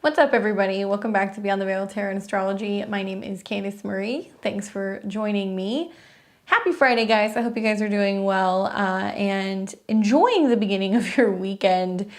What's up, everybody? Welcome back to Beyond the Veil Tarot and Astrology. My name is Candice Marie. Thanks for joining me. Happy Friday, guys. I hope you guys are doing well and enjoying the beginning of your weekend.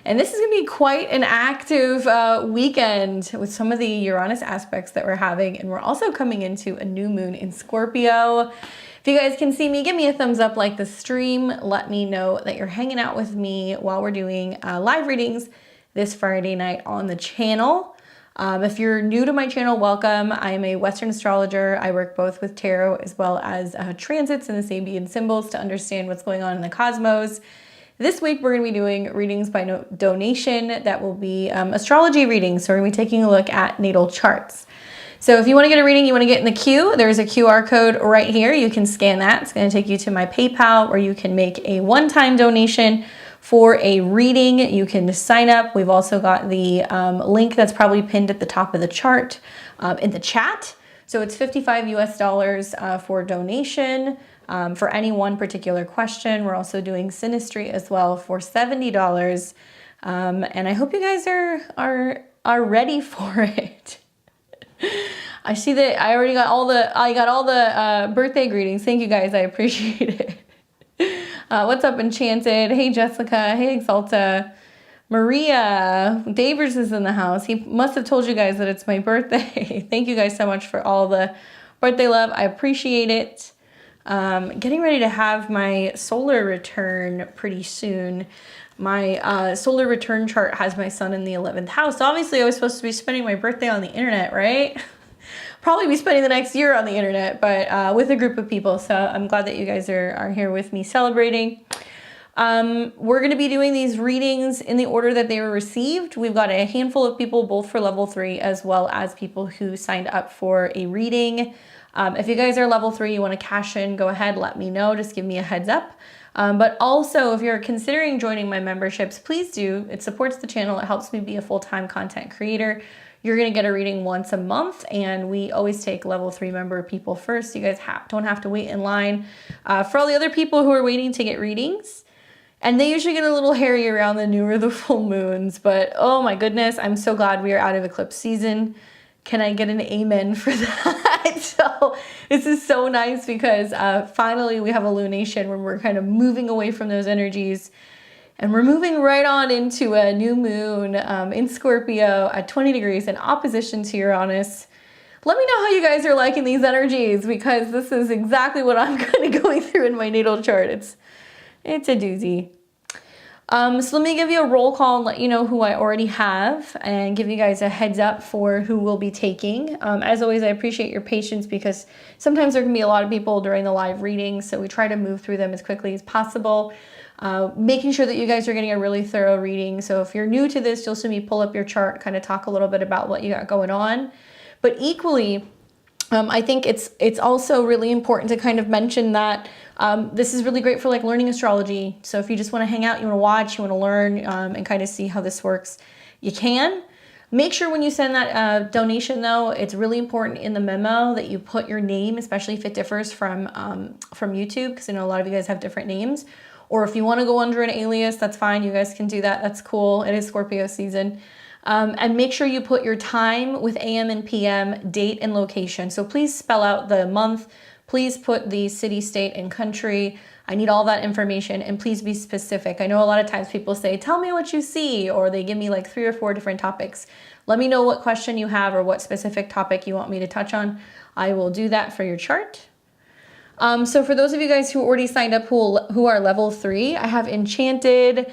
And this is going to be quite an active weekend with some of the Uranus aspects that we're having. And we're also coming into a new moon in Scorpio. If you guys can see me, give me a thumbs up, like the stream. Let me know that you're hanging out with me while we're doing live readings this Friday night on the channel. If you're new to my channel, welcome. I am a Western astrologer. I work both with tarot as well as transits and the Sabian symbols to understand what's going on in the cosmos. This week, we're going to be doing readings by donation. That will be astrology readings. So we're going to be taking a look at natal charts. So if you want to get a reading, you want to get in the queue, there's a QR code right here. You can scan that. It's going to take you to my PayPal, where you can make a one-time donation for a reading. You can sign up. We've also got the link that's probably pinned at the top of the chart in the chat. So it's $55 US for donation for any one particular question. We're also doing sinistry as well for $70. And I hope you guys are ready for it. I see that I already got all the birthday greetings. Thank you guys. I appreciate it. What's up, Enchanted? Hey, Jessica. Hey, Exalta. Maria. Davers is in the house. He must have told you guys that it's my birthday. Thank you guys so much for all the birthday love. I appreciate it. Getting ready to have my solar return pretty soon. My solar return chart has my sun in the 11th house. So obviously, I was supposed to be spending my birthday on the internet, right? Probably be spending the next year on the internet, but with a group of people. So I'm glad that you guys are here with me celebrating. We're going to be doing these readings in the order that they were received. We've got a handful of people, both for level 3 as well as people who signed up for a reading. If you guys are level 3, you want to cash in, go ahead, let me know. Just give me a heads up. But also, if you're considering joining my memberships, please do. It supports the channel. It helps me be a full-time content creator. You're going to get a reading once a month, and we always take level 3 member people first. You guys don't have to wait in line. For all the other people who are waiting to get readings, and they usually get a little hairy around the new or the full moons, but oh my goodness, I'm so glad we are out of eclipse season. Can I get an amen for that? So this is so nice because finally we have a lunation where we're kind of moving away from those energies. And we're moving right on into a new moon in Scorpio at 20 degrees in opposition to Uranus. Let me know how you guys are liking these energies, because this is exactly what I'm kind of going through in my natal chart. It's a doozy. So let me give you a roll call and let you know who I already have and give you guys a heads up for who we'll be taking. As always, I appreciate your patience because sometimes there can be a lot of people during the live readings, so we try to move through them as quickly as possible. Making sure that you guys are getting a really thorough reading. So if you're new to this, you'll see me pull up your chart, kind of talk a little bit about what you got going on. But equally, I think it's also really important to kind of mention that this is really great for like learning astrology. So if you just want to hang out, you want to watch, you want to learn and kind of see how this works, you can. Make sure when you send that donation, though, it's really important in the memo that you put your name, especially if it differs from YouTube, because I know a lot of you guys have different names. Or if you want to go under an alias, that's fine. You guys can do that. That's cool. It is Scorpio season. And make sure you put your time with AM and PM, date and location. So please spell out the month. Please put the city, state, and country. I need all that information, and please be specific. I know a lot of times people say, tell me what you see, or they give me like 3 or 4 different topics. Let me know what question you have or what specific topic you want me to touch on. I will do that for your chart. So for those of you guys who already signed up who are level 3, I have Enchanted,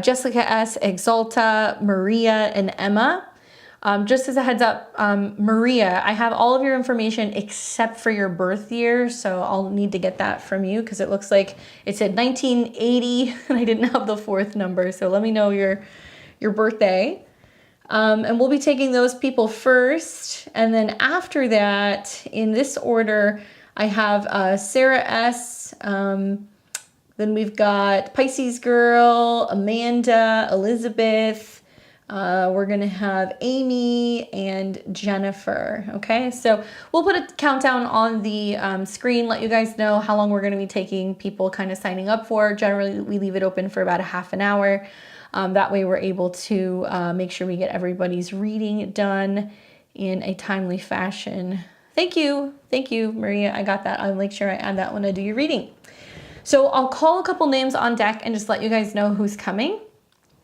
Jessica S, Exalta, Maria, and Emma. Just as a heads up, Maria, I have all of your information except for your birth year, so I'll need to get that from you because it looks like it said 1980 and I didn't have the 4th number, so let me know your birthday. And we'll be taking those people first, and then after that, in this order, I have Sarah S. Then we've got Pisces Girl, Amanda, Elizabeth. We're going to have Amy and Jennifer. Okay, so we'll put a countdown on the screen, let you guys know how long we're going to be taking people kind of signing up for. Generally, we leave it open for about a half an hour. That way we're able to make sure we get everybody's reading done in a timely fashion. Thank you, Maria. I got that. I'll make sure I add that when I do your reading. So I'll call a couple names on deck and just let you guys know who's coming.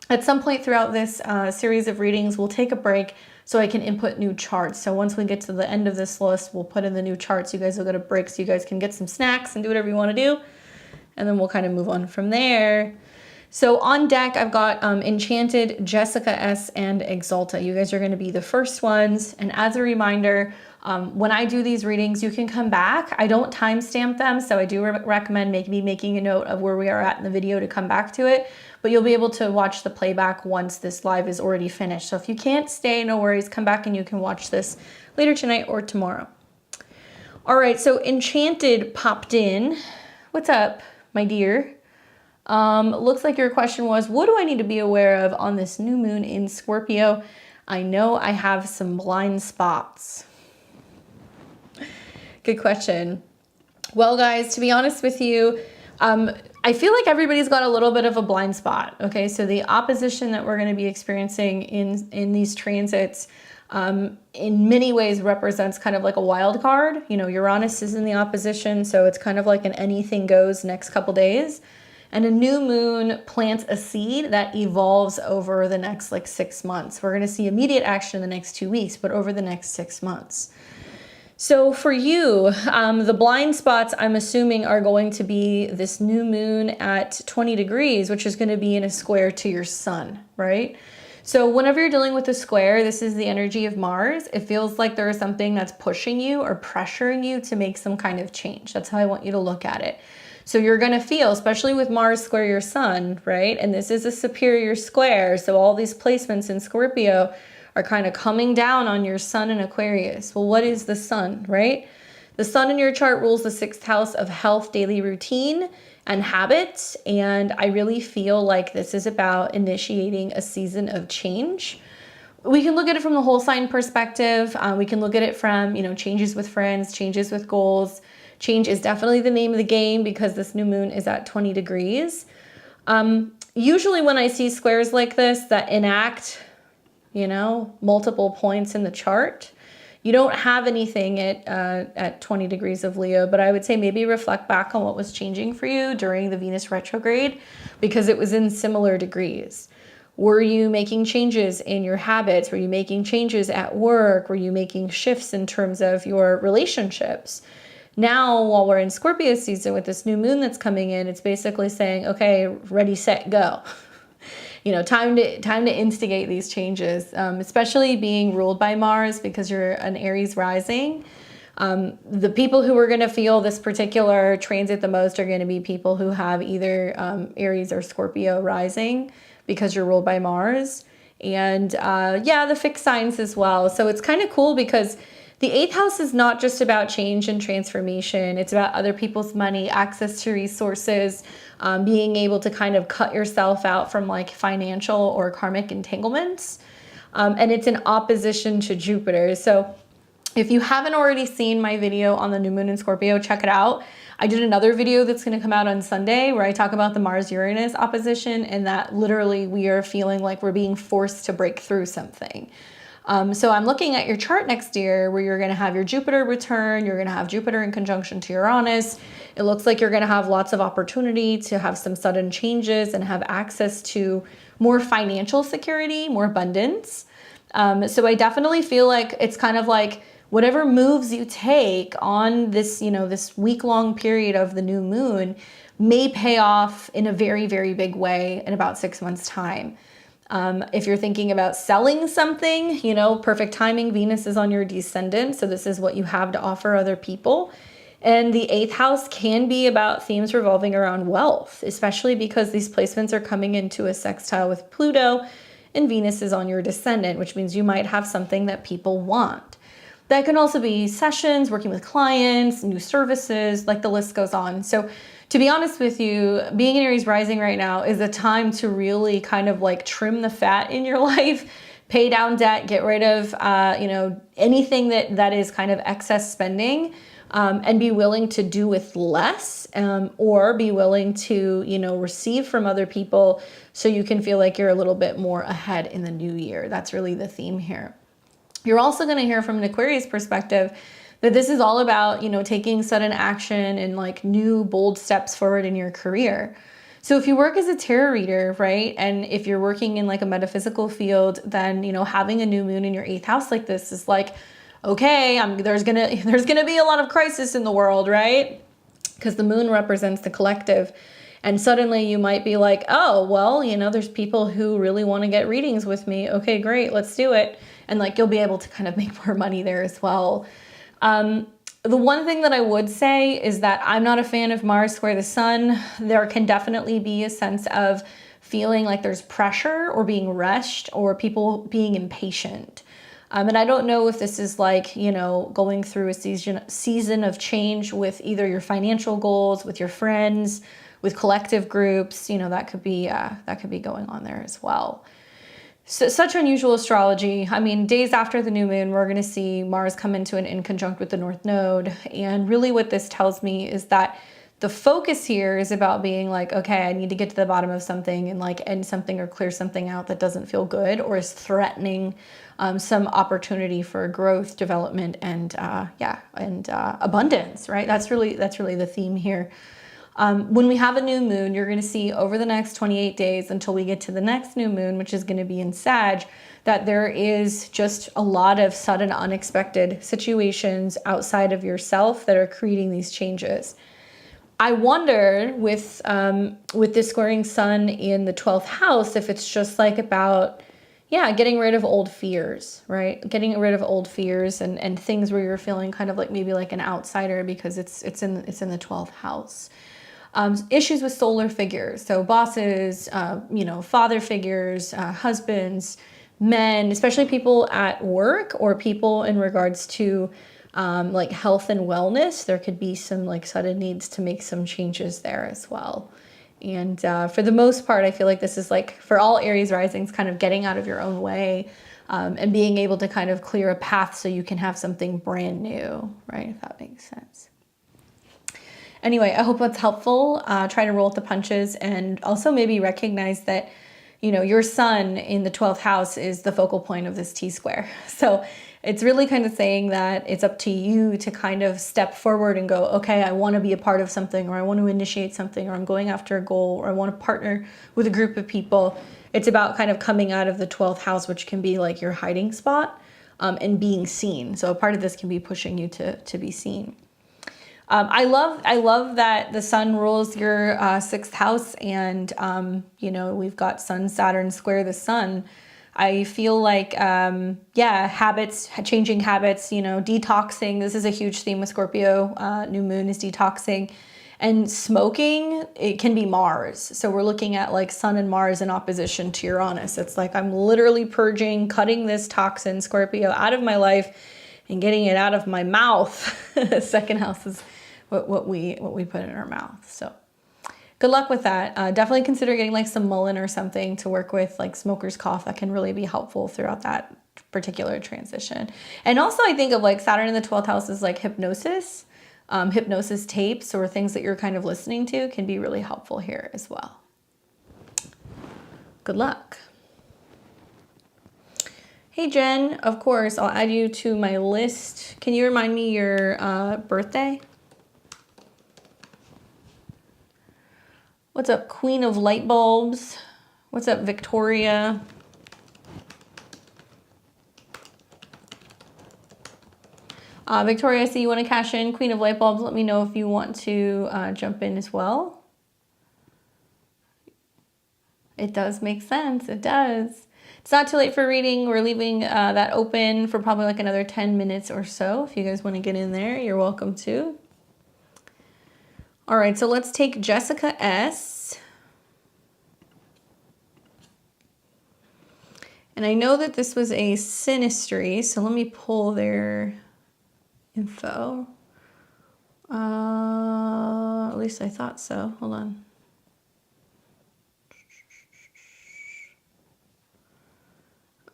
At some point throughout this series of readings, we'll take a break so I can input new charts. So once we get to the end of this list, we'll put in the new charts. You guys will get a break so you guys can get some snacks and do whatever you want to do. And then we'll kind of move on from there. So on deck, I've got Enchanted, Jessica S, and Exalta. You guys are going to be the first ones. And as a reminder, when I do these readings, you can come back. I don't timestamp them, so I do recommend maybe making a note of where we are at in the video to come back to it. But you'll be able to watch the playback once this live is already finished. So if you can't stay, no worries. Come back and you can watch this later tonight or tomorrow. All right, so Enchanted popped in. What's up, my dear? Looks like your question was, what do I need to be aware of on this new moon in Scorpio? I know I have some blind spots. Good question. Well, guys, to be honest with you, I feel like everybody's got a little bit of a blind spot. Okay, so the opposition that we're going to be experiencing in these transits in many ways represents kind of like a wild card. You know, Uranus is in the opposition, so it's kind of like an anything goes next couple days. And a new moon plants a seed that evolves over the next like 6 months. We're going to see immediate action in the next 2 weeks, but over the next 6 months. So for you, the blind spots I'm assuming are going to be this new moon at 20 degrees, which is going to be in a square to your sun, right? So whenever you're dealing with a square, this is the energy of Mars. It feels like there is something that's pushing you or pressuring you to make some kind of change. That's how I want you to look at it. So you're going to feel, especially with Mars square your sun, right? And this is a superior square. So all these placements in Scorpio are kind of coming down on your sun in Aquarius. Well, what is the sun, right? The sun in your chart rules the 6th house of health, daily routine, and habits. And I really feel like this is about initiating a season of change. We can look at it from the whole sign perspective. We can look at it from, you know, changes with friends, changes with goals. Change is definitely the name of the game because this new moon is at 20 degrees. Usually when I see squares like this that enact, you know, multiple points in the chart, you don't have anything at 20 degrees of Leo, but I would say maybe reflect back on what was changing for you during the Venus retrograde because it was in similar degrees. Were you making changes in your habits? Were you making changes at work? Were you making shifts in terms of your relationships? Now, while we're in Scorpio season with this new moon that's coming in, it's basically saying, okay, ready, set, go. You know, time to instigate these changes, especially being ruled by Mars because you're an Aries rising. The people who are going to feel this particular transit the most are going to be people who have either Aries or Scorpio rising because you're ruled by Mars. And yeah, the fixed signs as well. So it's kind of cool because the 8th house is not just about change and transformation. It's about other people's money, access to resources, being able to kind of cut yourself out from like financial or karmic entanglements. And it's in opposition to Jupiter. So if you haven't already seen my video on the new moon in Scorpio, check it out. I did another video that's going to come out on Sunday where I talk about the Mars-Uranus opposition and that literally we are feeling like we're being forced to break through something. So I'm looking at your chart next year where you're going to have your Jupiter return. You're going to have Jupiter in conjunction to Uranus. It looks like you're going to have lots of opportunity to have some sudden changes and have access to more financial security, more abundance. So I definitely feel like it's kind of like whatever moves you take on this, you know, this week-long period of the new moon may pay off in a very, very big way in about 6 months' time. If you're thinking about selling something, you know, perfect timing. Venus is on your descendant, so this is what you have to offer other people. And the 8th house can be about themes revolving around wealth, especially because these placements are coming into a sextile with Pluto and Venus is on your descendant, which means you might have something that people want. That can also be sessions, working with clients, new services, like the list goes on. So to be honest with you, being an Aries rising right now is a time to really kind of like trim the fat in your life, pay down debt, get rid of, you know, anything that is kind of excess spending. and be willing to do with less, or be willing to, you know, receive from other people so you can feel like you're a little bit more ahead in the new year. That's really the theme here. You're also going to hear from an Aquarius perspective that this is all about, you know, taking sudden action and like new bold steps forward in your career. So if you work as a tarot reader, right, and if you're working in like a metaphysical field, then, you know, having a new moon in your 8th house like this is like, okay, there's gonna be a lot of crisis in the world, right? Because the moon represents the collective. And suddenly you might be like, oh, well, you know, there's people who really want to get readings with me. Okay, great, let's do it. And like, you'll be able to kind of make more money there as well. The one thing that I would say is that I'm not a fan of Mars square the sun. There can definitely be a sense of feeling like there's pressure or being rushed or people being impatient. And I don't know if this is like, you know, going through a season of change with either your financial goals, with your friends, with collective groups, you know, that could be going on there as well. So, such unusual astrology. I mean, days after the new moon, we're going to see Mars come into an inconjunct with the North Node. And really what this tells me is that the focus here is about being like, okay, I need to get to the bottom of something and like end something or clear something out that doesn't feel good or is threatening some opportunity for growth, development, and abundance, right? That's really the theme here. When we have a new moon, you're going to see over the next 28 days until we get to the next new moon, which is going to be in Sag, that there is just a lot of sudden, unexpected situations outside of yourself that are creating these changes. I wonder with this squaring sun in the 12th house, if it's just like about, getting rid of old fears, right? Getting rid of old fears and things where you're feeling kind of like maybe like an outsider because it's in the 12th house. Issues with solar figures, so bosses, father figures, husbands, men, especially people at work or people in regards to like health and wellness. There could be some like sudden needs to make some changes there as well. And for the most part, I feel like this is like for all Aries risings, kind of getting out of your own way and being able to kind of clear a path so you can have something brand new, right? If that makes sense. Anyway, I hope that's helpful. Try to roll with the punches and also maybe recognize that, you know, your sun in the 12th house is the focal point of this T-square. So it's really kind of saying that it's up to you to kind of step forward and go, okay, I want to be a part of something, or I want to initiate something, or I'm going after a goal, or I want to partner with a group of people. It's about kind of coming out of the 12th house, which can be like your hiding spot, and being seen. So a part of this can be pushing you to be seen. I love that the sun rules your 6th house, and we've got Sun Saturn square the sun. I feel like habits, changing habits, detoxing. This is a huge theme with Scorpio. New moon is detoxing, and smoking. It can be Mars. So we're looking at like Sun and Mars in opposition to Uranus. It's like I'm literally purging, cutting this toxin, Scorpio, out of my life and getting it out of my mouth. The 2nd house is what we put in our mouth. So good luck with that. Definitely consider getting like some mullein or something to work with, like smoker's cough. That can really be helpful throughout that particular transition. And also I think of like Saturn in the 12th house is like hypnosis. Hypnosis tapes or things that you're kind of listening to can be really helpful here as well. Good luck. Hey Jen, of course, I'll add you to my list. Can you remind me your birthday? What's up, Queen of Light Bulbs? What's up, Victoria? Victoria, I see you want to cash in. Queen of Light Bulbs, let me know if you want to jump in as well. It does make sense. It does. It's not too late for reading. We're leaving that open for probably like another 10 minutes or so. If you guys want to get in there, you're welcome to. All right, so let's take Jessica S. And I know that this was a sinistry, so let me pull their info. At least I thought so. Hold on.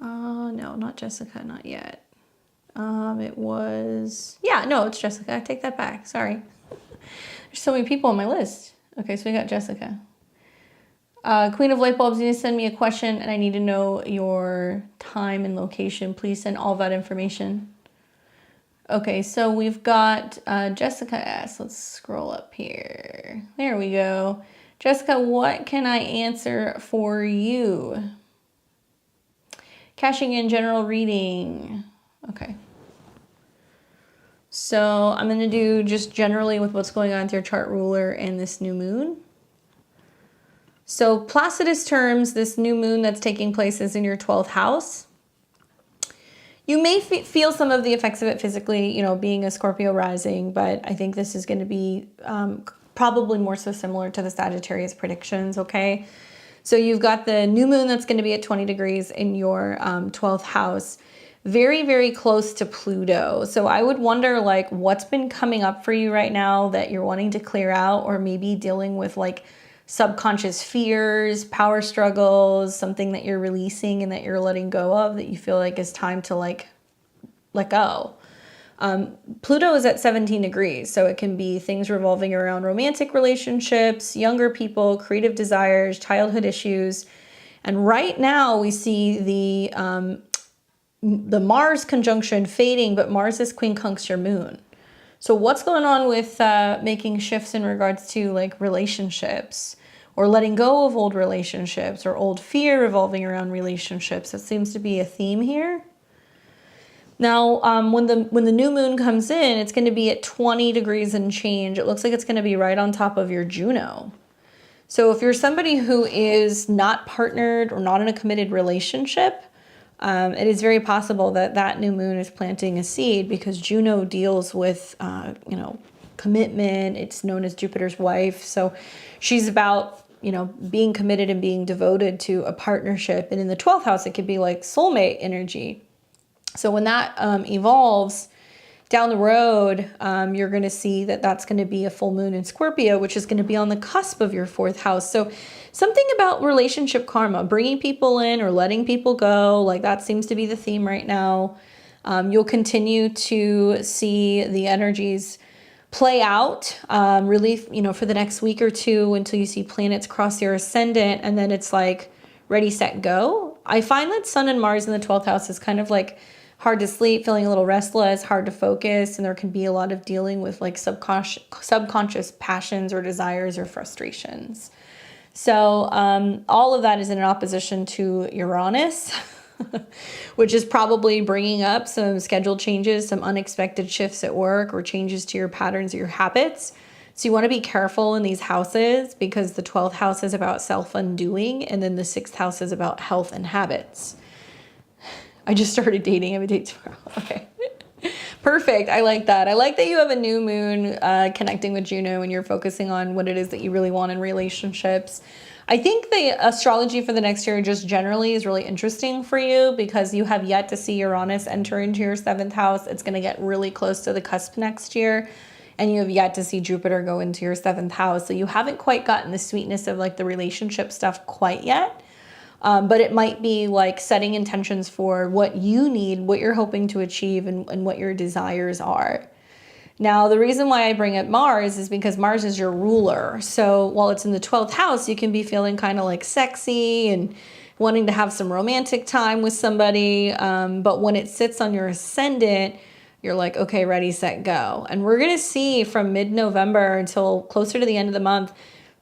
No, not Jessica, not yet. It was, yeah, no, it's Jessica. I take that back. Sorry. There's so many people on my list. Okay, so we got Jessica. Queen of Light Bulbs, you need to send me a question and I need to know your time and location. Please send all that information. Okay, so we've got Jessica S. Let's scroll up here. There we go. Jessica, what can I answer for you? Cashing in general reading. Okay. So I'm going to do just generally with what's going on with your chart ruler and this new moon. So Placidus terms, this new moon that's taking place is in your 12th house. You may feel some of the effects of it physically, you know, being a Scorpio rising, but I think this is going to be probably more so similar to the Sagittarius predictions, okay? So you've got the new moon that's going to be at 20 degrees in your 12th house, very, very close to Pluto. So I would wonder, like, what's been coming up for you right now that you're wanting to clear out, or maybe dealing with, like, subconscious fears, power struggles, something that you're releasing and that you're letting go of that you feel like is time to, like, let go. Pluto is at 17 degrees, so it can be things revolving around romantic relationships, younger people, creative desires, childhood issues. And right now we see the Mars conjunction fading, but Mars is quincunx your moon. So what's going on with making shifts in regards to, like, relationships, or letting go of old relationships, or old fear revolving around relationships? That seems to be a theme here. Now, when the new moon comes in, it's going to be at 20 degrees and change. It looks like it's going to be right on top of your Juno. So if you're somebody who is not partnered or not in a committed relationship, it is very possible that that new moon is planting a seed, because Juno deals with, you know, commitment. It's known as Jupiter's wife. So she's about, you know, being committed and being devoted to a partnership. And in the 12th house, it could be like soulmate energy. So when that evolves down the road, you're going to see that that's going to be a full moon in Scorpio, which is going to be on the cusp of your 4th house. So something about relationship karma, bringing people in or letting people go, like that seems to be the theme right now. You'll continue to see the energies play out really, you know, for the next week or two until you see planets cross your ascendant, and then it's like ready, set, go. I find that Sun and Mars in the 12th house is kind of like hard to sleep, feeling a little restless, hard to focus, and there can be a lot of dealing with, like, subconscious passions or desires or frustrations. So all of that is in opposition to Uranus, which is probably bringing up some schedule changes, some unexpected shifts at work, or changes to your patterns or your habits. So you want to be careful in these houses, because the 12th house is about self-undoing, and then the 6th house is about health and habits. I just started dating. I have a date tomorrow. Okay. Perfect. I like that. I like that you have a new moon connecting with Juno, and you're focusing on what it is that you really want in relationships. I think the astrology for the next year just generally is really interesting for you, because you have yet to see Uranus enter into your 7th house. It's going to get really close to the cusp next year. And you have yet to see Jupiter go into your 7th house. So you haven't quite gotten the sweetness of, like, the relationship stuff quite yet. But it might be like setting intentions for what you need, what you're hoping to achieve, and what your desires are. Now, the reason why I bring up Mars is because Mars is your ruler. So while it's in the 12th house, you can be feeling kind of like sexy and wanting to have some romantic time with somebody. But when it sits on your ascendant, you're like, okay, ready, set, go. And we're going to see from mid-November until closer to the end of the month,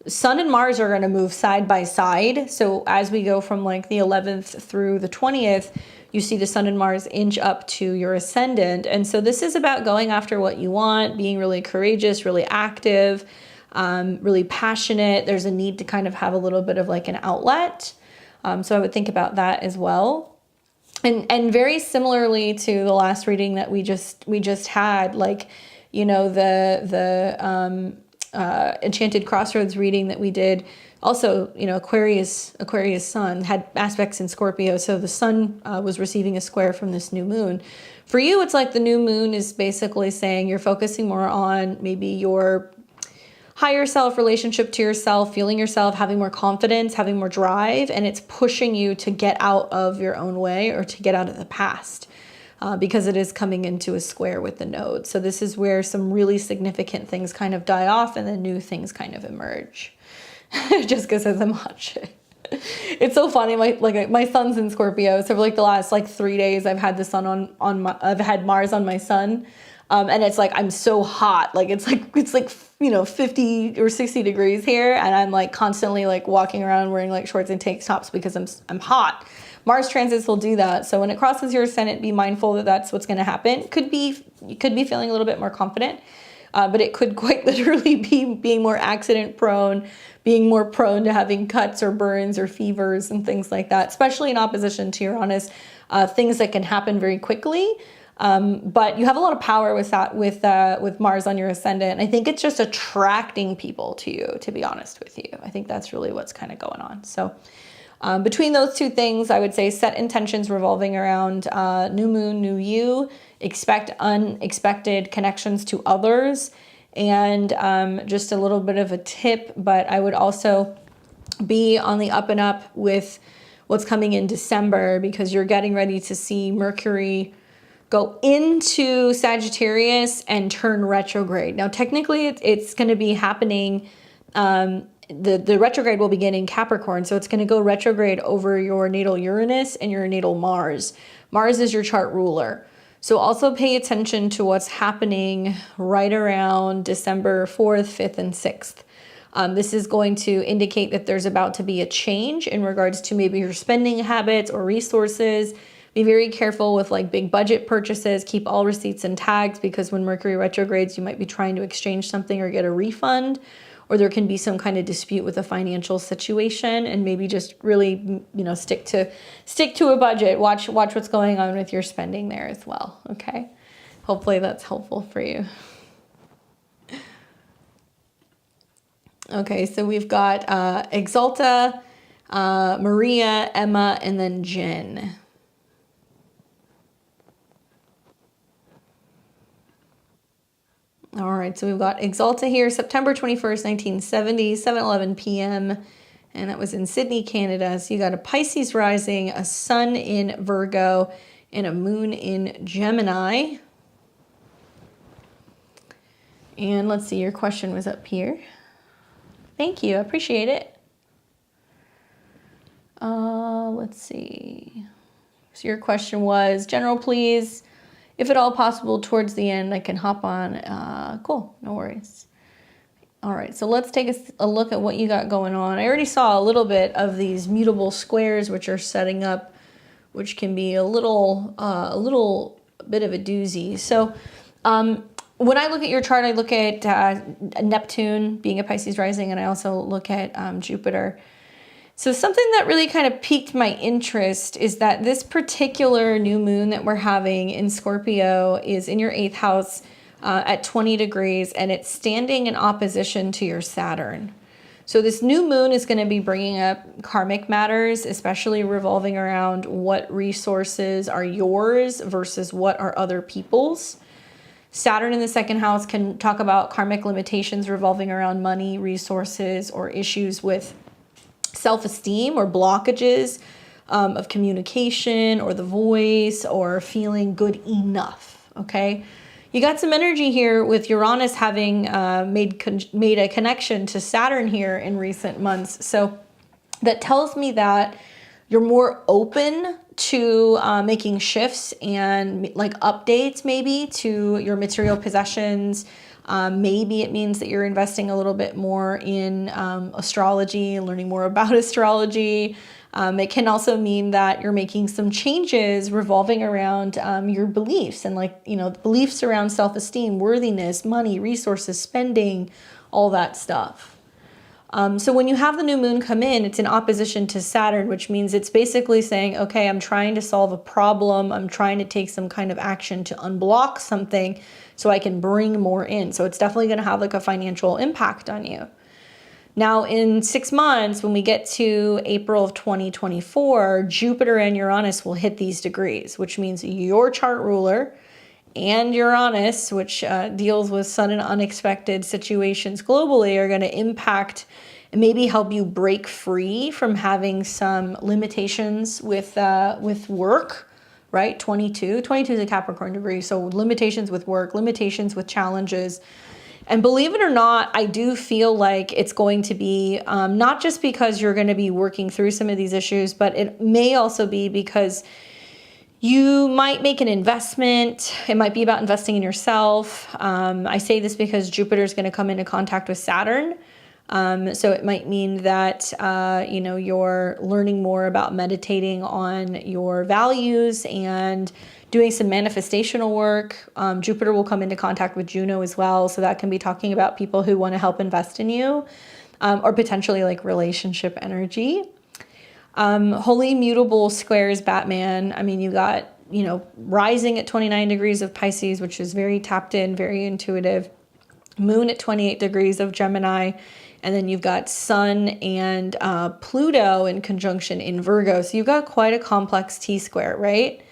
Sun and Mars are going to move side by side. So as we go from, like, the 11th through the 20th, you see the Sun and Mars inch up to your ascendant. And so this is about going after what you want, being really courageous, really active, really passionate. There's a need to kind of have a little bit of, like, an outlet. So I would think about that as well. And very similarly to the last reading that we just had, like, you know, the Enchanted Crossroads reading that we did, also, you know, Aquarius sun had aspects in Scorpio, so the sun was receiving a square from this new moon. For you, it's like the new moon is basically saying you're focusing more on maybe your higher self, relationship to yourself, feeling yourself, having more confidence, having more drive, and it's pushing you to get out of your own way or to get out of the past. because it is coming into a square with the node. So this is where some really significant things kind of die off and then new things kind of emerge. Just because I'm watching. It's so funny. My son's in Scorpio, so for like the last like 3 days, I've had the sun I've had Mars on my sun, and it's like I'm so hot. Like it's like 50 or 60 degrees here, and I'm like constantly like walking around wearing like shorts and tank tops because I'm hot. Mars transits will do that. So when it crosses your ascendant, be mindful that that's what's going to happen. You could be feeling a little bit more confident, but it could quite literally be being more accident prone, being more prone to having cuts or burns or fevers and things like that, especially in opposition to Uranus, things that can happen very quickly. But you have a lot of power with that, with Mars on your ascendant. I think it's just attracting people to you, to be honest with you. I think that's really what's kind of going on. So between those two things, I would say set intentions revolving around new moon, new you, expect unexpected connections to others, and just a little bit of a tip, but I would also be on the up and up with what's coming in December, because you're getting ready to see Mercury go into Sagittarius and turn retrograde. Now, technically, it's going to be happening. The retrograde will begin in Capricorn, so it's going to go retrograde over your natal Uranus and your natal Mars. Mars is your chart ruler. So also pay attention to what's happening right around December 4th, 5th, and 6th. This is going to indicate that there's about to be a change in regards to maybe your spending habits or resources. Be very careful with like big budget purchases. Keep all receipts and tags, because when Mercury retrogrades, you might be trying to exchange something or get a refund, or there can be some kind of dispute with a financial situation, and maybe just really, stick to a budget. Watch what's going on with your spending there as well. Okay. Hopefully that's helpful for you. Okay. So we've got, Exalta, Maria, Emma, and then Jen. All right, so we've got Exalta here, September 21st, 1970, 7:11 p.m., and that was in Sydney, Canada. So you got a Pisces rising, a sun in Virgo, and a moon in Gemini. And let's see, your question was up here. Thank you, I appreciate it. Let's see. So your question was, general, please. If at all possible, towards the end, I can hop on. Cool, no worries. All right, so let's take a look at what you got going on. I already saw a little bit of these mutable squares which are setting up, which can be a little bit of a doozy. So when I look at your chart, I look at Neptune being a Pisces rising, and I also look at Jupiter. So something that really kind of piqued my interest is that this particular new moon that we're having in Scorpio is in your 8th house at 20 degrees, and it's standing in opposition to your Saturn. So this new moon is going to be bringing up karmic matters, especially revolving around what resources are yours versus what are other people's. Saturn in the 2nd house can talk about karmic limitations revolving around money, resources, or issues with self-esteem or blockages of communication or the voice or feeling good enough. Okay, you got some energy here with Uranus having made a connection to Saturn here in recent months. So that tells me that you're more open to making shifts and like updates maybe to your material possessions. Maybe it means that you're investing a little bit more in astrology, learning more about astrology. It can also mean that you're making some changes revolving around your beliefs and beliefs around self-esteem, worthiness, money, resources, spending, all that stuff. So when you have the new moon come in, it's in opposition to Saturn, which means it's basically saying, okay, I'm trying to solve a problem. I'm trying to take some kind of action to unblock something so I can bring more in. So it's definitely going to have like a financial impact on you. Now in 6 months, when we get to April of 2024, Jupiter and Uranus will hit these degrees, which means your chart ruler and Uranus, which deals with sudden unexpected situations globally, are going to impact and maybe help you break free from having some limitations with work right? 22 is a Capricorn degree. So limitations with work, limitations with challenges. And believe it or not, I do feel like it's going to be not just because you're going to be working through some of these issues, but it may also be because you might make an investment. It might be about investing in yourself. I say this because Jupiter is going to come into contact with Saturn. So it might mean that, you know, you're learning more about meditating on your values and doing some manifestational work. Jupiter will come into contact with Juno as well. So that can be talking about people who want to help invest in you, or potentially like relationship energy. Holy mutable squares Batman. I mean, you got, you know, rising at 29 degrees of Pisces, which is very tapped in, very intuitive. Moon at 28 degrees of Gemini. And then you've got Sun and Pluto in conjunction in Virgo. So you've got quite a complex T-square, right?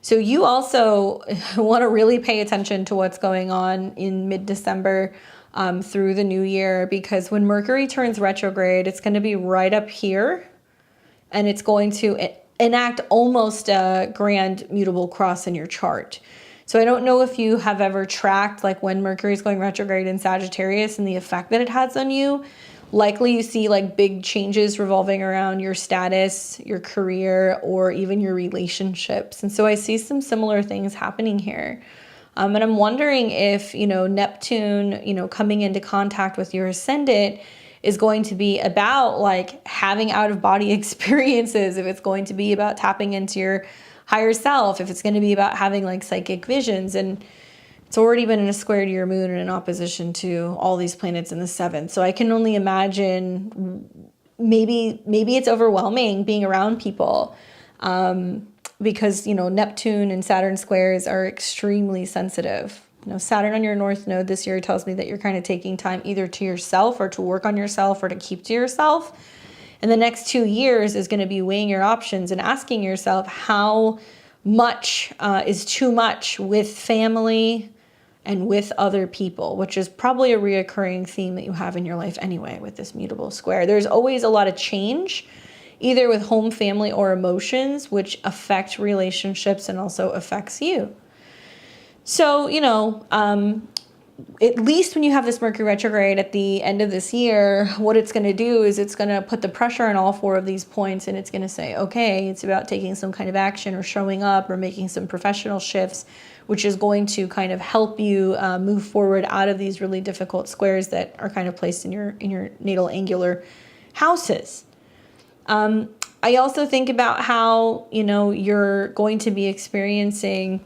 So you also want to really pay attention to what's going on in mid-December through the new year, because when Mercury turns retrograde, it's going to be right up here, and it's going to enact almost a grand mutable cross in your chart. So I don't know if you have ever tracked like when Mercury is going retrograde in Sagittarius and the effect that it has on you. Likely you see like big changes revolving around your status, your career, or even your relationships. And so I see some similar things happening here. And I'm wondering if, you know, Neptune, you know, coming into contact with your ascendant is going to be about like having out of body experiences, if it's going to be about tapping into your higher self, if it's going to be about having like psychic visions. And it's already been in a square to your moon and in opposition to all these planets in the seventh. So I can only imagine maybe it's overwhelming being around people, because, you know, Neptune and Saturn squares are extremely sensitive. You know, Saturn on your North Node this year tells me that you're kind of taking time either to yourself or to work on yourself or to keep to yourself. And the next 2 years is going to be weighing your options and asking yourself how much is too much with family and with other people, which is probably a reoccurring theme that you have in your life anyway with this mutable square. There's always a lot of change, either with home, family, or emotions, which affect relationships and also affects you. So, you know, at least when you have this Mercury retrograde at the end of this year, what it's going to do is it's going to put the pressure on all 4 of these points, and it's going to say, okay, it's about taking some kind of action or showing up or making some professional shifts, which is going to kind of help you move forward out of these really difficult squares that are kind of placed in your natal angular houses. I also think about how, you know, you're going to be experiencing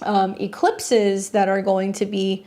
eclipses that are going to be,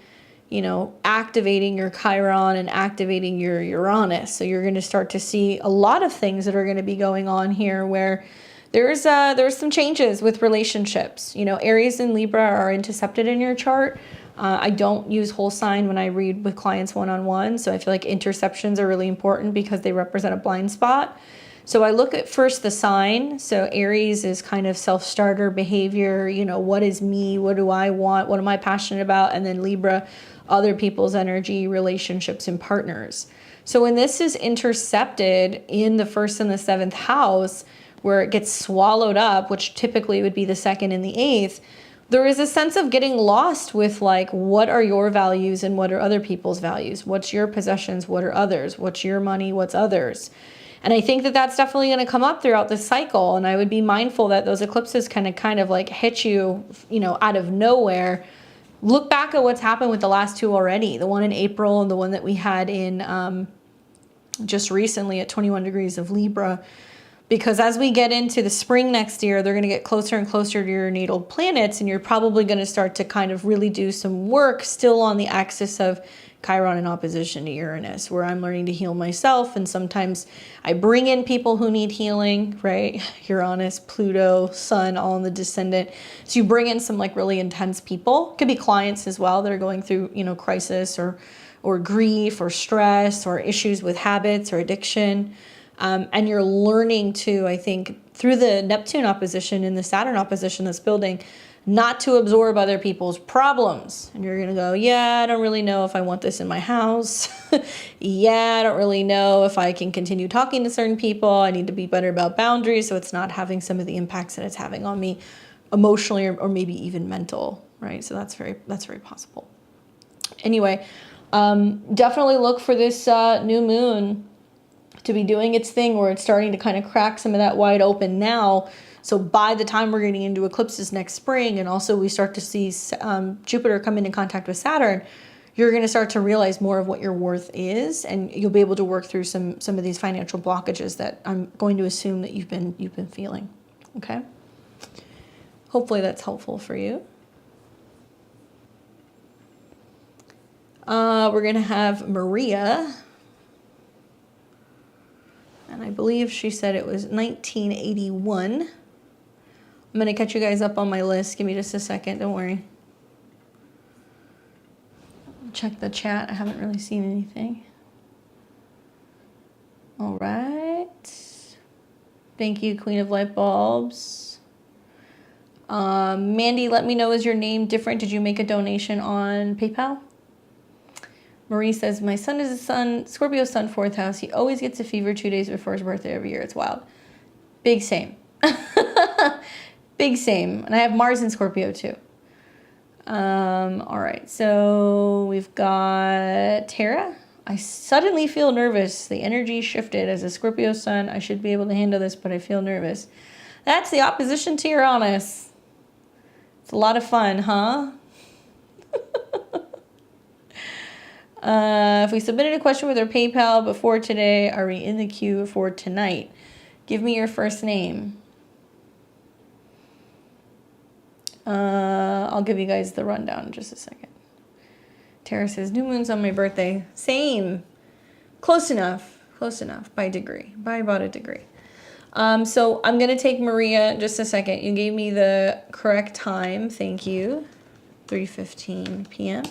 you know, activating your Chiron and activating your Uranus. So you're going to start to see a lot of things that are going to be going on here where there's some changes with relationships. You know, Aries and Libra are intercepted in your chart. I don't use whole sign when I read with clients one-on-one. So I feel like interceptions are really important because they represent a blind spot. So I look at first the sign. So Aries is kind of self-starter behavior. You know, what is me? What do I want? What am I passionate about? And then Libra, other people's energy, relationships, and partners. So when this is intercepted in the 1st and the 7th house, where it gets swallowed up, which typically would be the 2nd and the 8th, there is a sense of getting lost with like, what are your values and what are other people's values? What's your possessions? What are others? What's your money? What's others? And I think that that's definitely going to come up throughout this cycle. And I would be mindful that those eclipses kind of like hit you, you know, out of nowhere. Look back at what's happened with the last 2 already, the one in April and the one that we had in just recently at 21 degrees of Libra. Because as we get into the spring next year, they're going to get closer and closer to your natal planets, and you're probably going to start to kind of really do some work still on the axis of Chiron in opposition to Uranus, where I'm learning to heal myself, and sometimes I bring in people who need healing, right? Uranus, Pluto, Sun, all in the descendant. So you bring in some like really intense people. Could be clients as well that are going through, you know, crisis or grief or stress or issues with habits or addiction. And you're learning to, I think, through the Neptune opposition and the Saturn opposition that's building, not to absorb other people's problems. And you're going to go, yeah, I don't really know if I want this in my house. Yeah, I don't really know if I can continue talking to certain people. I need to be better about boundaries so it's not having some of the impacts that it's having on me emotionally or maybe even mental, right? So that's very possible. Anyway, definitely look for this new moon to be doing its thing where it's starting to kind of crack some of that wide open now. So by the time we're getting into eclipses next spring, and also we start to see Jupiter come into contact with Saturn, you're going to start to realize more of what your worth is, and you'll be able to work through some of these financial blockages that I'm going to assume that you've been feeling. Okay? Hopefully that's helpful for you. We're going to have Maria. And I believe she said it was 1981. I'm going to catch you guys up on my list. Give me just a second. Don't worry. Check the chat. I haven't really seen anything. All right. Thank you, Queen of Light Bulbs. Mandy, let me know, is your name different? Did you make a donation on PayPal? Marie says, my son is Scorpio sun, 4th house. He always gets a fever 2 days before his birthday every year. It's wild. Big same. Big same. And I have Mars in Scorpio too. All right. So we've got Tara. I suddenly feel nervous. The energy shifted as a Scorpio sun. I should be able to handle this, but I feel nervous. That's the opposition to Uranus. It's a lot of fun, huh? If we submitted a question with our PayPal before today, are we in the queue for tonight? Give me your first name. I'll give you guys the rundown in just a second. Tara says, new moon's on my birthday. Same. Close enough. Close enough. By degree. By about a degree. So I'm going to take Maria in just a second. You gave me the correct time. Thank you. 3:15 p.m.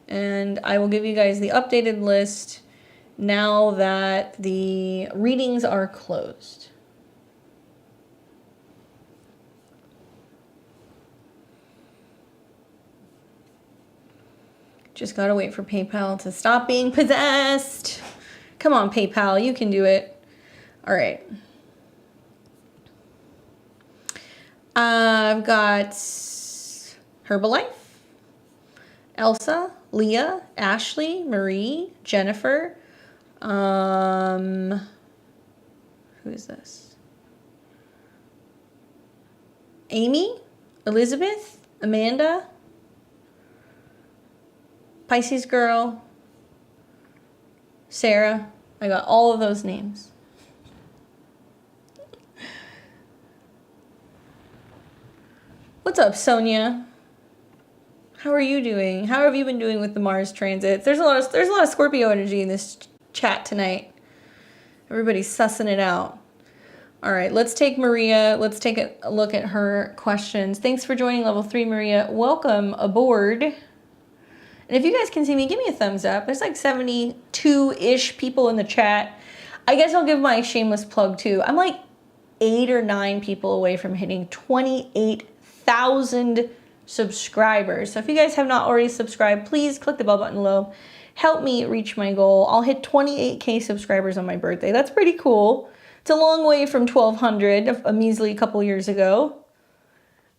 And I will give you guys the updated list now that the readings are closed. Just gotta wait for PayPal to stop being possessed. Come on, PayPal, you can do it. All right. I've got Herbalife, Elsa, Leah, Ashley, Marie, Jennifer. Who is this? Amy, Elizabeth, Amanda, Pisces girl, Sarah. I got all of those names. What's up, Sonia? How are you doing? How have you been doing with the Mars transits? There's a lot of Scorpio energy in this chat tonight. Everybody's sussing it out. All right, let's take Maria. Let's take a look at her questions. Thanks for joining level 3, Maria. Welcome aboard. And if you guys can see me, give me a thumbs up. There's like 72-ish people in the chat. I guess I'll give my shameless plug too. I'm like 8 or 9 people away from hitting 28,000 subscribers. So if you guys have not already subscribed, please click the bell button below. Help me reach my goal. I'll hit 28K subscribers on my birthday. That's pretty cool. It's a long way from 1,200, a measly couple years ago.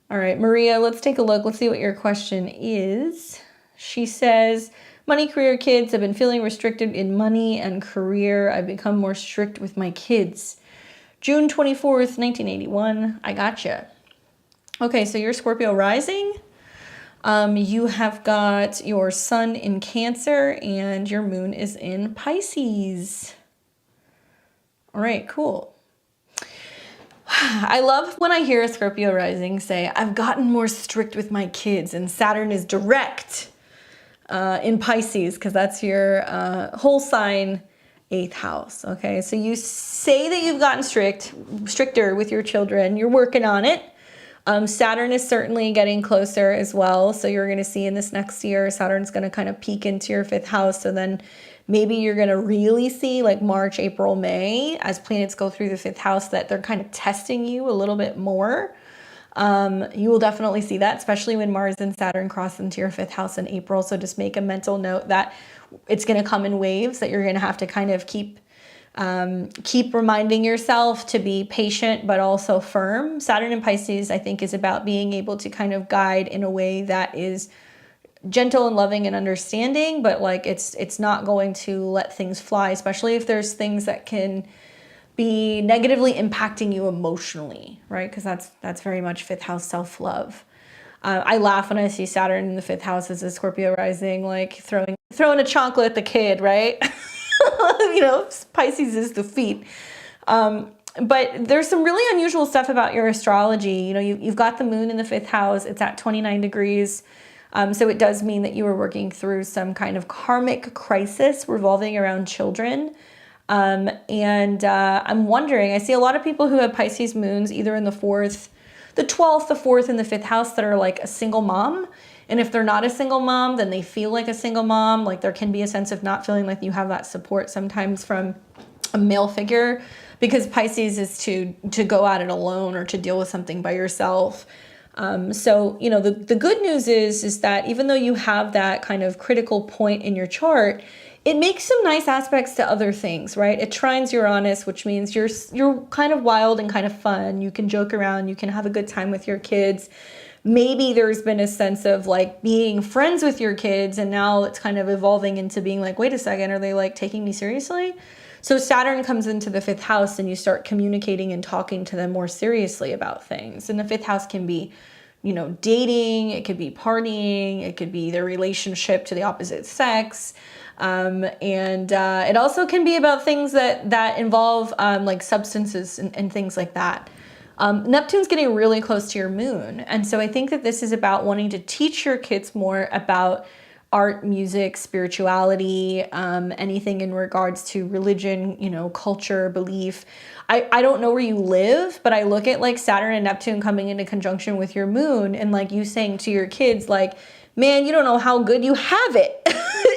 All right, Maria, let's take a look. Let's see what your question is. She says, money, career, kids. I've been feeling restricted in money and career. I've become more strict with my kids. June 24th, 1981. I gotcha. Okay, so you're Scorpio rising. You have got your sun in Cancer and your moon is in Pisces. All right, cool. I love when I hear a Scorpio rising say, I've gotten more strict with my kids, and Saturn is direct in Pisces, because that's your whole sign, 8th house. Okay, so you say that you've gotten stricter with your children. You're working on it. Saturn is certainly getting closer as well. So you're going to see in this next year, Saturn's going to kind of peek into your 5th house. So then maybe you're going to really see like March, April, May, as planets go through the 5th house, that they're kind of testing you a little bit more. You will definitely see that, especially when Mars and Saturn cross into your 5th house in April. So just make a mental note that it's going to come in waves, that you're going to have to kind of keep Keep reminding yourself to be patient, but also firm. Saturn in Pisces, I think, is about being able to kind of guide in a way that is gentle and loving and understanding, but like it's not going to let things fly, especially if there's things that can be negatively impacting you emotionally, right? Because that's very much fifth house self-love. I laugh when I see Saturn in the fifth house as a Scorpio rising, like throwing a chocolate at the kid, right? You know, Pisces is the feet. But there's some really unusual stuff about your astrology. You know, you've got the moon in the fifth house. It's at 29 degrees. So it does mean that you were working through some kind of karmic crisis revolving around children. I'm wondering, I see a lot of people who have Pisces moons either in the 4th, the 12th, the 4th, and the 5th house that are like a single mom. And if they're not a single mom, then they feel like a single mom. Like there can be a sense of not feeling like you have that support sometimes from a male figure, because Pisces is to go at it alone or to deal with something by yourself. So, you know, the good news is that even though you have that kind of critical point in your chart, it makes some nice aspects to other things, right? It trines Uranus, which means you're kind of wild and kind of fun. You can joke around, you can have a good time with your kids. Maybe there's been a sense of like being friends with your kids, and now it's kind of evolving into being like, wait a second, are they like taking me seriously? So Saturn comes into the 5th house and you start communicating and talking to them more seriously about things. And the 5th house can be, you know, dating, it could be partying, it could be their relationship to the opposite sex. It also can be about things that involve like substances and things like that. Neptune's getting really close to your moon. And so I think that this is about wanting to teach your kids more about art, music, spirituality, anything in regards to religion, you know, culture, belief. I don't know where you live, but I look at like Saturn and Neptune coming into conjunction with your moon and like you saying to your kids, like, man, you don't know how good you have it.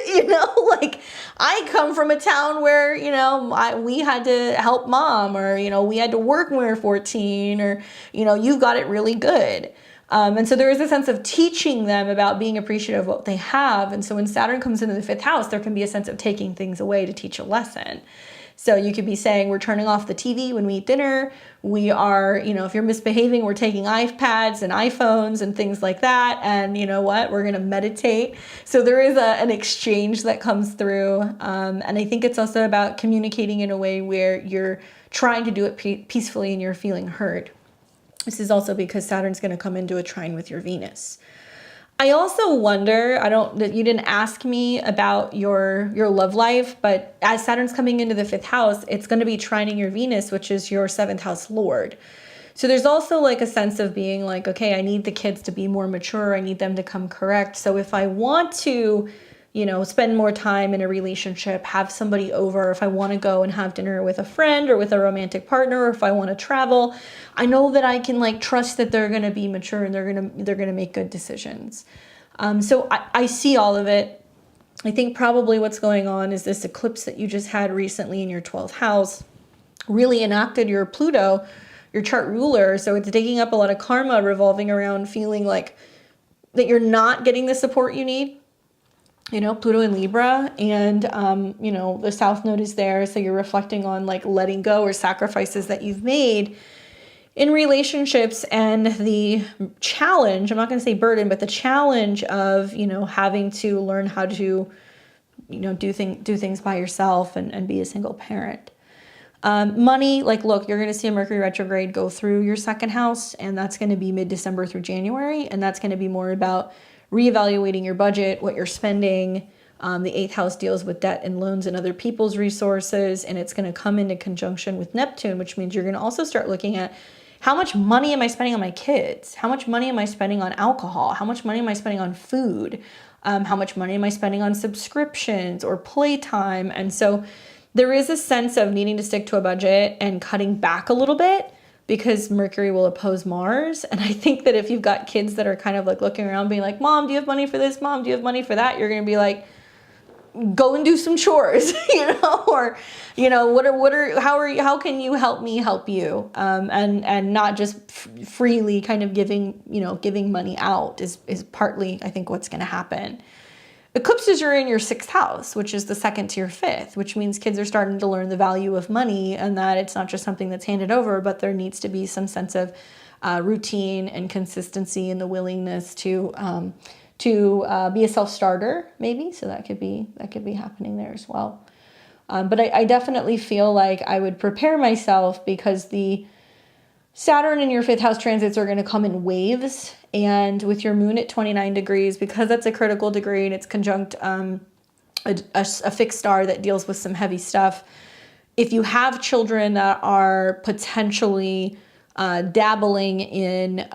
You know, like I come from a town where, you know, we had to help mom, or, you know, we had to work when we were 14, or, you know, you've got it really good. And so there is a sense of teaching them about being appreciative of what they have. And so when Saturn comes into the 5th house, there can be a sense of taking things away to teach a lesson. So you could be saying, we're turning off the TV when we eat dinner. We are, you know, if you're misbehaving, we're taking iPads and iPhones and things like that. And you know what? We're going to meditate. So there is an exchange that comes through. And I think it's also about communicating in a way where you're trying to do it peacefully and you're feeling heard. This is also because Saturn's going to come into a trine with your Venus. I also wonder, you didn't ask me about your love life, but as Saturn's coming into the 5th house, it's going to be trining your Venus, which is your 7th house lord. So there's also like a sense of being like, okay, I need the kids to be more mature. I need them to come correct. So if I want to, you know, spend more time in a relationship, have somebody over, if I want to go and have dinner with a friend or with a romantic partner, or if I want to travel, I know that I can like trust that they're going to be mature and they're going to make good decisions. So I see all of it. I think probably what's going on is this eclipse that you just had recently in your 12th house really enacted your Pluto, your chart ruler. So it's digging up a lot of karma revolving around feeling like that you're not getting the support you need. You know, Pluto in Libra, and, you know, the South Node is there. So you're reflecting on like letting go or sacrifices that you've made in relationships, and the challenge, I'm not going to say burden, but the challenge of, you know, having to learn how to, you know, do things by yourself and be a single parent. Money, like, look, you're going to see a Mercury retrograde go through your 2nd house, and that's going to be mid-December through January. And that's going to be more about reevaluating your budget, what you're spending. The 8th house deals with debt and loans and other people's resources, and it's going to come into conjunction with Neptune, which means you're going to also start looking at how much money am I spending on my kids? How much money am I spending on alcohol? How much money am I spending on food? How much money am I spending on subscriptions or playtime? And so there is a sense of needing to stick to a budget and cutting back a little bit, because Mercury will oppose Mars. And I think that if you've got kids that are kind of like looking around being like, Mom, do you have money for this? Mom, do you have money for that? You're going to be like, go and do some chores, you know, or, you know, how can you help me help you? And not just freely kind of giving money out is partly, I think, what's going to happen. eclipses are in your 6th house, which is the 2nd to your 5th, which means kids are starting to learn the value of money and that it's not just something that's handed over, but there needs to be some sense of routine and consistency and the willingness to be a self-starter, maybe. So that could be happening there as well. But I definitely feel like I would prepare myself because the Saturn in your 5th house transits are going to come in waves. And with your moon at 29 degrees, because that's a critical degree and it's conjunct a fixed star that deals with some heavy stuff. If you have children that are potentially dabbling in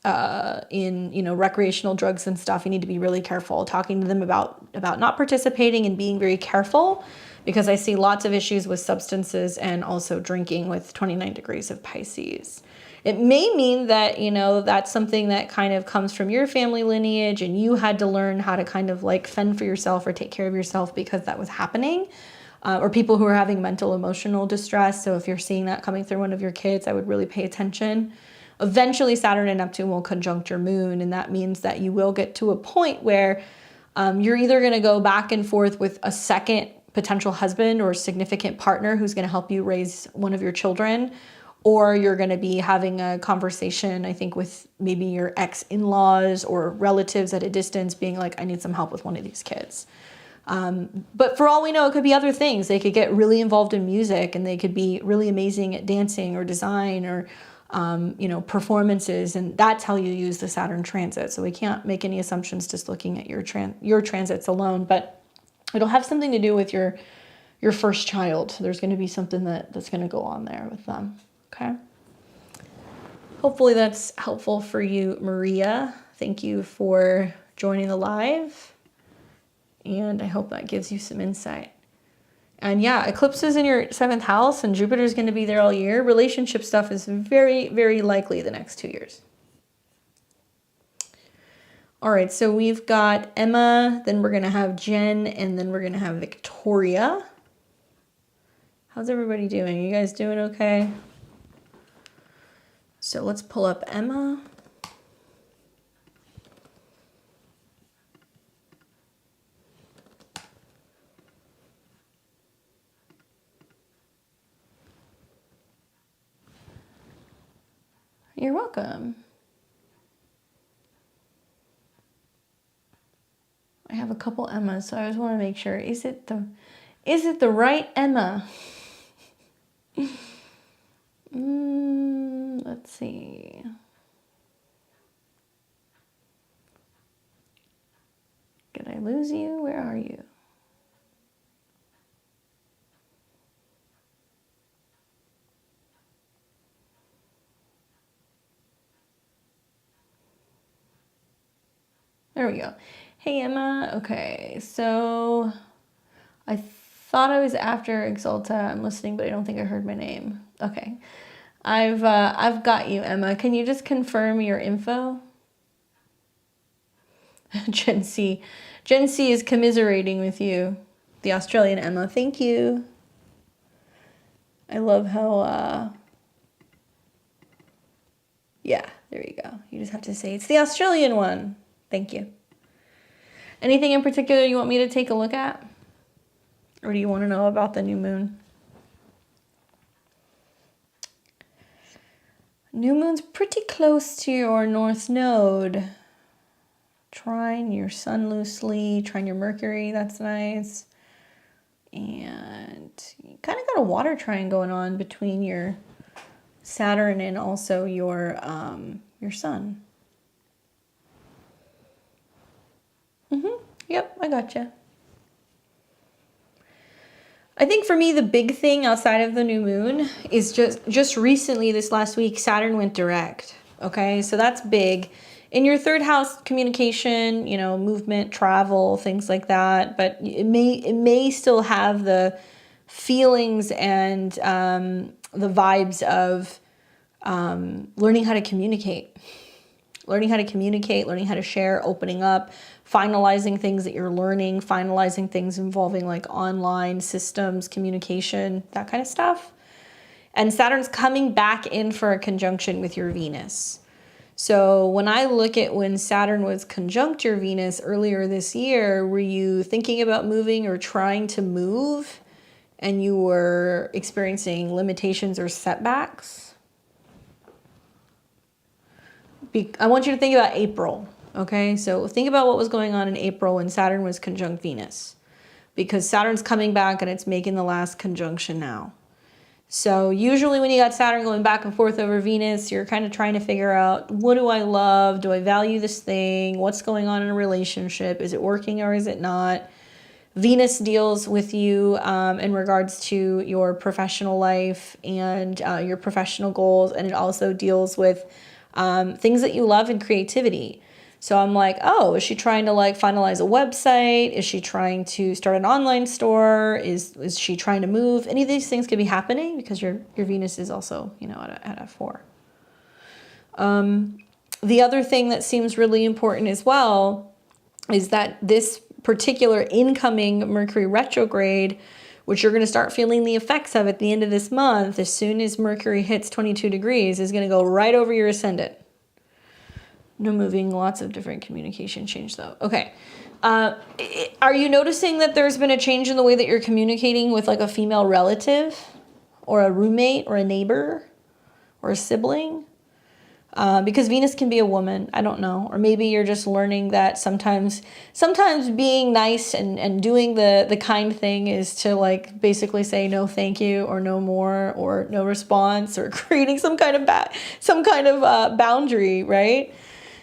recreational drugs and stuff, you need to be really careful talking to them about not participating and being very careful, because I see lots of issues with substances and also drinking with 29 degrees of Pisces. It may mean that, that's something that kind of comes from your family lineage and you had to learn how to kind of like fend for yourself or take care of yourself because that was happening. Or people who are having mental, emotional distress. So if you're seeing that coming through one of your kids, I would really pay attention. Eventually, Saturn and Neptune will conjunct your moon, and that means that you will get to a point where you're either going to go back and forth with a second potential husband or significant partner who's going to help you raise one of your children, or you're going to be having a conversation, I think, with maybe your ex-in-laws or relatives at a distance being like, I need some help with one of these kids. But for all we know, it could be other things. They could get really involved in music and they could be really amazing at dancing or design or, performances. And that's how you use the Saturn transit. So we can't make any assumptions just looking at your transits alone, but it'll have something to do with your first child. There's going to be something that's going to go on there with them. Okay. Hopefully that's helpful for you, Maria. Thank you for joining the live. And I hope that gives you some insight. And yeah, eclipses in your 7th house and Jupiter's going to be there all year. Relationship stuff is very, very likely the next 2 years. All right, so we've got Emma, then we're going to have Jen, and then we're going to have Victoria. How's everybody doing? You guys doing okay? So let's pull up Emma. You're welcome. I have a couple Emmas, so I just want to make sure. Is it the right Emma? Let's see. Did I lose you? Where are you? There we go. Hey, Emma. Okay, so I thought I was after Exalta. I'm listening, but I don't think I heard my name. Okay. I've got you, Emma. Can you just confirm your info? Gen C is commiserating with you. The Australian Emma. Thank you. I love how, yeah, there you go. You just have to say, it's the Australian one. Thank you. Anything in particular you want me to take a look at? Or do you want to know about the new moon? New moon's pretty close to your North Node. Trine your Sun loosely, trine your Mercury, that's nice. And you kind of got a water trine going on between your Saturn and also your Sun. Yep, I gotcha. I think for me, the big thing outside of the new moon is just recently, this last week, Saturn went direct. Okay, so that's big. In your 3rd house, communication, movement, travel, things like that. But it may still have the feelings and the vibes of learning how to communicate. Learning how to share, opening up, finalizing things that you're learning, finalizing things involving like online systems, communication, that kind of stuff. And Saturn's coming back in for a conjunction with your Venus. So when I look at when Saturn was conjunct your Venus earlier this year, were you thinking about moving or trying to move and you were experiencing limitations or setbacks? I want you to think about April, okay? So think about what was going on in April when Saturn was conjunct Venus, because Saturn's coming back and it's making the last conjunction now. So usually when you got Saturn going back and forth over Venus, you're kind of trying to figure out, what do I love? Do I value this thing? What's going on in a relationship? Is it working or is it not? Venus deals with you in regards to your professional life and your professional goals. And it also deals with things that you love and creativity. So I'm like, oh, is she trying to like finalize a website? Is she trying to start an online store? Is she trying to move? Any of these things could be happening because your Venus is also, you know, at a 4. The other thing that seems really important as well is that this particular incoming Mercury retrograde, which you're going to start feeling the effects of at the end of this month, as soon as Mercury hits 22 degrees, is going to go right over your ascendant. No moving, lots of different communication change though. Okay. Are you noticing that there's been a change in the way that you're communicating with like a female relative or a roommate or a neighbor or a sibling? Because Venus can be a woman, I don't know. Or maybe you're just learning that sometimes being nice and doing the kind thing is to like basically say no thank you or no more or no response or creating some kind of boundary, right?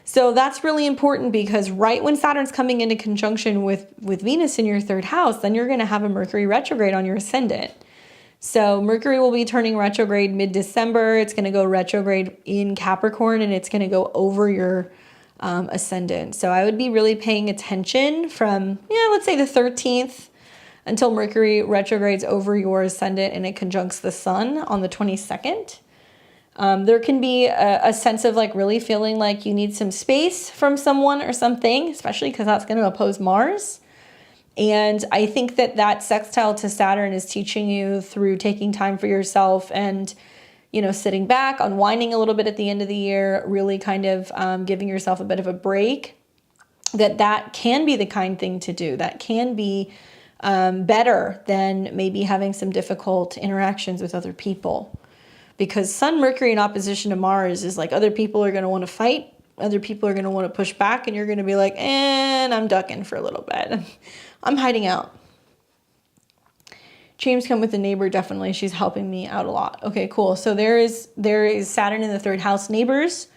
So that's really important because right when Saturn's coming into conjunction with Venus in your 3rd house, then you're going to have a Mercury retrograde on your ascendant. So Mercury will be turning retrograde mid-December. It's going to go retrograde in Capricorn and it's going to go over your ascendant. So I would be really paying attention from, let's say the 13th until Mercury retrogrades over your ascendant and it conjuncts the sun on the 22nd. There can be a sense of like really feeling like you need some space from someone or something, especially because that's going to oppose Mars. And I think that sextile to Saturn is teaching you through taking time for yourself and, sitting back, unwinding a little bit at the end of the year, really kind of giving yourself a bit of a break, that can be the kind thing to do. That can be better than maybe having some difficult interactions with other people. Because Sun, Mercury in opposition to Mars is like other people are going to want to fight. Other people are going to want to push back. And you're going to be like, and I'm ducking for a little bit. I'm hiding out. Change come with the neighbor. Definitely. She's helping me out a lot. Okay, cool. So there is Saturn in the 3rd house. Neighbors.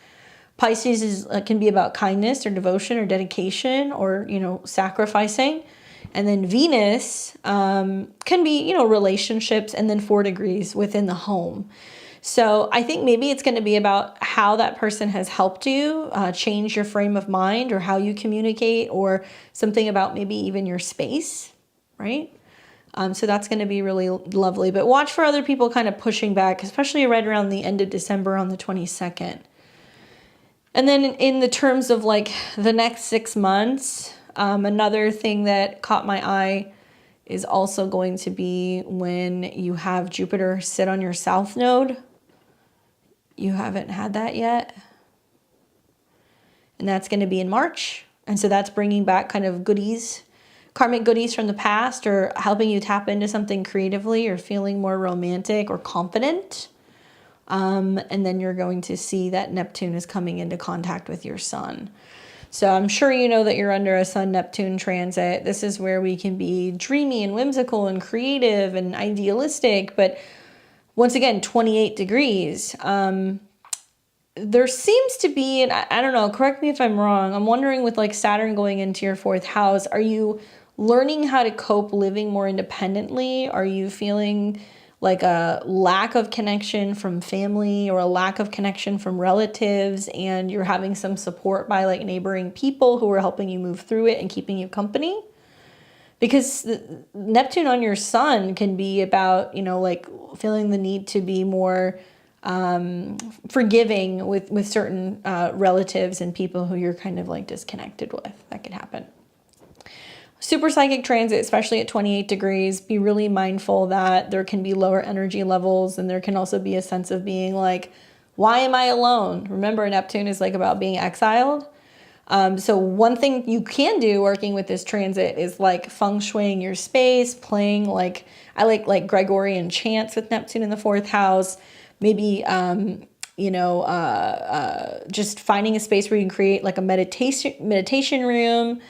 Pisces can be about kindness or devotion or dedication or, sacrificing. And then Venus can be, relationships and then 4 degrees within the home. So I think maybe it's going to be about how that person has helped you change your frame of mind or how you communicate or something about maybe even your space, right? So that's going to be really lovely. But watch for other people kind of pushing back, especially right around the end of December on the 22nd. And then in the terms of like the next 6 months, another thing that caught my eye is also going to be when you have Jupiter sit on your south node. You haven't had that yet. And that's going to be in March. And so that's bringing back kind of goodies, karmic goodies from the past, or helping you tap into something creatively or feeling more romantic or confident. And then you're going to see that Neptune is coming into contact with your sun. So I'm sure you know that you're under a Sun-Neptune transit. This is where we can be dreamy and whimsical and creative and idealistic. But once again, 28 degrees. There seems to be, and I don't know, correct me if I'm wrong. I'm wondering with like Saturn going into your 4th house, are you learning how to cope living more independently? Are you feeling like a lack of connection from family or a lack of connection from relatives, and you're having some support by like neighboring people who are helping you move through it and keeping you company? Because Neptune on your sun can be about, like feeling the need to be more forgiving with certain relatives and people who you're kind of like disconnected with. That could happen. Super psychic transit, especially at 28 degrees, be really mindful that there can be lower energy levels, and there can also be a sense of being like Why am I alone? Remember, Neptune is like about being exiled. So one thing you can do working with this transit is like feng shuiing your space, playing like, I like Gregorian chants with Neptune in the 4th house. Maybe, just finding a space where you can create like a meditation room,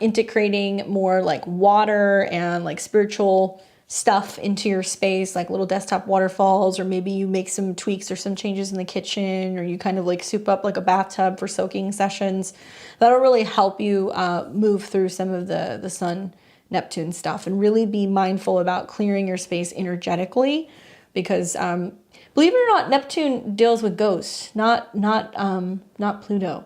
integrating more like water and like spiritual stuff into your space, like little desktop waterfalls, or maybe you make some tweaks or some changes in the kitchen, or you kind of like soup up like a bathtub for soaking sessions. That'll really help you move through some of the Sun Neptune stuff, and really be mindful about clearing your space energetically, because believe it or not, Neptune deals with ghosts, not Pluto.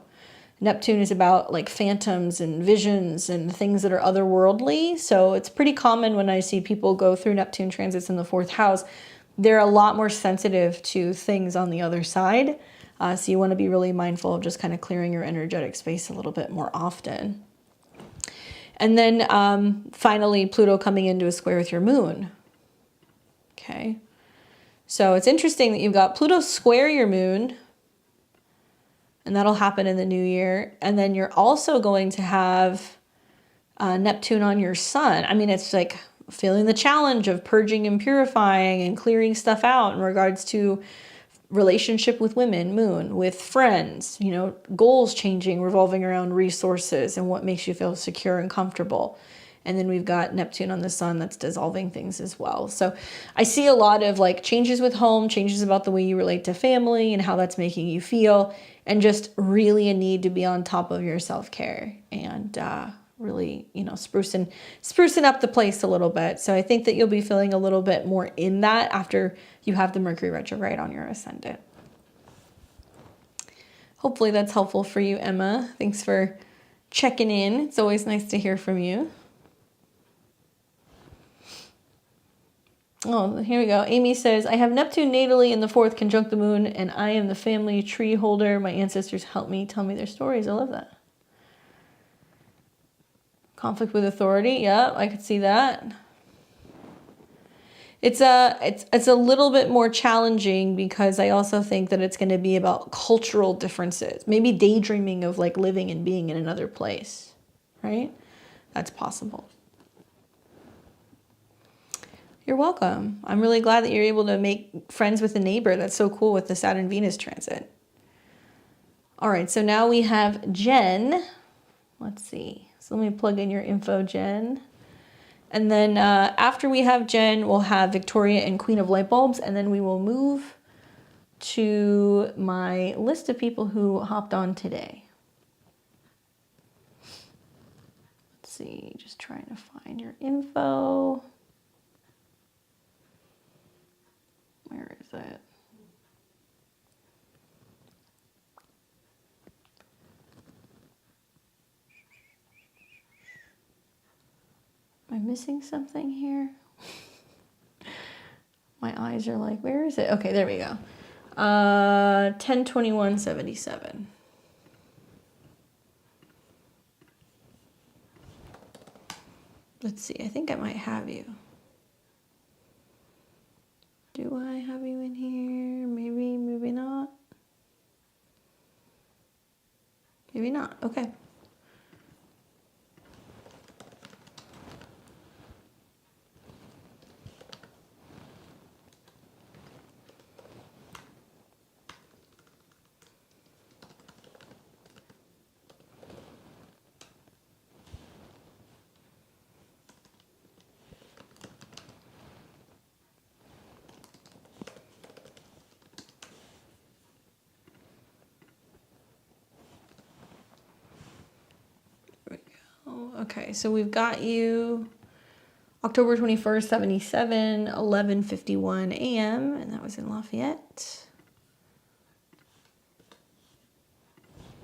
Neptune is about like phantoms and visions and things that are otherworldly. So it's pretty common when I see people go through Neptune transits in the 4th house, they're a lot more sensitive to things on the other side. So you want to be really mindful of just kind of clearing your energetic space a little bit more often. And then finally, Pluto coming into a square with your moon. Okay. So it's interesting that you've got Pluto square your moon, and that'll happen in the new year. And then you're also going to have Neptune on your sun. I mean, it's like feeling the challenge of purging and purifying and clearing stuff out in regards to relationship with women, moon, with friends, you know, goals changing, revolving around resources and what makes you feel secure and comfortable. And then we've got Neptune on the sun that's dissolving things as well. So I see a lot of like changes with home, changes about the way you relate to family and how that's making you feel, and just really a need to be on top of your self-care and really, you know, sprucing up the place a little bit. So I think that you'll be feeling a little bit more in that after you have the Mercury retrograde on your ascendant. Hopefully that's helpful for you, Emma. Thanks for checking in. It's always nice to hear from you. Oh, here we go. Amy says, I have Neptune natally in the 4th conjunct the moon, and I am the family tree holder. My ancestors help me tell me their stories. I love that. Conflict with authority. Yeah, I could see that. It's a little bit more challenging because I also think that it's going to be about cultural differences. Maybe daydreaming of like living and being in another place, right? That's possible. You're welcome. I'm really glad that you're able to make friends with a neighbor. That's so cool with the Saturn-Venus transit. All right, so now we have Jen. Let's see. So let me plug in your info, Jen. And then after we have Jen, we'll have Victoria and Queen of Light Bulbs, and then we will move to my list of people who hopped on today. Let's see, just trying to find your info. Where is it? Am I missing something here? My eyes are like, where is it? Okay, there we go. 10/21/77. Let's see, I think I might have you. Do I have you in here? Maybe, maybe not. Maybe not. Okay. Okay, so we've got you October 21st, 77, 11:51 a.m., and that was in Lafayette.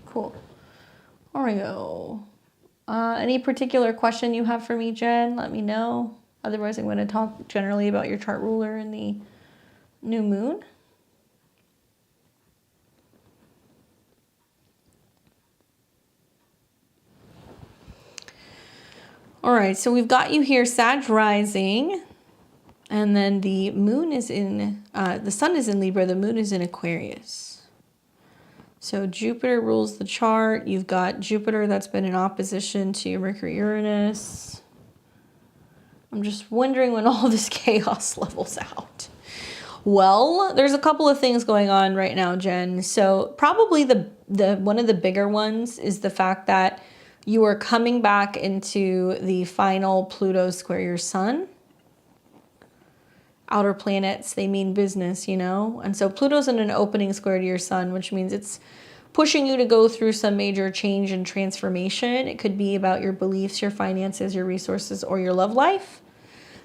Cool. There we go. Any particular question you have for me, Jen? Let me know. Otherwise, I'm going to talk generally about your chart ruler and the new moon. All right, so we've got you here, Sag rising, And then the moon is in, the sun is in Libra, the moon is in Aquarius. So Jupiter rules the chart. You've got Jupiter that's been in opposition to your Mercury Uranus. I'm just wondering when all this chaos levels out. Well, there's a couple of things going on right now, Jen. So probably the one of the bigger ones is the fact that you are coming back into the final Pluto square your sun. Outer planets, they mean business, you know? And so Pluto's in an opening square to your sun, which means it's pushing you to go through some major change and transformation. It could be about your beliefs, your finances, your resources, or your love life.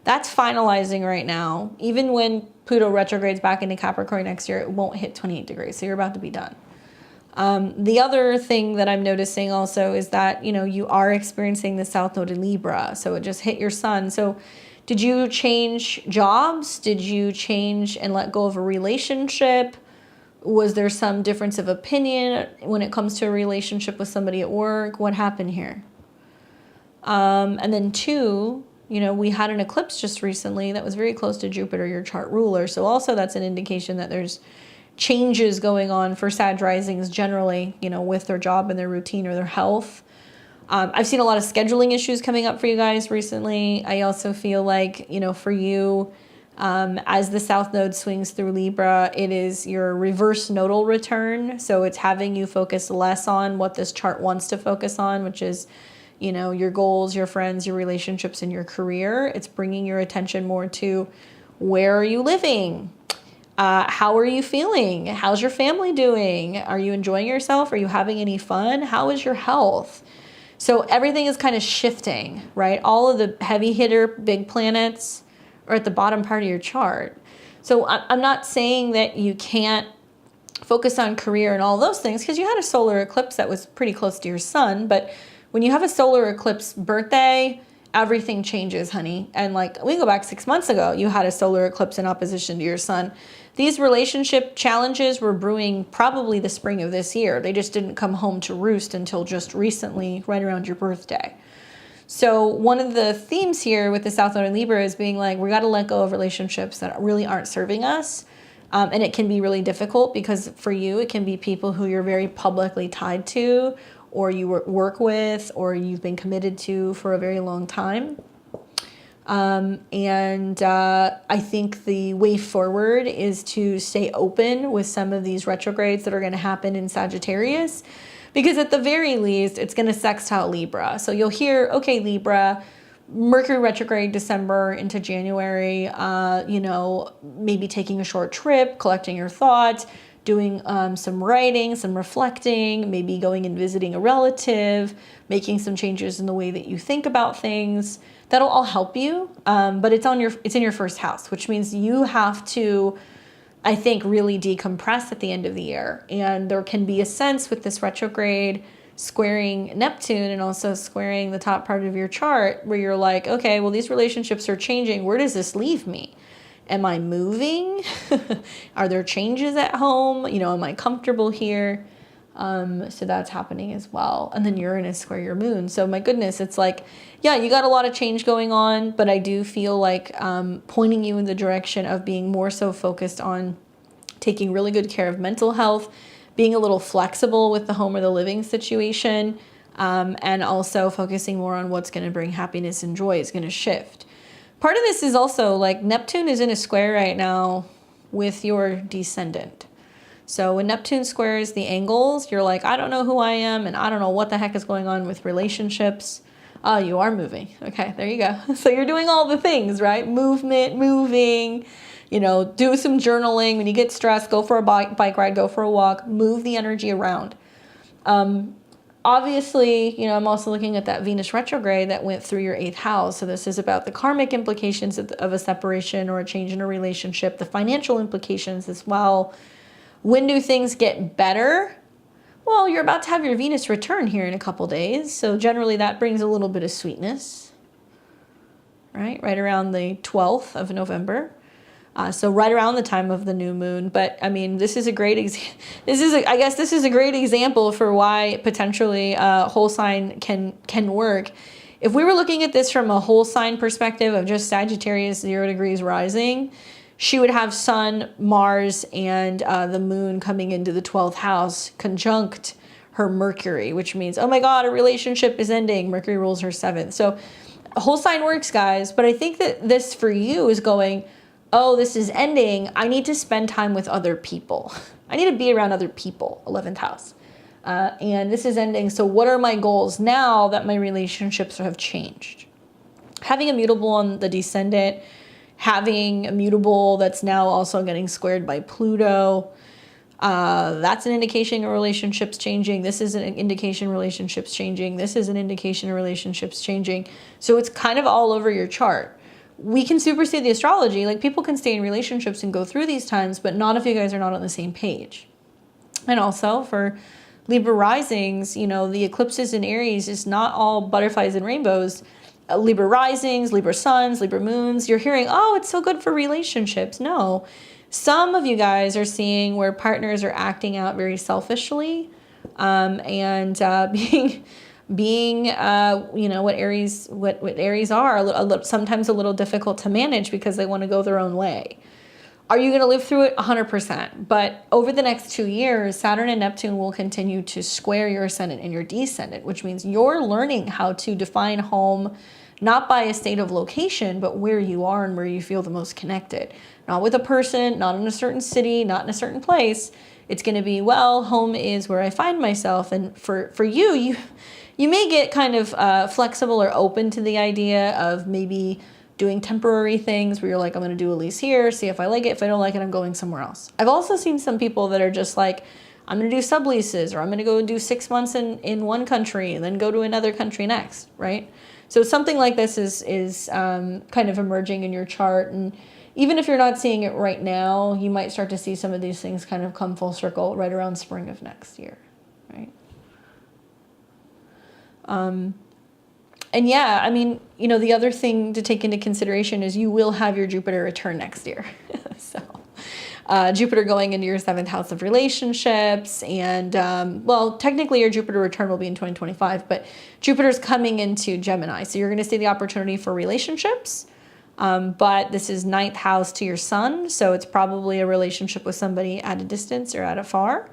That's finalizing right now. Even when Pluto retrogrades back into Capricorn next year, it won't hit 28 degrees. So you're about to be done. The other thing that I'm noticing also is that, you know, you are experiencing the South Node in Libra. So it just hit your sun. So did you change jobs? Did you change and let go of a relationship? Was there some difference of opinion when it comes to a relationship with somebody at work? What happened here? And then two, you know, we had an eclipse just recently that was very close to Jupiter, your chart ruler. So also that's an indication that there's changes going on for Sag risings generally, you know, with their job and their routine or their health. I've seen a lot of scheduling issues coming up for you guys recently. I also feel like, you know, for you, as the South Node swings through Libra, it is your reverse nodal return. So it's having you focus less on what this chart wants to focus on, which is, you know, your goals, your friends, your relationships, and your career. It's bringing your attention more to where are you living? How are you feeling? How's your family doing? Are you enjoying yourself? Are you having any fun? How is your health? So everything is kind of shifting, right? All of the heavy hitter big planets are at the bottom part of your chart. So I'm not saying that you can't focus on career and all those things, because you had a solar eclipse that was pretty close to your sun. But when you have a solar eclipse birthday, everything changes, honey. And like we go back 6 months ago, you had a solar eclipse in opposition to your sun. These relationship challenges were brewing probably the spring of this year. They just didn't come home to roost until just recently, right around your birthday. So one of the themes here with the South Node in Libra is being like, we got to let go of relationships that really aren't serving us. And it can be really difficult because for you, it can be people who you're very publicly tied to, or you work with, or you've been committed to for a very long time. I think the way forward is to stay open with some of these retrogrades that are going to happen in Sagittarius, because at the very least, it's going to sextile Libra. So you'll hear, okay, Libra, Mercury retrograde December into January, you know, maybe taking a short trip, collecting your thoughts, doing some writing, some reflecting, maybe going and visiting a relative, making some changes in the way that you think about things. That'll all help you, but it's in your first house, which means you have to, I think, really decompress at the end of the year. And there can be a sense with this retrograde squaring Neptune and also squaring the top part of your chart where you're like, okay, well, these relationships are changing. Where does this leave me? Am I moving? Are there changes at home? You know, am I comfortable here? So that's happening as well. And then Uranus square your moon. So my goodness, it's like, yeah, you got a lot of change going on, but I do feel like pointing you in the direction of being more so focused on taking really good care of mental health, being a little flexible with the home or the living situation, and also focusing more on what's going to bring happiness and joy is going to shift. Part of this is also like Neptune is in a square right now with your descendant. So when Neptune squares the angles, you're like, I don't know who I am, and I don't know what the heck is going on with relationships. Oh, you are moving. Okay, there you go. So you're doing all the things, right? Movement, moving, you know, do some journaling. When you get stressed, go for a bike ride, go for a walk, move the energy around. Obviously, you know, I'm also looking at that Venus retrograde that went through your 8th house. So this is about the karmic implications of a separation or a change in a relationship, the financial implications as well. When do things get better? Well, you're about to have your Venus return here in a couple days. So generally that brings a little bit of sweetness, right? Right around the 12th of November. So right around the time of the new moon. But I mean, this is a great I guess this is a great example for why potentially whole sign can work. if we were looking at this from a whole sign perspective of just Sagittarius 0 degrees rising, she would have Sun, Mars, and the Moon coming into the 12th house conjunct her Mercury, which means, oh my God, a relationship is ending. Mercury rules her 7th. So whole sign works, guys. But I think that this for you is going, oh, this is ending. I need to spend time with other people. I need to be around other people, 11th house. And this is ending. So what are my goals now that my relationships have changed? Having a mutable on the descendant, having a mutable that's now also getting squared by Pluto, that's an indication of relationships changing. This is an indication relationships changing. This is an indication of relationships changing. So it's kind of all over your chart. We can supersede the astrology. Like, people can stay in relationships and go through these times, but not if you guys are not on the same page. And also for Libra risings, you know, the eclipses in Aries is not all butterflies and rainbows. Libra risings, Libra suns, Libra moons, you're hearing, oh, it's so good for relationships. No, some of you guys are seeing where partners are acting out very selfishly, and being you know, what Aries are, sometimes a little difficult to manage because they want to go their own way. Are you going to live through it? 100%. But over the next 2 years, Saturn and Neptune will continue to square your ascendant and your descendant, which means you're learning how to define home, not by a state of location, but where you are and where you feel the most connected. Not with a person, not in a certain city, not in a certain place. It's going to be, well, home is where I find myself. And for you may get kind of flexible or open to the idea of maybe doing temporary things where you're like, I'm going to do a lease here, see if I like it. If I don't like it, I'm going somewhere else. I've also seen some people that are just like, I'm going to do subleases, or I'm going to go do 6 months in one country and then go to another country next, right? So something like this is kind of emerging in your chart. And even if you're not seeing it right now, you might start to see some of these things kind of come full circle right around spring of next year, right? And yeah, I mean, you know, the other thing to take into consideration is you will have your Jupiter return next year. So Jupiter going into your 7th house of relationships. And well, technically your Jupiter return will be in 2025, but Jupiter's coming into Gemini. So you're going to see the opportunity for relationships. But this is 9th house to your sun. So it's probably a relationship with somebody at a distance or at afar.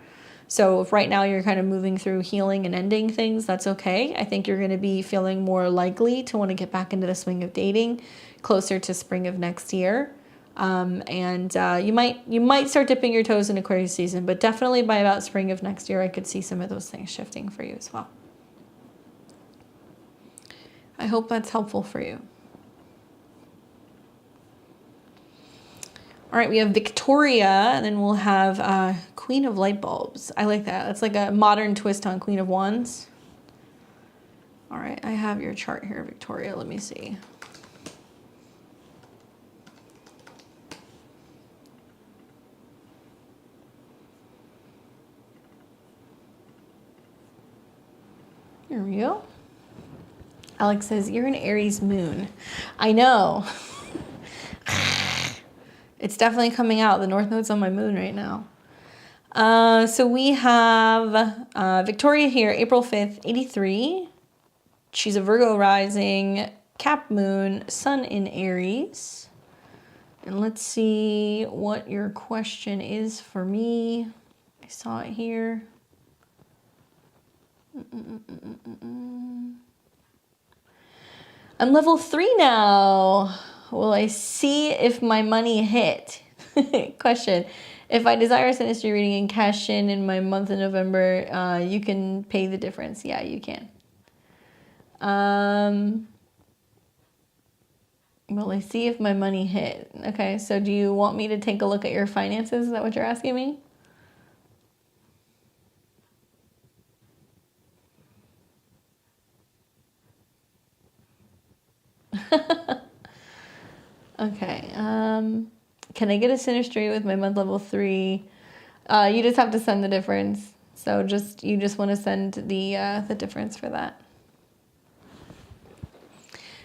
So if right now you're kind of moving through healing and ending things, that's okay. I think you're going to be feeling more likely to want to get back into the swing of dating closer to spring of next year. You might start dipping your toes in Aquarius season, but definitely by about spring of next year, I could see some of those things shifting for you as well. I hope that's helpful for you. All right, we have Victoria, and then we'll have Queen of Light Bulbs. I like that. That's like a modern twist on Queen of Wands. All right, I have your chart here, Victoria. Let me see. Here we go. Alex says, you're an Aries moon. I know. It's definitely coming out. The North Node's on my moon right now. So we have Victoria here, April 5th, 83. She's a Virgo rising, Cap moon, sun in Aries. And let's see what your question is for me. I saw it here. I'm level 3 now. Will I see if my money hit? Question. If I desire a Synastry reading and cash in my month of November, you can pay the difference. Yeah, you can. Will I see if my money hit? Okay, so do you want me to take a look at your finances? Is that what you're asking me? Okay, can I get a Synastry with my month level 3? You just have to send the difference. So you just want to send the difference for that.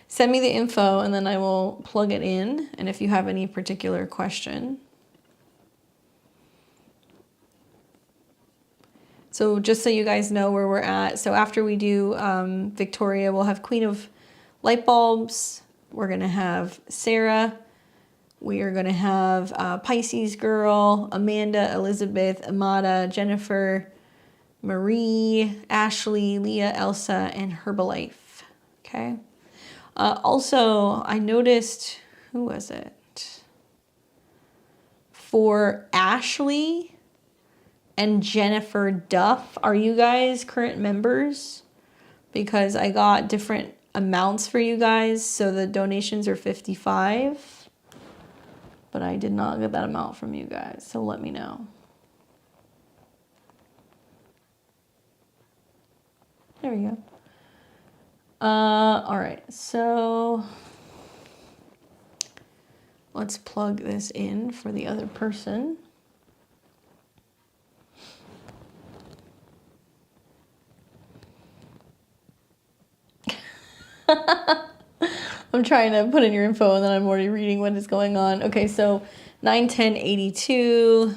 Send me the info and then I will plug it in. And if you have any particular question. So just so you guys know where we're at. So after we do Victoria, we'll have Queen of light bulbs. We're going to have Sarah. We are going to have Pisces girl, Amanda, Elizabeth, Amada, Jennifer, Marie, Ashley, Leah, Elsa, and Herbalife. Okay. Also, I noticed, who was it? For Ashley and Jennifer Duff, are you guys current members? Because I got different amounts for you guys. So the donations are $55. But I did not get that amount from you guys. So let me know. There we go. All right, so let's plug this in for the other person. I'm trying to put in your info and then I'm already reading what is going on. Okay, so 9/10/82.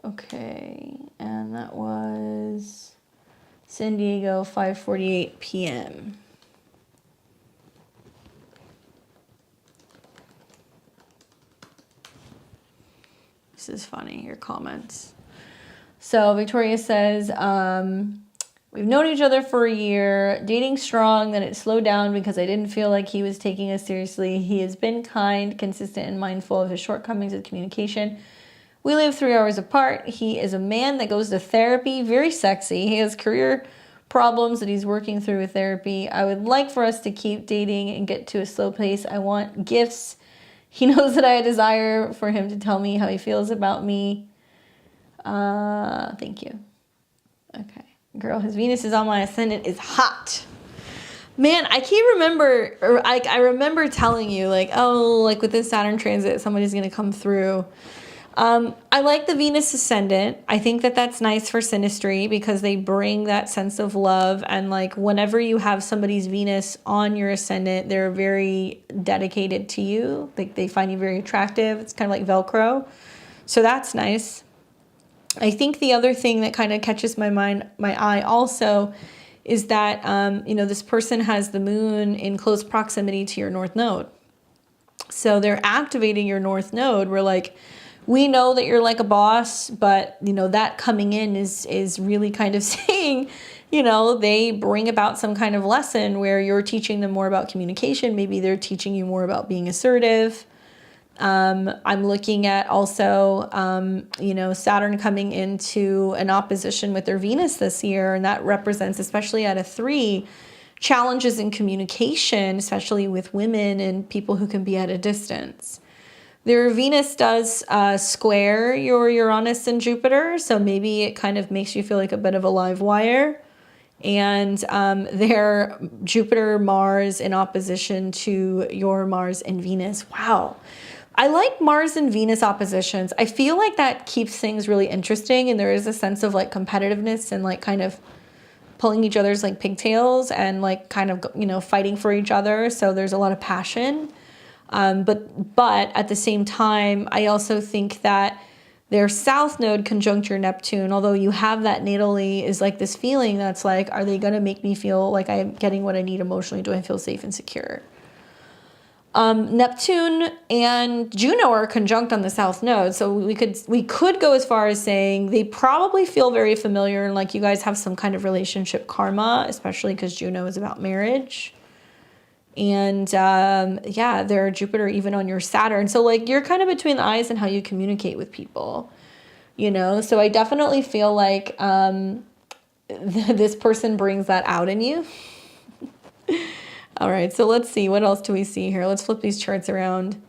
Okay, and that was San Diego, 5:48 p.m. This is funny, your comments. So Victoria says, we've known each other for a year, dating strong, then it slowed down because I didn't feel like he was taking us seriously. He has been kind, consistent, and mindful of his shortcomings with communication. We live 3 hours apart. He is a man that goes to therapy, very sexy. He has career problems that he's working through with therapy. I would like for us to keep dating and get to a slow pace. I want gifts. He knows that I desire for him to tell me how he feels about me. Thank you. Okay. Girl, his Venus is on my ascendant is hot. Man, I can't remember, or I remember telling you, like, oh, like with this Saturn transit, somebody's going to come through. I like the Venus ascendant. I think that that's nice for sinistry because they bring that sense of love. And like whenever you have somebody's Venus on your ascendant, they're very dedicated to you. They find you very attractive. It's kind of like Velcro. So that's nice. I think the other thing that kind of catches my eye also is that, this person has the moon in close proximity to your North Node. So they're activating your North Node. We're like, we know that you're like a boss, but, that coming in is really kind of saying, they bring about some kind of lesson where you're teaching them more about communication. Maybe they're teaching you more about being assertive. I'm looking at also, Saturn coming into an opposition with their Venus this year, and that represents, especially at a 3, challenges in communication, especially with women and people who can be at a distance. Their Venus does square your Uranus and Jupiter, so maybe it kind of makes you feel like a bit of a live wire. And their Jupiter, Mars in opposition to your Mars and Venus. Wow. I like Mars and Venus oppositions. I feel like that keeps things really interesting, and there is a sense of like competitiveness and like kind of pulling each other's like pigtails and like kind of, fighting for each other. So there's a lot of passion. But at the same time, I also think that their South Node conjunct your Neptune, although you have that natally, is like this feeling that's like, are they going to make me feel like I'm getting what I need emotionally? Do I feel safe and secure? Neptune and Juno are conjunct on the South Node. So we could go as far as saying they probably feel very familiar and like you guys have some kind of relationship karma, especially because Juno is about marriage. And they're Jupiter even on your Saturn. So like you're kind of between the eyes and how you communicate with people, So I definitely feel like this person brings that out in you. All right, so let's see. What else do we see here? Let's flip these charts around.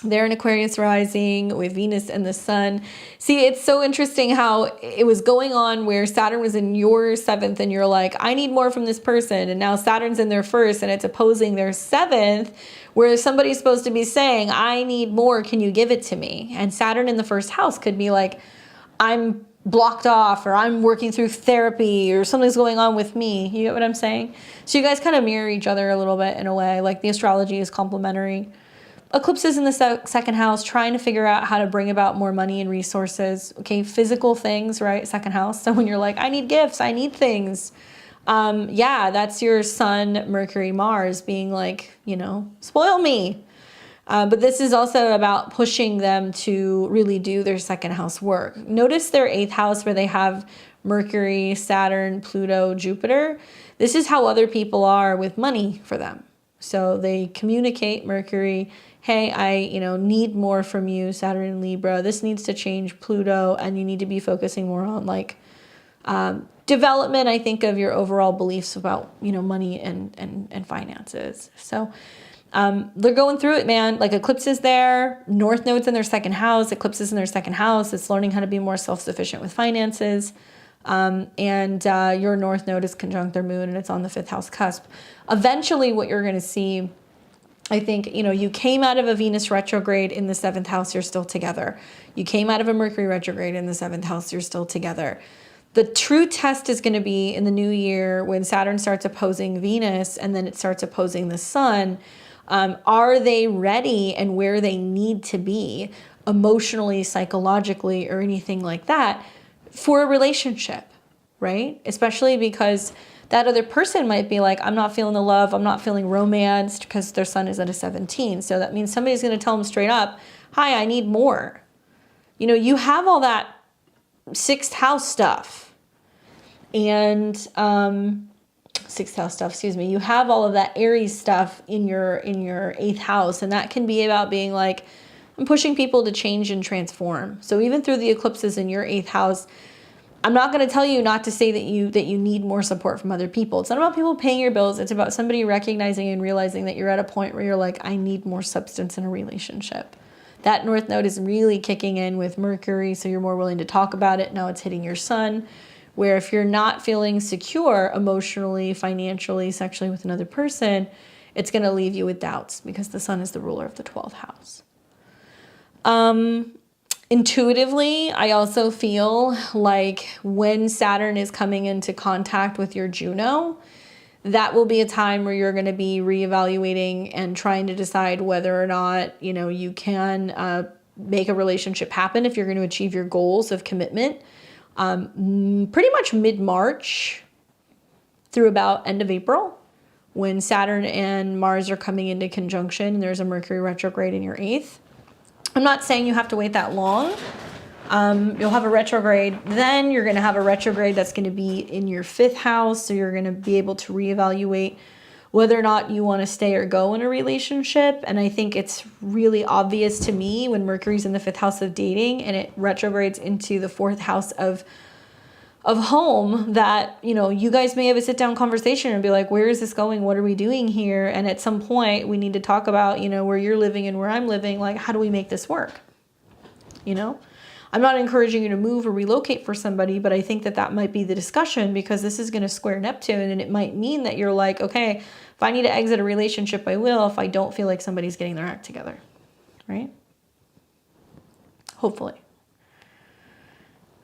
They're in Aquarius rising with Venus and the Sun. See, it's so interesting how it was going on where Saturn was in your 7th and you're like, I need more from this person. And now Saturn's in their 1st and it's opposing their 7th, where somebody's supposed to be saying, I need more. Can you give it to me? And Saturn in the 1st house could be like, I'm blocked off, or I'm working through therapy, or something's going on with me. You get what I'm saying? So you guys kind of mirror each other a little bit in a way. Like the astrology is complementary. eclipses in the second house, trying to figure out how to bring about more money and resources. Okay, physical things, right? Second house. So when you're like, I need gifts, I need things. Yeah, that's your Sun, Mercury, Mars being like, you know, spoil me. But this is also about pushing them to really do their second house work. Notice their 8th house where they have Mercury, Saturn, Pluto, Jupiter. This is how other people are with money for them. So they communicate Mercury, hey, I, need more from you, Saturn and Libra. This needs to change, Pluto, and you need to be focusing more on like development, I think, of your overall beliefs about, money and finances. So they're going through it, man. Like eclipses there, North Node's in their second house, eclipses in their second house. It's learning how to be more self-sufficient with finances. And your North Node is conjunct their moon and it's on the 5th house cusp. Eventually what you're going to see, I think, you came out of a Venus retrograde in the 7th house, you're still together. You came out of a Mercury retrograde in the 7th house, you're still together. The true test is going to be in the new year when Saturn starts opposing Venus and then it starts opposing the Sun. Are they ready and where they need to be emotionally, psychologically, or anything like that for a relationship, right? Especially because that other person might be like, I'm not feeling the love, I'm not feeling romanced because their Sun is at a 17. So that means somebody's going to tell them straight up, hi, I need more. You have all that 6th house stuff and 6th house stuff, excuse me. You have all of that Aries stuff in your 8th house. And that can be about being like, I'm pushing people to change and transform. So even through the eclipses in your 8th house, I'm not going to tell you not to say that you need more support from other people. It's not about people paying your bills. It's about somebody recognizing and realizing that you're at a point where you're like, I need more substance in a relationship. That North Node is really kicking in with Mercury, so you're more willing to talk about it. Now it's hitting your Sun, where if you're not feeling secure emotionally, financially, sexually with another person, it's going to leave you with doubts because the Sun is the ruler of the 12th house. Intuitively, I also feel like when Saturn is coming into contact with your Juno, that will be a time where you're going to be reevaluating and trying to decide whether or not, you can make a relationship happen if you're going to achieve your goals of commitment. Pretty much mid-March through about end of April, when Saturn and Mars are coming into conjunction and there's a Mercury retrograde in your 8th. I'm not saying you have to wait that long. You'll have a retrograde. Then you're going to have a retrograde that's going to be in your 5th house. So you're going to be able to reevaluate whether or not you want to stay or go in a relationship. And I think it's really obvious to me when Mercury's in the 5th house of dating and it retrogrades into the 4th house of home that, you guys may have a sit down conversation and be like, where is this going? What are we doing here? And at some point we need to talk about, where you're living and where I'm living. Like, how do we make this work? I'm not encouraging you to move or relocate for somebody, but I think that might be the discussion because this is going to square Neptune and it might mean that you're like, okay, if I need to exit a relationship, I will, if I don't feel like somebody's getting their act together, right? Hopefully.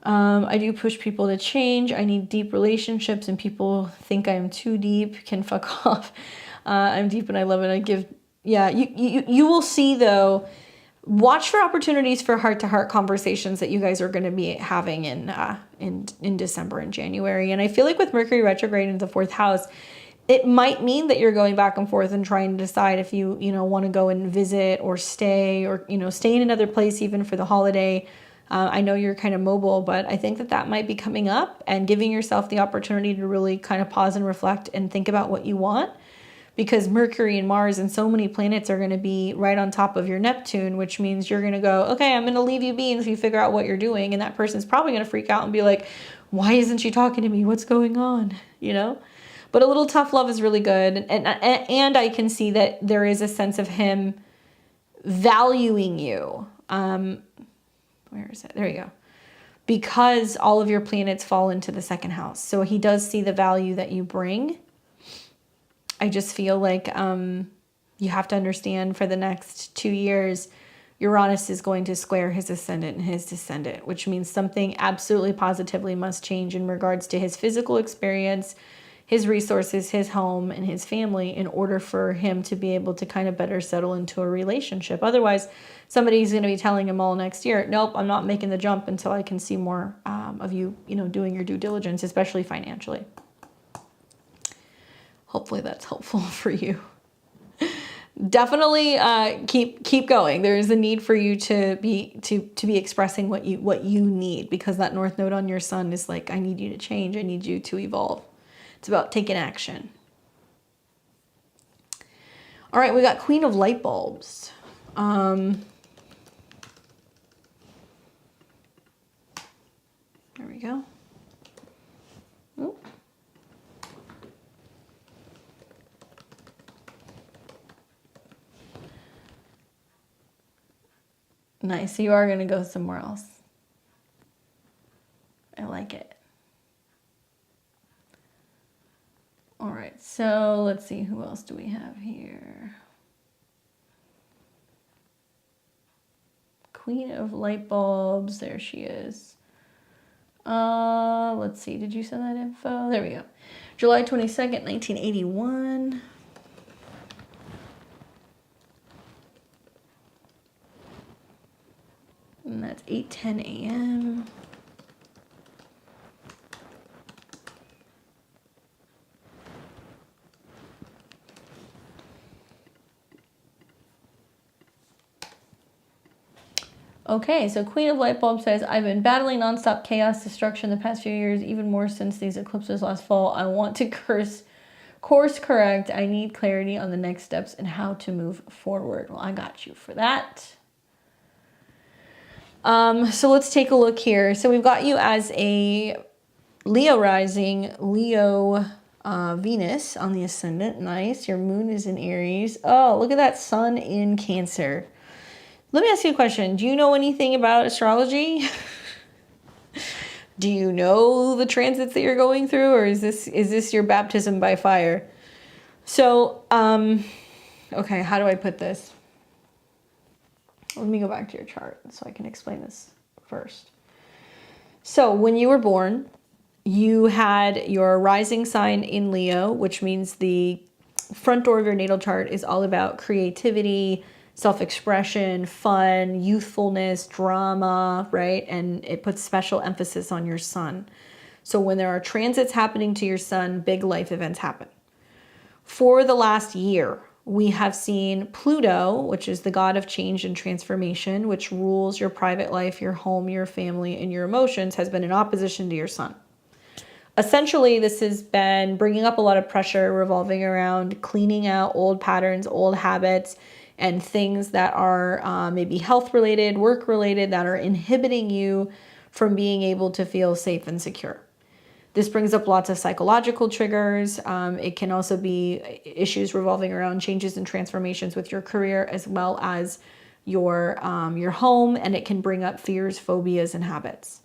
I do push people to change. I need deep relationships and people think I'm too deep, can fuck off. I'm deep and I love it. I give, yeah, you will see though, watch for opportunities for heart-to-heart conversations that you guys are going to be having in December and January. And I feel like with Mercury retrograde into the 4th house, it might mean that you're going back and forth and trying to decide if you want to go and visit or stay or, stay in another place even for the holiday. I know you're kind of mobile, but I think that might be coming up and giving yourself the opportunity to really kind of pause and reflect and think about what you want. Because Mercury and Mars and so many planets are going to be right on top of your Neptune, which means you're going to go, okay, I'm going to leave you be until you figure out what you're doing. And that person's probably going to freak out and be like, why isn't she talking to me? What's going on? But a little tough love is really good. And I can see that there is a sense of him valuing you. Where is it? There you go. Because all of your planets fall into the 2nd house. So he does see the value that you bring. I just feel like you have to understand for the next 2 years, Uranus is going to square his ascendant and his descendant, which means something absolutely positively must change in regards to his physical experience, his resources, his home, and his family in order for him to be able to kind of better settle into a relationship. Otherwise, somebody's going to be telling him all next year, nope, I'm not making the jump until I can see more of you, doing your due diligence, especially financially. Hopefully that's helpful for you. Definitely keep going. There is a need for you to be expressing what you need, because that North Node on your sun is like, I need you to change. I need you to evolve. It's about taking action. All right, we got Queen of Light Bulbs. There we go. Ooh. Nice. So you are going to go somewhere else. I like it. All right. So let's see. Who else do we have here? Queen of Light Bulbs. There she is. Let's see. Did you send that info? There we go. July 22nd, 1981. And that's 8:10 a.m. Okay, so Queen of Light Bulb says, I've been battling nonstop chaos, destruction the past few years, even more since these eclipses last fall. I want to course correct. I need clarity on the next steps and how to move forward. Well, I got you for that. So let's take a look here. So we've got you as a Leo rising, Leo Venus on the ascendant. Nice. Your moon is in Aries. Oh, look at that sun in Cancer. Let me ask you a question. Do you know anything about astrology? Do you know the transits that you're going through, or is this your baptism by fire? So, okay, how do I put this? Let me go back to your chart so I can explain this first. So when you were born, you had your rising sign in Leo, which means the front door of your natal chart is all about creativity, self-expression, fun, youthfulness, drama, right? And it puts special emphasis on your sun. So when there are transits happening to your sun, big life events happen. For the last year, we have seen Pluto, which is the god of change and transformation, which rules your private life, your home, your family, and your emotions, has been in opposition to your sun. Essentially, this has been bringing up a lot of pressure revolving around cleaning out old patterns, old habits, and things that are maybe health-related, work-related, that are inhibiting you from being able to feel safe and secure. This brings up lots of psychological triggers. It can also be issues revolving around changes and transformations with your career, as well as your home, and it can bring up fears, phobias, and habits.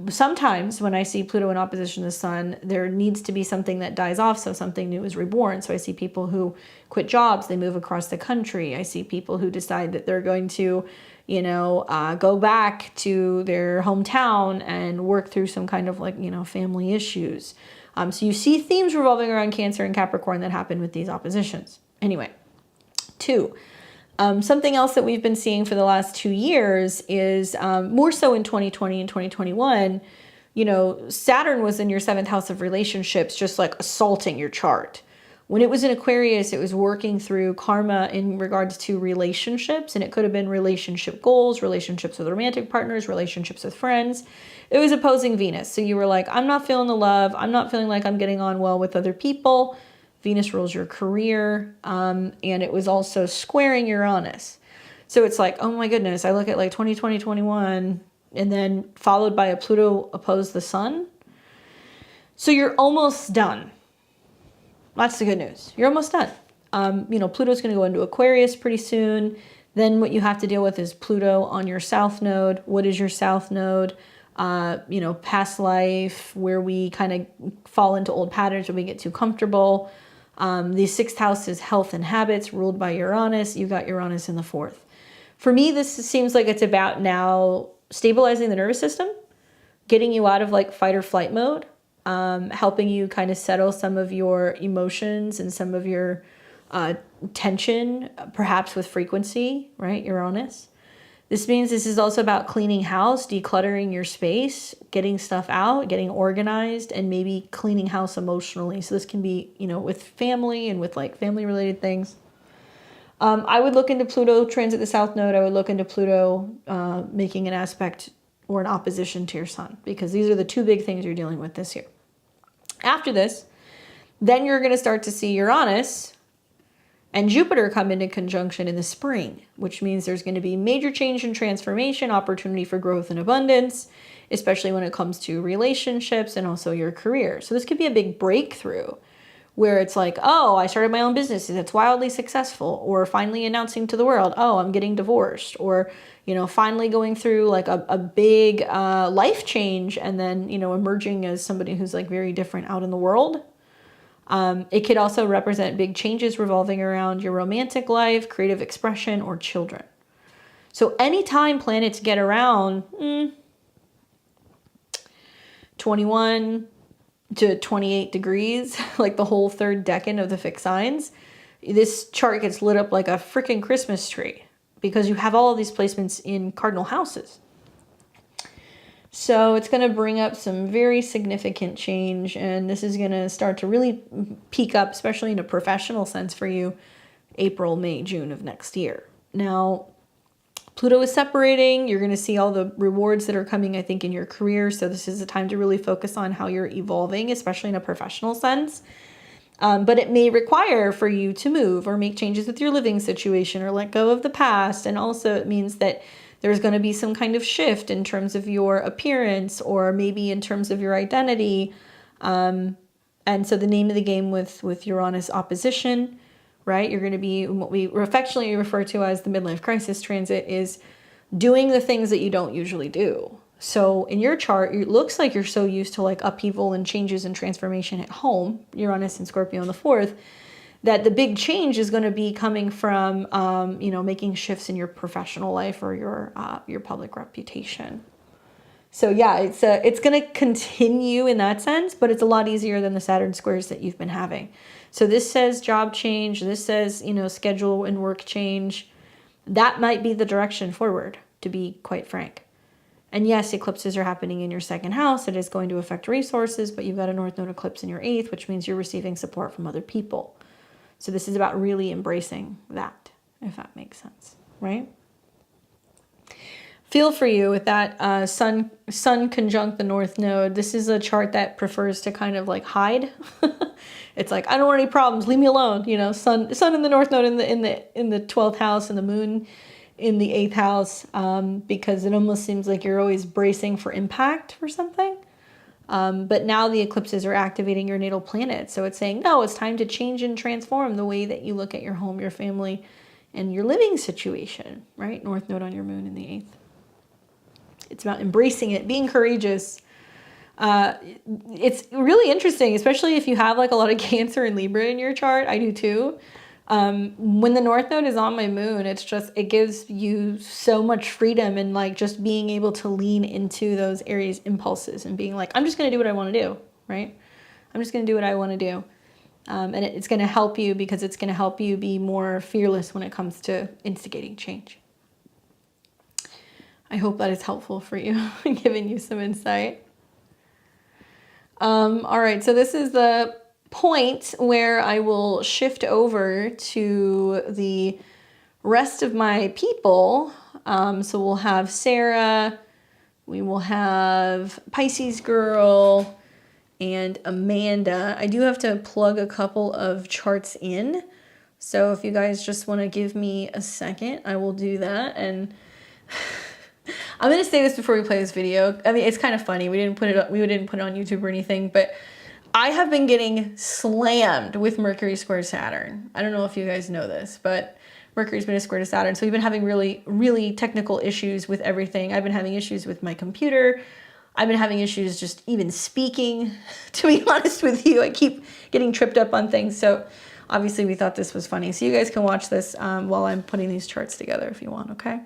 Sometimes when I see Pluto in opposition to the sun, there needs to be something that dies off so something new is reborn. So I see people who quit jobs, they move across the country. I see people who decide that they're going to, go back to their hometown and work through some kind of family issues. So you see themes revolving around Cancer and Capricorn that happen with these oppositions. Anyway, 2. Something else that we've been seeing for the last 2 years is more so in 2020 and 2021, Saturn was in your 7th house of relationships, just like assaulting your chart. When it was in Aquarius, it was working through karma in regards to relationships, and it could have been relationship goals, relationships with romantic partners, relationships with friends. It was opposing Venus. So you were like, I'm not feeling the love. I'm not feeling like I'm getting on well with other people. Venus rules your career, and it was also squaring Uranus. So it's like, oh my goodness, I look at 2020, 21, and then followed by a Pluto opposed the sun. So you're almost done. That's the good news. You're almost done. Pluto's going to go into Aquarius pretty soon. Then what you have to deal with is Pluto on your south node. What is your south node? Past life, where we kind of fall into old patterns when we get too comfortable. The 6th house is health and habits, ruled by Uranus. You got Uranus in the 4th. For me, this seems like it's about now stabilizing the nervous system, getting you out of fight or flight mode, helping you kind of settle some of your emotions and some of your tension, perhaps with frequency, right? Uranus. This means this is also about cleaning house, decluttering your space, getting stuff out, getting organized, and maybe cleaning house emotionally. So this can be, you know, with family and with like family related things. I would look into Pluto transit the South Node. I would look into Pluto making an aspect or an opposition to your sun, because these are the two big things you're dealing with this year. After this, then you're going to start to see Uranus and Jupiter come into conjunction in the spring, which means there's going to be major change and transformation, opportunity for growth and abundance, especially when it comes to relationships and also your career. So this could be a big breakthrough where it's like, oh, I started my own business, it's wildly successful, or finally announcing to the world, oh, I'm getting divorced, or, you know, finally going through like a big life change and then, you know, emerging as somebody who's like very different out in the world. It could also represent big changes revolving around your romantic life, creative expression, or children. So anytime planets get around 21 to 28 degrees, like the whole third decan of the fixed signs, this chart gets lit up like a freaking Christmas tree because you have all of these placements in cardinal houses. So it's going to bring up some very significant change, and this is going to start to really peak up, especially in a professional sense for you, April, May, June of next year. Now, Pluto is separating. You're going to see all the rewards that are coming, I think, in your career. So this is a time to really focus on how you're evolving, especially in a professional sense. But it may require for you to move or make changes with your living situation or let go of the past. And also it means that there's going to be some kind of shift in terms of your appearance or maybe in terms of your identity. And so the name of the game with Uranus opposition, right? You're going to be what we affectionately refer to as the midlife crisis transit, is doing the things that you don't usually do. So in your chart, it looks like you're so used to like upheaval and changes and transformation at home, Uranus and Scorpio on the 4th, that the big change is going to be coming from, you know, making shifts in your professional life or your public reputation. So yeah, it's going to continue in that sense, but it's a lot easier than the Saturn squares that you've been having. So this says job change. This says, you know, schedule and work change. That might be the direction forward, to be quite frank. And yes, eclipses are happening in your second house. It is going to affect resources, but you've got a North Node eclipse in your 8th, which means you're receiving support from other people. So this is about really embracing that, if that makes sense, right? Feel for you with that sun conjunct the North Node. This is a chart that prefers to kind of like hide. It's like, I don't want any problems, leave me alone. You know, sun in the North Node in the 12th house and the moon in the 8th house, because it almost seems like you're always bracing for impact for something. But now the eclipses are activating your natal planet. So it's saying, no, it's time to change and transform the way that you look at your home, your family, and your living situation, right? North Node on your moon in the 8th. It's about embracing it, being courageous. It's really interesting, especially if you have like a lot of Cancer and Libra in your chart. I do too. When the North Node is on my moon, it gives you so much freedom and like just being able to lean into those Aries impulses and being like, I'm just going to do what I want to do, right? I'm just going to do what I want to do. And it's going to help you because it's going to help you be more fearless when it comes to instigating change. I hope that is helpful for you, giving you some insight. All right, so this is the point where I will shift over to the rest of my people. So we'll have Sarah, we will have Pisces girl, and Amanda. I do have to plug a couple of charts in. So if you guys just want to give me a second, I will do that. And I'm going to say this before we play this video. I mean, it's kind of funny. We didn't put it on YouTube or anything, but I have been getting slammed with Mercury square Saturn. I don't know if you guys know this, but Mercury's been a square to Saturn. So we've been having really, really technical issues with everything. I've been having issues with my computer. I've been having issues just even speaking, to be honest with you. I keep getting tripped up on things. So obviously we thought this was funny. So you guys can watch this while I'm putting these charts together if you want, okay?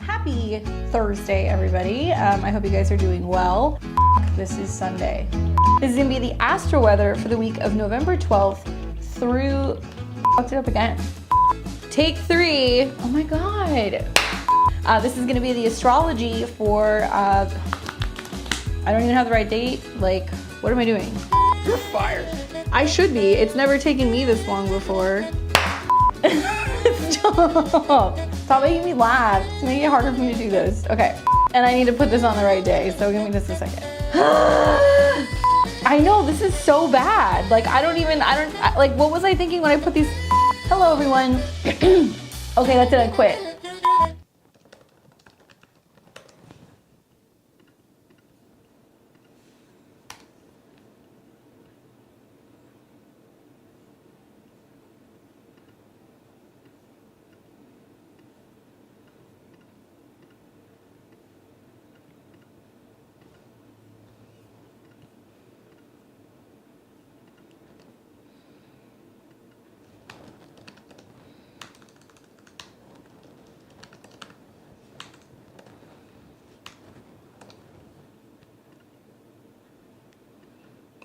Happy Thursday, everybody. I hope you guys are doing well. This is Sunday. This is gonna be the Astro weather for the week of November 12th through, fucked it up again. Take 3. Oh my God. This is gonna be the astrology for, I don't even have the right date. Like, what am I doing? You're fired. I should be. It's never taken me this long before. Stop. Stop making me laugh. It's making it harder for me to do this. Okay. And I need to put this on the right day, so give me just a second. I know, this is so bad. Like, like, what was I thinking when I put these? Hello, everyone. Okay, that's it, I quit.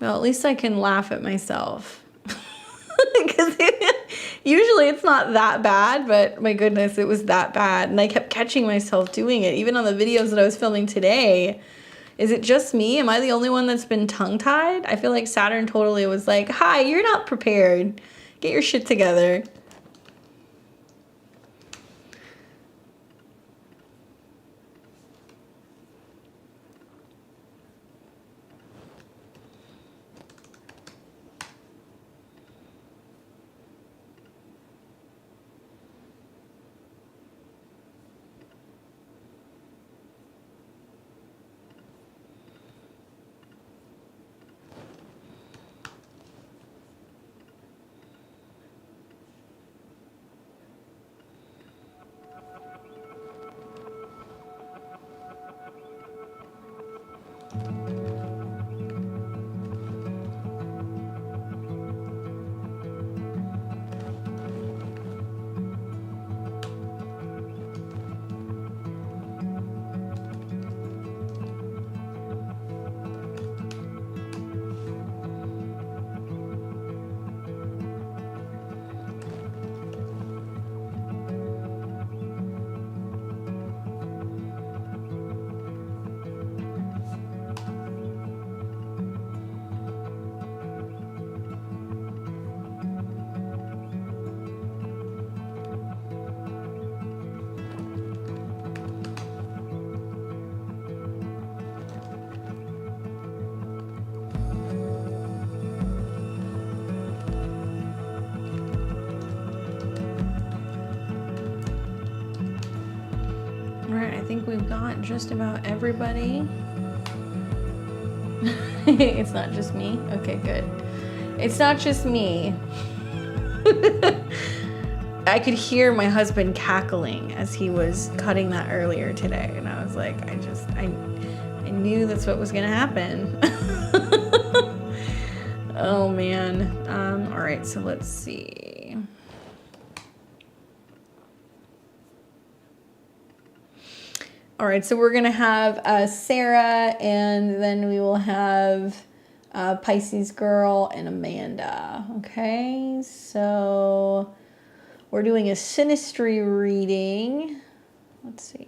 Well, at least I can laugh at myself. Because usually it's not that bad, but my goodness, it was that bad. And I kept catching myself doing it, even on the videos that I was filming today. Is it just me? Am I the only one that's been tongue-tied? I feel like Saturn totally was like, hi, you're not prepared. Get your shit together. Alright, I think we've got just about everybody. It's not just me? Okay, good. It's not just me. I could hear my husband cackling as he was cutting that earlier today, and I was like, I knew that's what was gonna happen. Oh man. Alright, so let's see. All right, so we're gonna have Sarah, and then we will have Pisces girl and Amanda. Okay, so we're doing a sinistry reading. Let's see,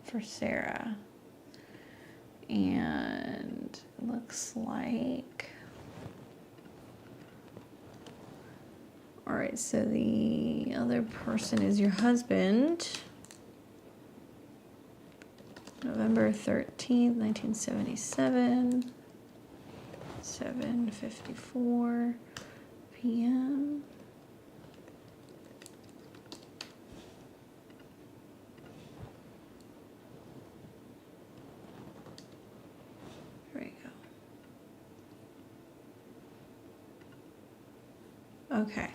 for Sarah. And it looks like, all right, so the other person is your husband. November 13th, 1977, 7:54 p.m. There we go. Okay.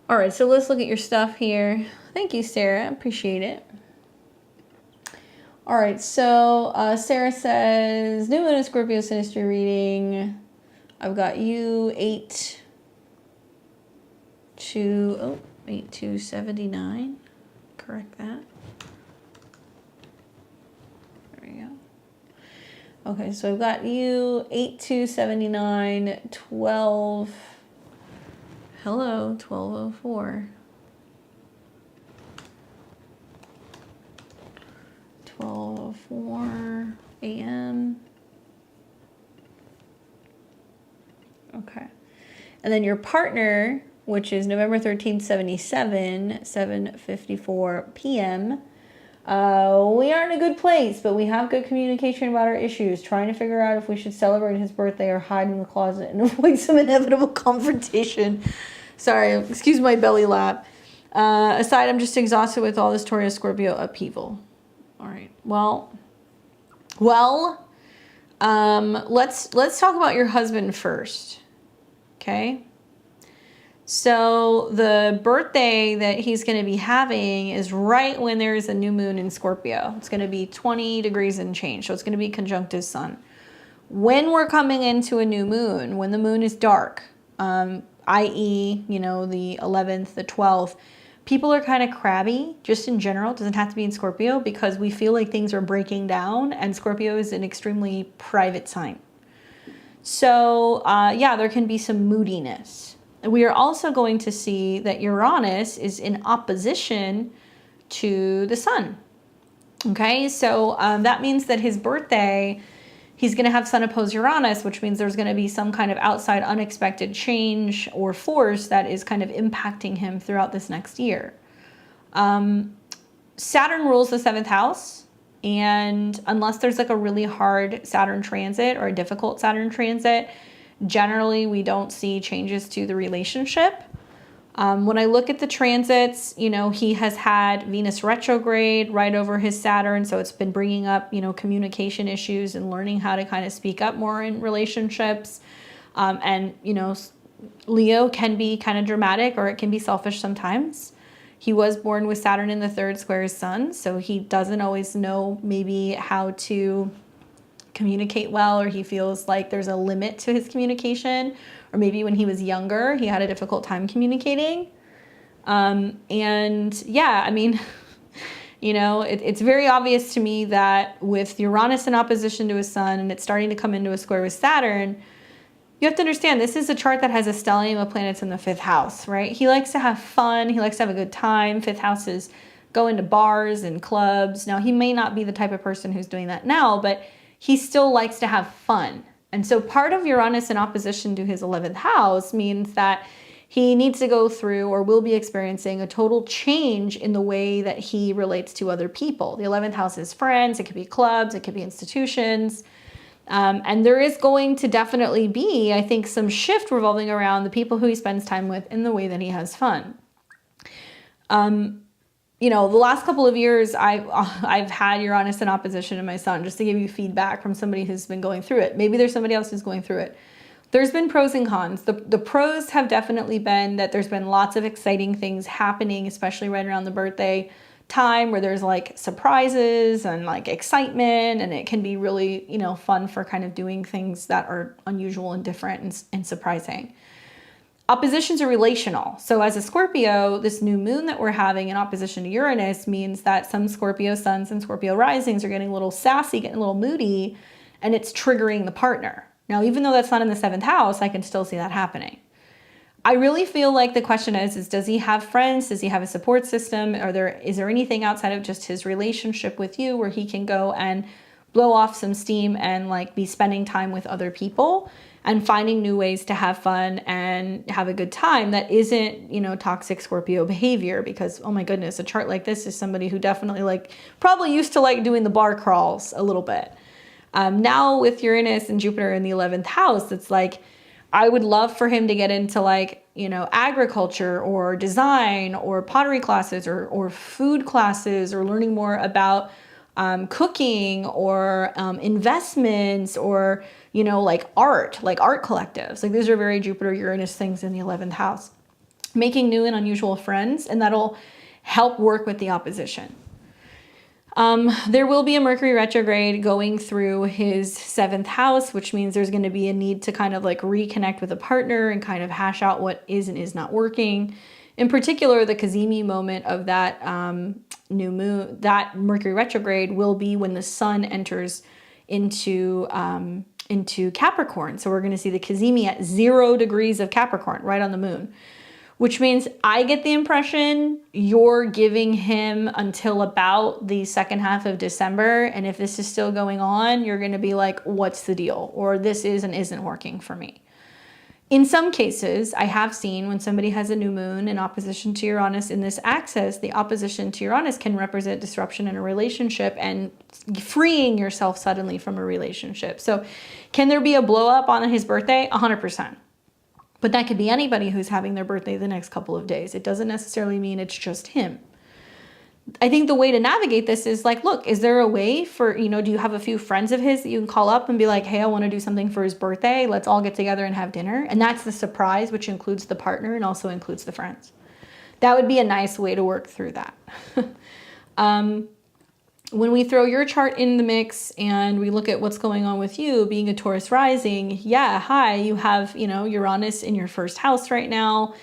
All right, so let's look at your stuff here. Thank you, Sarah. Appreciate it. All right, so Sarah says, new moon in Scorpio sinistry reading. I've got you 8 to 79. Correct that. Okay, so I've got you 8279 12. Hello, 1204. 12:04 a.m. Okay. And then your partner, which is November 13th, 77, 7:54 p.m. We aren't in a good place, but we have good communication about our issues, trying to figure out if we should celebrate his birthday or hide in the closet and avoid some inevitable confrontation. Sorry, excuse my belly lap. Aside, I'm just exhausted with all this Taurus Scorpio upheaval. All right. Well, let's talk about your husband first. Okay. So the birthday that he's going to be having is right when there is a new moon in Scorpio. It's going to be 20 degrees and change. So it's going to be conjunct his sun. When we're coming into a new moon, when the moon is dark, i.e., you know, the 11th, the 12th, people are kind of crabby just in general. It doesn't have to be in Scorpio because we feel like things are breaking down, and Scorpio is an extremely private sign. So yeah, there can be some moodiness. We are also going to see that Uranus is in opposition to the sun. Okay, so that means that his birthday, he's going to have Sun opposed Uranus, which means there's going to be some kind of outside unexpected change or force that is kind of impacting him throughout this next year. Saturn rules the 7th house, and unless there's like a really hard Saturn transit or a difficult Saturn transit, generally we don't see changes to the relationship. When I look at the transits, you know, he has had Venus retrograde right over his Saturn. So it's been bringing up, you know, communication issues and learning how to kind of speak up more in relationships. And, you know, Leo can be kind of dramatic or it can be selfish sometimes. He was born with Saturn in the 3rd square his sun. So he doesn't always know maybe how to communicate well, or he feels like there's a limit to his communication, or maybe when he was younger he had a difficult time communicating. And yeah, I mean, you know, it's very obvious to me that with Uranus in opposition to his sun and it's starting to come into a square with Saturn, you have to understand this is a chart that has a stellium of planets in the 5th house, right? He likes to have fun, he likes to have a good time. 5th house is going to bars and clubs. Now he may not be the type of person who's doing that now, but he still likes to have fun. And so part of Uranus in opposition to his 11th house means that he needs to go through or will be experiencing a total change in the way that he relates to other people. The 11th house is friends, it could be clubs, it could be institutions. And there is going to definitely be, I think, some shift revolving around the people who he spends time with in the way that he has fun. You know, the last couple of years, I've had Uranus in opposition to my sun, just to give you feedback from somebody who's been going through it. Maybe there's somebody else who's going through it. There's been pros and cons. The pros have definitely been that there's been lots of exciting things happening, especially right around the birthday time, where there's like surprises and like excitement, and it can be really, you know, fun for kind of doing things that are unusual and different and surprising. Oppositions are relational. So as a Scorpio, this new moon that we're having in opposition to Uranus means that some Scorpio suns and Scorpio risings are getting a little sassy, getting a little moody, and it's triggering the partner. Now, even though that's not in the 7th house, I can still see that happening. I really feel like the question is does he have friends? Does he have a support system? Is there anything outside of just his relationship with you where he can go and blow off some steam and like be spending time with other people and finding new ways to have fun and have a good time that isn't, you know, toxic Scorpio behavior? Because, oh my goodness, a chart like this is somebody who definitely like probably used to like doing the bar crawls a little bit. Now with Uranus and Jupiter in the 11th house, it's like, I would love for him to get into like, you know, agriculture or design or pottery classes or food classes, or learning more about cooking or investments, or, you know, like art collectives. Like these are very Jupiter Uranus things in the 11th house. Making new and unusual friends, and that'll help work with the opposition. There will be a Mercury retrograde going through his 7th house, which means there's going to be a need to kind of like reconnect with a partner and kind of hash out what is and is not working. In particular, the Kazemi moment of that new moon, that Mercury retrograde, will be when the sun enters into Capricorn. So we're going to see the cazimi at 0 degrees of Capricorn, right on the moon, which means I get the impression you're giving him until about the second half of December. And if this is still going on, you're going to be like, what's the deal? Or this is and isn't working for me. In some cases, I have seen when somebody has a new moon in opposition to Uranus in this axis, the opposition to Uranus can represent disruption in a relationship and freeing yourself suddenly from a relationship. So can there be a blow up on his birthday? 100%. But that could be anybody who's having their birthday the next couple of days. It doesn't necessarily mean it's just him. I think the way to navigate this is like, look, is there a way for, do you have a few friends of his that you can call up and be like, hey, I want to do something for his birthday. Let's all get together and have dinner. And that's the surprise, which includes the partner and also includes the friends. That would be a nice way to work through that. When we throw your chart in the mix and we look at what's going on with you being a Taurus rising, you have, Uranus in your first house right now.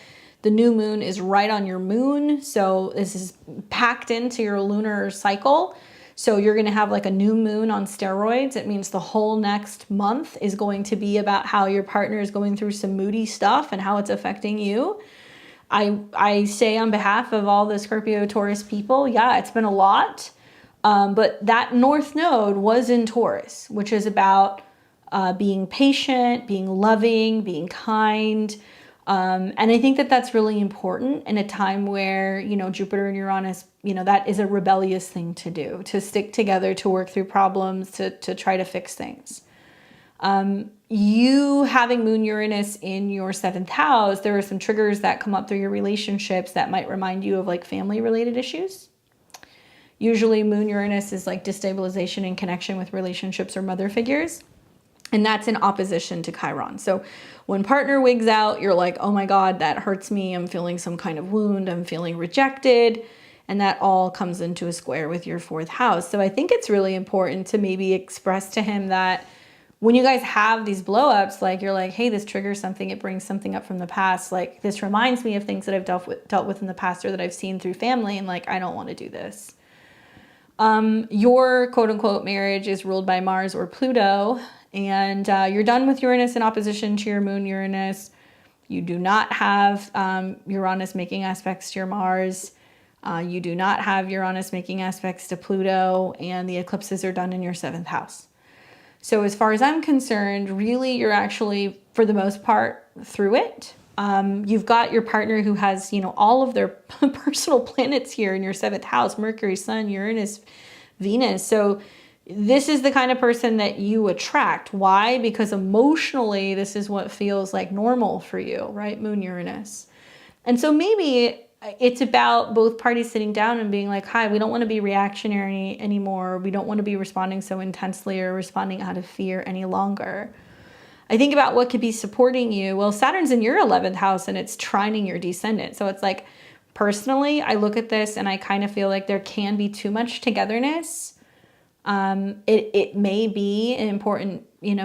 The new moon is right on your moon. So this is packed into your lunar cycle. So you're going to have like a new moon on steroids. It means the whole next month is going to be about how your partner is going through some moody stuff and how it's affecting you. I say on behalf of all the Scorpio Taurus people, it's been a lot. But that North Node was in Taurus, which is about being patient, being loving, being kind. And I think that that's really important in a time where, Jupiter and Uranus, that is a rebellious thing to do, to stick together, to work through problems, to try to fix things. You having Moon Uranus in your 7th house, there are some triggers that come up through your relationships that might remind you of like family related issues. Usually Moon Uranus is like destabilization in connection with relationships or mother figures. And that's in opposition to Chiron. So when partner wigs out, you're like, oh my God, that hurts me. I'm feeling some kind of wound. I'm feeling rejected. And that all comes into a square with your 4th house. So I think it's really important to maybe express to him that when you guys have these blow-ups, like you're like, hey, this triggers something. It brings something up from the past. Like this reminds me of things that I've dealt with in the past or that I've seen through family. And like, I don't want to do this. Your quote unquote marriage is ruled by Mars or Pluto. And you're done with Uranus in opposition to your moon Uranus. You do not have Uranus making aspects to your Mars. You do not have Uranus making aspects to Pluto. And the eclipses are done in your 7th house. So as far as I'm concerned, really, you're actually, for the most part, through it. You've got your partner who has, all of their personal planets here in your 7th house, Mercury, Sun, Uranus, Venus. So this is the kind of person that you attract. Why? Because emotionally, this is what feels like normal for you, right? Moon Uranus. And so maybe it's about both parties sitting down and being like, hi, we don't want to be reactionary anymore. We don't want to be responding so intensely or responding out of fear any longer. I think about what could be supporting you. Well, Saturn's in your 11th house and it's trining your descendant. So it's like, personally, I look at this and I kind of feel like there can be too much togetherness. It may be an important,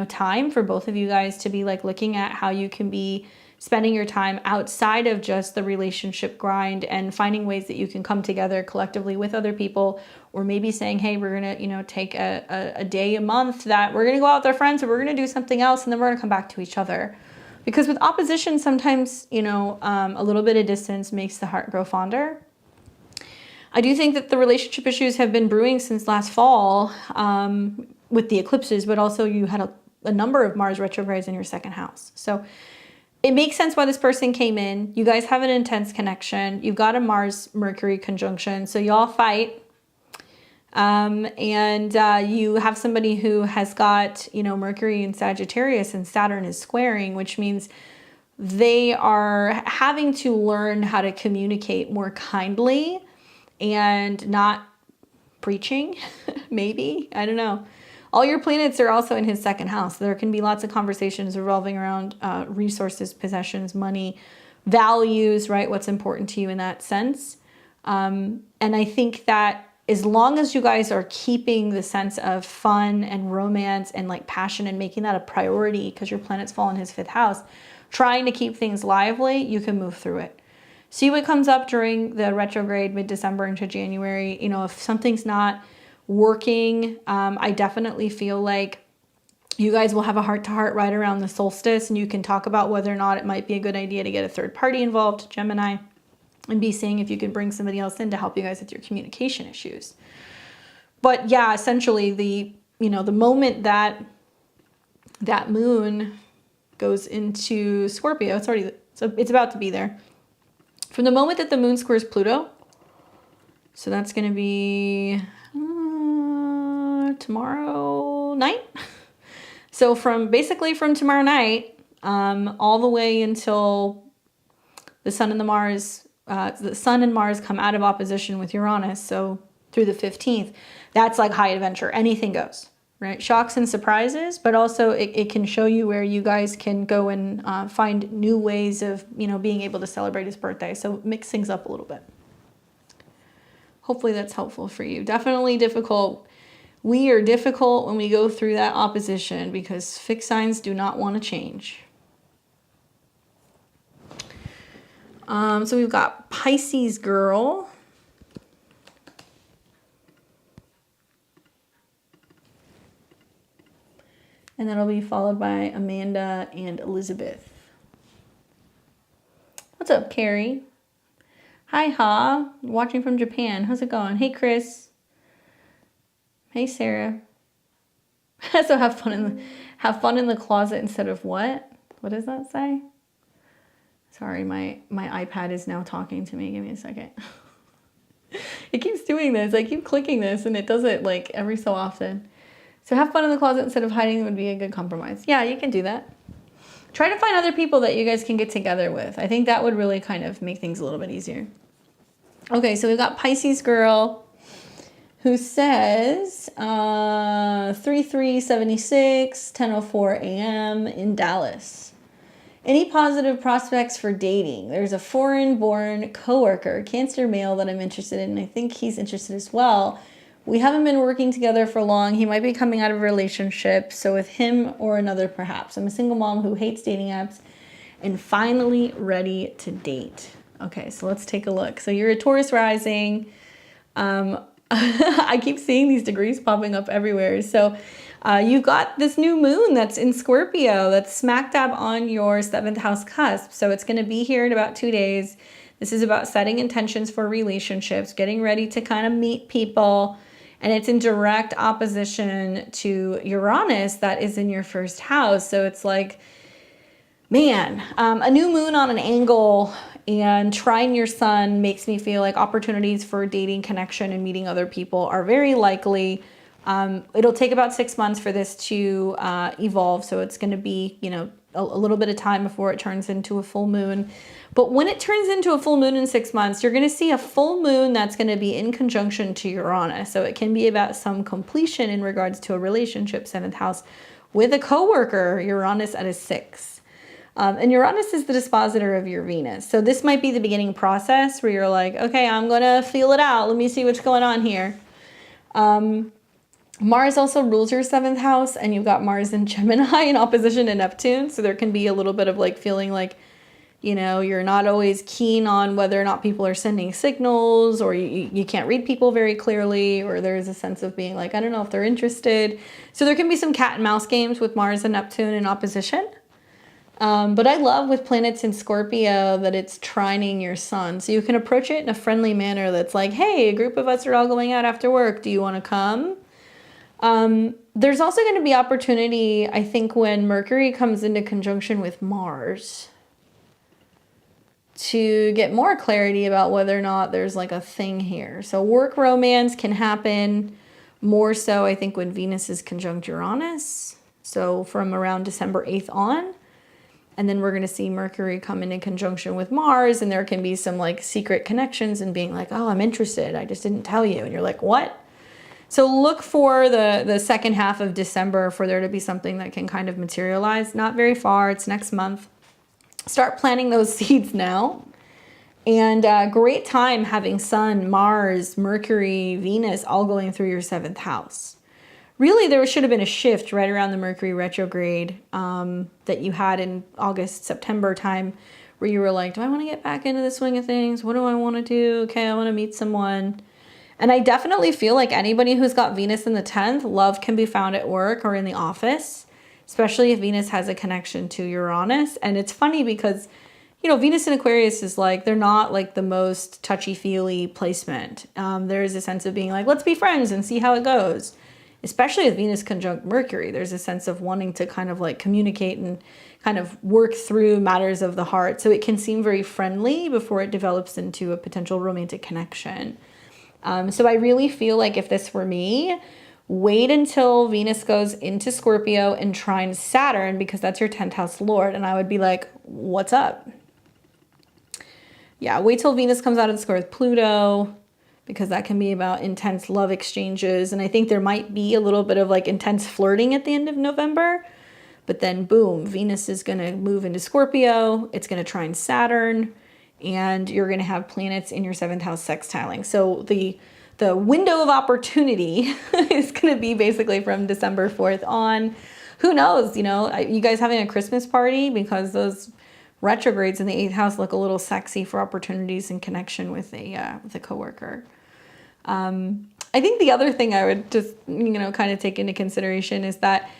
time for both of you guys to be like looking at how you can be spending your time outside of just the relationship grind and finding ways that you can come together collectively with other people, or maybe saying, hey, we're going to, take a day a month that we're going to go out with our friends or we're going to do something else and then we're going to come back to each other. Because with opposition, sometimes, a little bit of distance makes the heart grow fonder. I do think that the relationship issues have been brewing since last fall with the eclipses, but also you had a number of Mars retrogrades in your 2nd house. So it makes sense why this person came in. You guys have an intense connection. You've got a Mars-Mercury conjunction, so y'all fight. And you have somebody who has got, Mercury in Sagittarius and Saturn is squaring, which means they are having to learn how to communicate more kindly and not preaching, maybe. I don't know. All your planets are also in his 2nd house. There can be lots of conversations revolving around resources, possessions, money, values, right? What's important to you in that sense. And I think that as long as you guys are keeping the sense of fun and romance and like passion and making that a priority because your planets fall in his 5th house, trying to keep things lively, you can move through it. See what comes up during the retrograde mid-December into January. If something's not working. I definitely feel like you guys will have a heart-to-heart right around the solstice, and you can talk about whether or not it might be a good idea to get a third party involved, Gemini, and be seeing if you could bring somebody else in to help you guys with your communication issues. But yeah, essentially the moment that moon goes into Scorpio, it's about to be there. From the moment that the moon squares Pluto, so that's going to be tomorrow night. So basically from tomorrow night, all the way until the sun and Mars come out of opposition with Uranus. So through the 15th, that's like high adventure. Anything goes, right? Shocks and surprises, but also it can show you where you guys can go and find new ways of, being able to celebrate his birthday. So mix things up a little bit. Hopefully that's helpful for you. Definitely difficult. We are difficult when we go through that opposition because fixed signs do not want to change. So we've got Pisces girl. And that'll be followed by Amanda and Elizabeth. What's up, Carrie? Hi, Ha. Watching from Japan. How's it going? Hey, Chris. Hey, Sarah. So have fun in the closet instead of what? What does that say? Sorry, my iPad is now talking to me. Give me a second. It keeps doing this. I keep clicking this and it does it like every so often. So have fun in the closet instead of hiding would be a good compromise. Yeah, you can do that. Try to find other people that you guys can get together with. I think that would really kind of make things a little bit easier. Okay, so we've got Pisces girl who says 3376, 10:04 a.m. in Dallas. Any positive prospects for dating? There's a foreign-born coworker, Cancer male, that I'm interested in. I think he's interested as well. We haven't been working together for long. He might be coming out of a relationship, so with him or another perhaps. I'm a single mom who hates dating apps and finally ready to date. Okay, so let's take a look. So you're a Taurus rising. I keep seeing these degrees popping up everywhere. So you've got this new moon that's in Scorpio that's smack dab on your 7th house cusp. So it's going to be here in about 2 days. This is about setting intentions for relationships, getting ready to kind of meet people. And it's in direct opposition to Uranus that is in your 1st house. So it's like, man, a new moon on an angle and trine your sun makes me feel like opportunities for dating, connection, and meeting other people are very likely. It'll take about 6 months for this to evolve. So it's going to be, a little bit of time before it turns into a full moon. But when it turns into a full moon in 6 months, you're going to see a full moon that's going to be in conjunction to Uranus. So it can be about some completion in regards to a relationship, 7th house, with a coworker, Uranus at a 6. And Uranus is the dispositor of your Venus. So this might be the beginning process where you're like, okay, I'm going to feel it out. Let me see what's going on here. Mars also rules your 7th house, and you've got Mars in Gemini in opposition to Neptune. So there can be a little bit of like feeling like, you're not always keen on whether or not people are sending signals, or you can't read people very clearly, or there's a sense of being like, I don't know if they're interested. So there can be some cat and mouse games with Mars and Neptune in opposition. But I love with planets in Scorpio that it's trining your sun. So you can approach it in a friendly manner that's like, hey, a group of us are all going out after work. Do you want to come? There's also going to be opportunity, I think, when Mercury comes into conjunction with Mars to get more clarity about whether or not there's like a thing here. So work romance can happen more so, I think, when Venus is conjunct Uranus. So from around December 8th on. And then we're going to see Mercury come in conjunction with Mars, and there can be some like secret connections and being like, oh, I'm interested. I just didn't tell you. And you're like, what? So look for the 2nd half of December for there to be something that can kind of materialize. Not very far. It's next month. Start planting those seeds now. And great time having Sun, Mars, Mercury, Venus all going through your 7th house. Really, there should have been a shift right around the Mercury retrograde that you had in August, September time, where you were like, do I want to get back into the swing of things? What do I want to do? Okay, I want to meet someone. And I definitely feel like anybody who's got Venus in the 10th, love can be found at work or in the office, especially if Venus has a connection to Uranus. And it's funny because, you know, Venus in Aquarius is like, they're not like the most touchy-feely placement. There is a sense of being like, let's be friends and see how it goes. Especially with Venus conjunct Mercury, there's a sense of wanting to kind of like communicate and kind of work through matters of the heart. So it can seem very friendly before it develops into a potential romantic connection. So I really feel like if this were me, wait until Venus goes into Scorpio and trines Saturn, because that's your 10th house lord. And I would be like, what's up? Yeah, wait till Venus comes out of the square with Pluto, because that can be about intense love exchanges. And I think there might be a little bit of like intense flirting at the end of November. But then boom, Venus is going to move into Scorpio. It's going to trine Saturn. And you're going to have planets in your 7th house sextiling. So the window of opportunity is going to be basically from December 4th on. Who knows, you know, you guys having a Christmas party, because those retrogrades in the 8th house look a little sexy for opportunities in connection with a coworker. I think the other thing I would just, you know, kind of take into consideration is that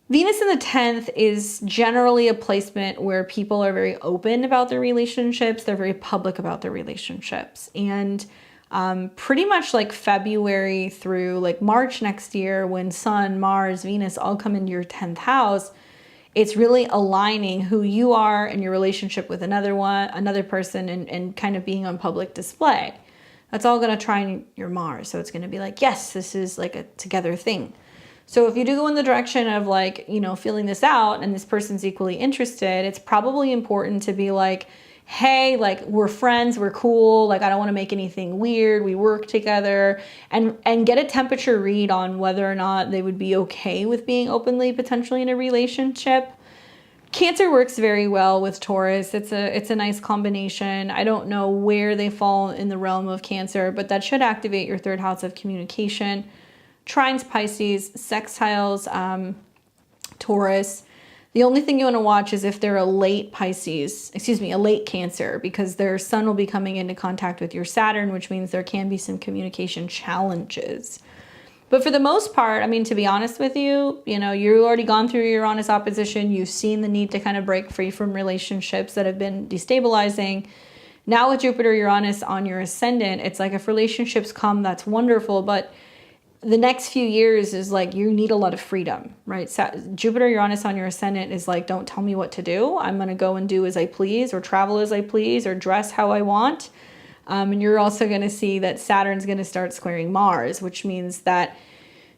Venus in the 10th is generally a placement where people are very open about their relationships. They're very public about their relationships. And pretty much like February through like March next year, when Sun, Mars, Venus all come into your 10th house, it's really aligning who you are and your relationship with another person, and kind of being on public display. That's all going to trine your Mars. So it's going to be like, yes, this is like a together thing. So if you do go in the direction of like, you know, feeling this out and this person's equally interested, it's probably important to be like, hey, like, we're friends, we're cool, like, I don't want to make anything weird, we work together, and get a temperature read on whether or not they would be okay with being openly potentially in a relationship. Cancer works very well with Taurus. It's a nice combination. I don't know where they fall in the realm of Cancer, but that should activate your 3rd house of communication. Trines Pisces, sextiles Taurus. The only thing you want to watch is if they're a late a late Cancer, because their Sun will be coming into contact with your Saturn, which means there can be some communication challenges. But for the most part, I mean, to be honest with you, you know, you've already gone through your Uranus opposition. You've seen the need to kind of break free from relationships that have been destabilizing. Now with Jupiter Uranus on your ascendant, it's like if relationships come, that's wonderful, but the next few years is like you need a lot of freedom, right? Jupiter Uranus on your ascendant is like, don't tell me what to do. I'm going to go and do as I please, or travel as I please, or dress how I want. And you're also going to see that Saturn's going to start squaring Mars, which means that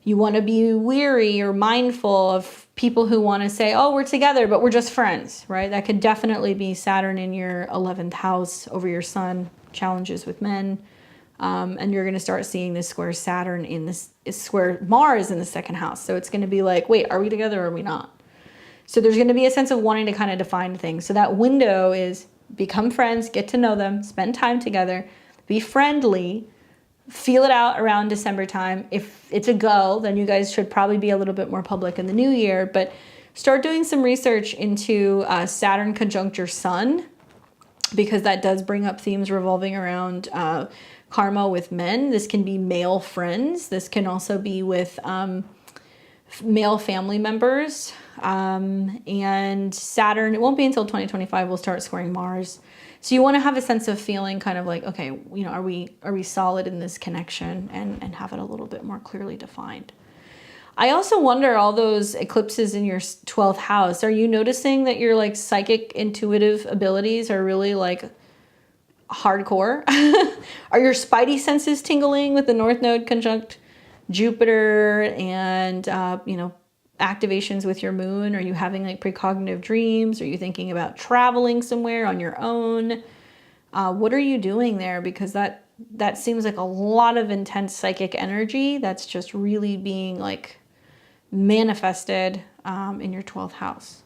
you want to be weary or mindful of people who want to say, oh, we're together, but we're just friends, right? That could definitely be Saturn in your 11th house over your Sun, challenges with men. And you're going to start seeing this square Saturn in this square Mars in the 2nd house. So it's going to be like, wait, are we together or are we not? So there's going to be a sense of wanting to kind of define things. So that window is become friends, get to know them, spend time together, be friendly, feel it out around December time. If it's a go, then you guys should probably be a little bit more public in the new year. But start doing some research into Saturn conjunct your Sun, because that does bring up themes revolving around karma with men. This can be male friends. This can also be with male family members. And Saturn, it won't be until 2025 we'll start squaring Mars. So you want to have a sense of feeling kind of like, okay, you know, are we solid in this connection, and have it a little bit more clearly defined. I also wonder, all those eclipses in your 12th house, are you noticing that your like psychic intuitive abilities are really like hardcore? Are your spidey senses tingling with the North Node conjunct Jupiter, and you know, activations with your moon? Are you having like precognitive dreams? Are you thinking about traveling somewhere on your own? What are you doing there? Because that seems like a lot of intense psychic energy that's just really being like manifested in your 12th house.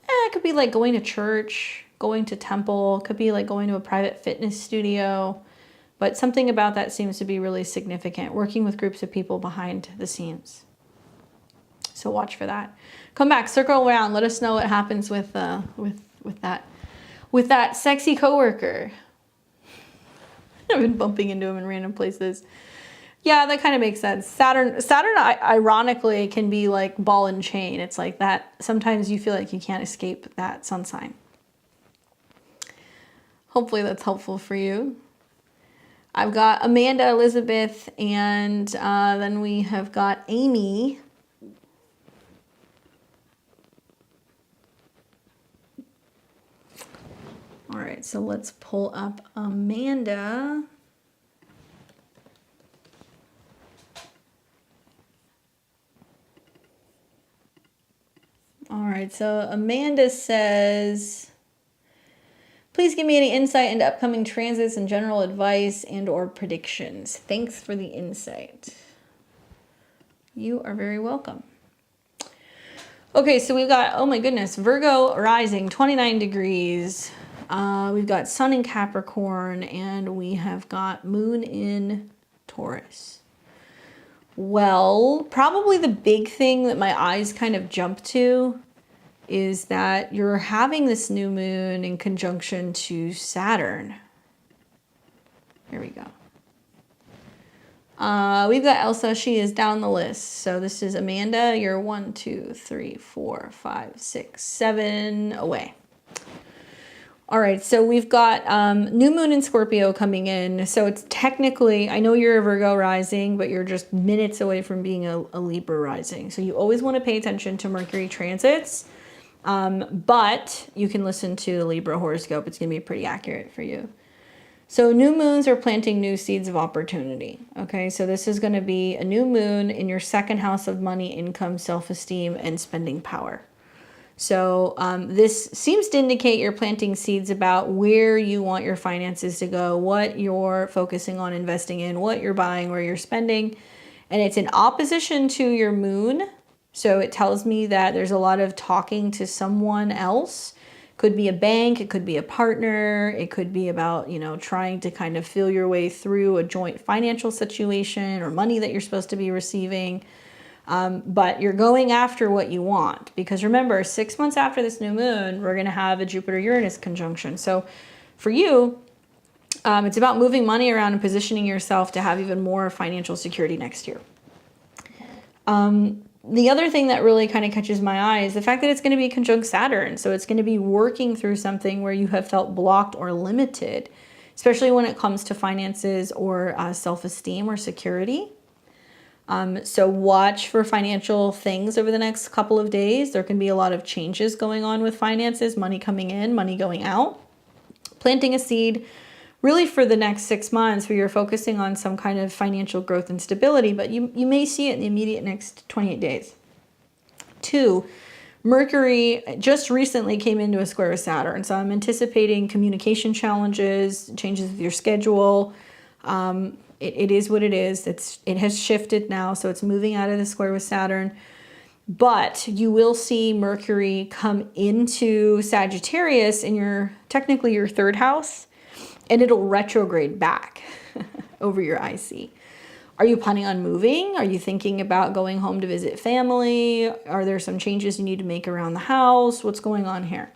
It could be like going to church, going to temple, could be like going to a private fitness studio, but something about that seems to be really significant, working with groups of people behind the scenes. So watch for that. Come back, circle around, let us know what happens with that sexy coworker. I've been bumping into him in random places. Yeah, that kind of makes sense. Saturn, ironically, can be like ball and chain. It's like that. Sometimes you feel like you can't escape that sun sign. Hopefully that's helpful for you. I've got Amanda, Elizabeth, and then we have got Amy. All right, so let's pull up Amanda. All right, so Amanda says, please give me any insight into upcoming transits and general advice and or predictions. Thanks for the insight. You are very welcome. Okay, so we've got, oh my goodness, Virgo rising, 29 degrees. We've got Sun in Capricorn, and we have got Moon in Taurus. Well, probably the big thing that my eyes kind of jump to is that you're having this new moon in conjunction to Saturn. Here we go. We've got Elsa. She is down the list. So this is Amanda. You're 1, 2, 3, 4, 5, 6, 7 away. All right, so we've got new moon in Scorpio coming in. So it's technically, I know you're a Virgo rising, but you're just minutes away from being a Libra rising. So you always want to pay attention to Mercury transits, but you can listen to the Libra horoscope. It's going to be pretty accurate for you. So new moons are planting new seeds of opportunity. Okay, so this is going to be a new moon in your second house of money, income, self-esteem, and spending power. So this seems to indicate you're planting seeds about where you want your finances to go, what you're focusing on investing in, what you're buying, where you're spending. And it's in opposition to your moon. So it tells me that there's a lot of talking to someone else. Could be a bank, it could be a partner, it could be about, you know, trying to kind of feel your way through a joint financial situation or money that you're supposed to be receiving. But you're going after what you want, because remember, 6 months after this new moon, we're going to have a Jupiter-Uranus conjunction. So for you, it's about moving money around and positioning yourself to have even more financial security next year. The other thing that really kind of catches my eye is the fact that it's going to be conjunct Saturn. So it's going to be working through something where you have felt blocked or limited, especially when it comes to finances or self-esteem or security. So watch for financial things over the next couple of days. There can be a lot of changes going on with finances, money coming in, money going out. Planting a seed really for the next 6 months where you're focusing on some kind of financial growth and stability, but you may see it in the immediate next 28 days. 2, Mercury just recently came into a square with Saturn. So I'm anticipating communication challenges, changes with your schedule. It is what it is. It has shifted now, so it's moving out of the square with Saturn. But you will see Mercury come into Sagittarius in technically your third house, and it'll retrograde back over your IC. Are you planning on moving? Are you thinking about going home to visit family? Are there some changes you need to make around the house? What's going on here?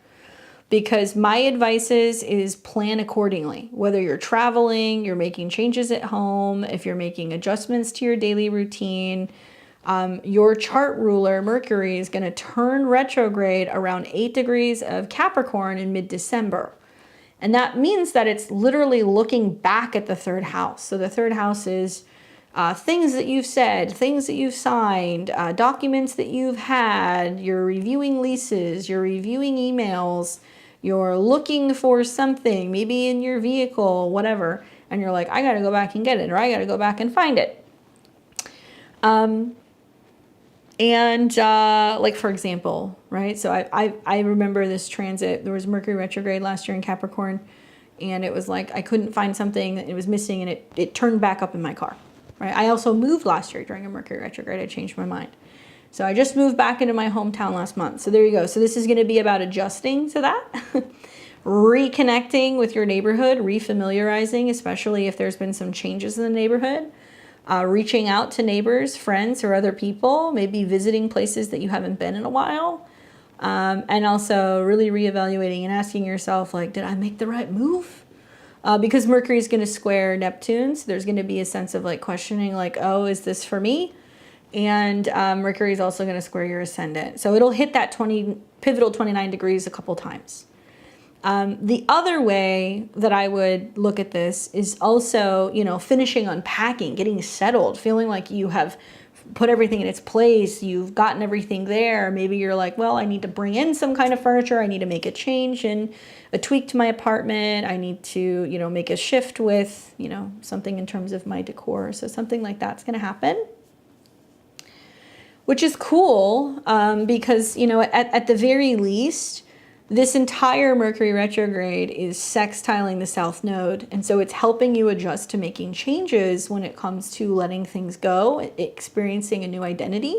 Because my advice is plan accordingly. Whether you're traveling, you're making changes at home, if you're making adjustments to your daily routine, your chart ruler, Mercury, is going to turn retrograde around 8 degrees of Capricorn in mid-December. And that means that it's literally looking back at the third house. So the third house is things that you've said, things that you've signed, documents that you've had, you're reviewing leases, you're reviewing emails, you're looking for something, maybe in your vehicle, whatever, and you're like, I got to go back and get it, or I got to go back and find it. Like, for example, right? So I remember this transit. There was Mercury retrograde last year in Capricorn, and it was like I couldn't find something that it was missing, and it turned back up in my car, right? I also moved last year during a Mercury retrograde. I changed my mind. So I just moved back into my hometown last month. So there you go. So this is going to be about adjusting to that, reconnecting with your neighborhood, refamiliarizing, especially if there's been some changes in the neighborhood. Reaching out to neighbors, friends, or other people, maybe visiting places that you haven't been in a while. And also really reevaluating and asking yourself, like, did I make the right move? because Mercury is going to square Neptune. So there's going to be a sense of like questioning, like, oh, is this for me? And Mercury is also going to square your ascendant. So it'll hit that pivotal 29 degrees a couple times. The other way that I would look at this is also, you know, finishing unpacking, getting settled, feeling like you have put everything in its place. You've gotten everything there. Maybe you're like, well, I need to bring in some kind of furniture. I need to make a change and a tweak to my apartment. I need to, you know, make a shift with, you know, something in terms of my decor. So something like that's going to happen, which is cool because, you know, at the very least, this entire Mercury retrograde is sextiling the South Node. And so it's helping you adjust to making changes when it comes to letting things go, experiencing a new identity,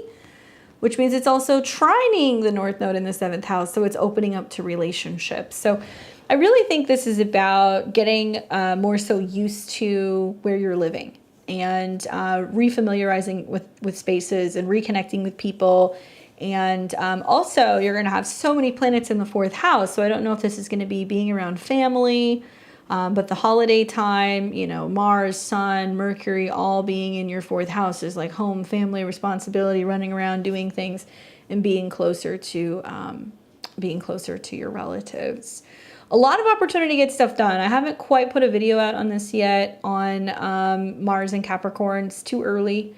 which means it's also trining the North Node in the 7th house. So it's opening up to relationships. So I really think this is about getting more so used to where you're living and refamiliarizing with spaces and reconnecting with people. And also, you're going to have so many planets in the 4th house. So I don't know if this is going to be being around family, but the holiday time, you know, Mars, Sun, Mercury, all being in your 4th house is like home, family, responsibility, running around, doing things, and being closer to your relatives. A lot of opportunity to get stuff done. I haven't quite put a video out on this yet on Mars and Capricorn. It's too early.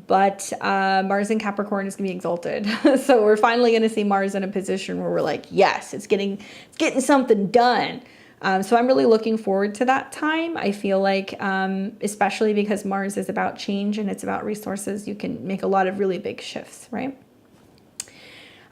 But Mars and Capricorn is going to be exalted. So we're finally going to see Mars in a position where we're like, yes, it's getting something done. So I'm really looking forward to that time. I feel like, especially because Mars is about change and it's about resources, you can make a lot of really big shifts, right?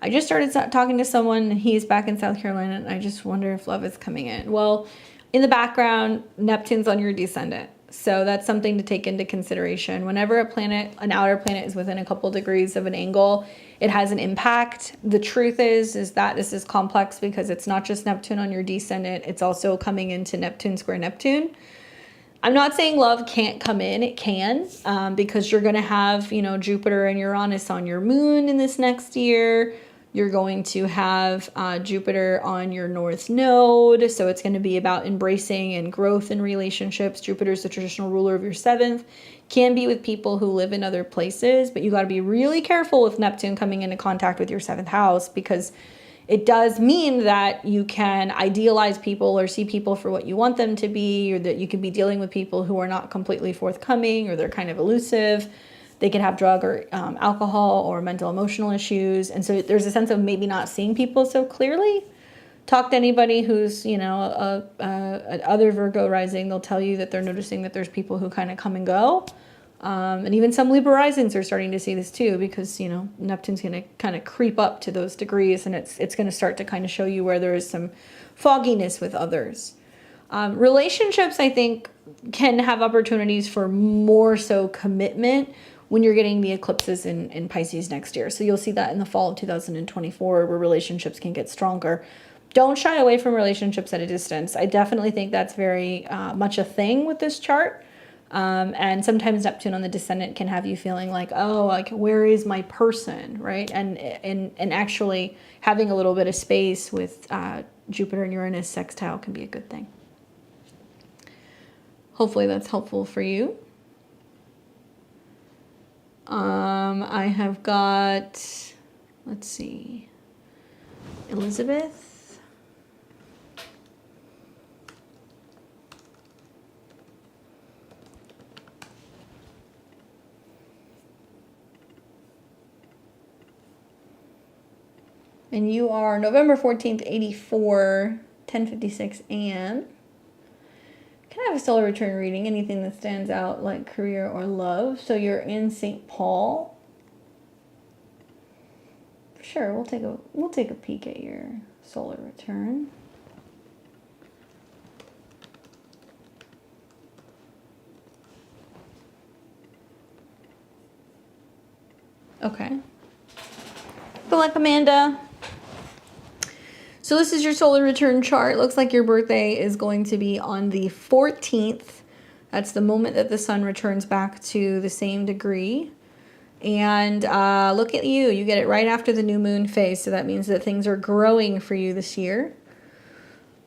I just started talking to someone, he's back in South Carolina, and I just wonder if love is coming in. Well, in the background, Neptune's on your descendant. So that's something to take into consideration. Whenever an outer planet is within a couple degrees of an angle, it has an impact. The truth is that this is complex because it's not just Neptune on your descendant, it's also coming into Neptune square Neptune. I'm not saying love can't come in, it can, because you're going to have, you know, Jupiter and Uranus on your moon in this next year. You're going to have Jupiter on your North Node, so it's going to be about embracing and growth in relationships. Jupiter's the traditional ruler of your 7th. Can be with people who live in other places, but you got to be really careful with Neptune coming into contact with your 7th house, because it does mean that you can idealize people or see people for what you want them to be, or that you can be dealing with people who are not completely forthcoming or they're kind of elusive. They can have drug or alcohol or mental emotional issues. And so there's a sense of maybe not seeing people so clearly. Talk to anybody who's, you know, other Virgo rising. They'll tell you that they're noticing that there's people who kind of come and go. And even some Libra risings are starting to see this too, because, you know, Neptune's going to kind of creep up to those degrees, and it's going to start to kind of show you where there is some fogginess with others. Relationships, I think, can have opportunities for more so commitment when you're getting the eclipses in Pisces next year. So you'll see that in the fall of 2024, where relationships can get stronger. Don't shy away from relationships at a distance. I definitely think that's very much a thing with this chart. And sometimes Neptune on the descendant can have you feeling like, oh, like, where is my person, right? And actually having a little bit of space with Jupiter and Uranus sextile can be a good thing. Hopefully that's helpful for you. I have got, let's see, Elizabeth. And you are November 14th, 84, 10:56 a.m. Can I have a solar return reading? Anything that stands out, like career or love? So you're in St. Paul. For sure, we'll take a peek at your solar return. Okay. Good luck, Amanda. So this is your solar return chart. Looks like your birthday is going to be on the 14th. That's the moment that the sun returns back to the same degree. And look at you. You get it right after the new moon phase. So that means that things are growing for you this year.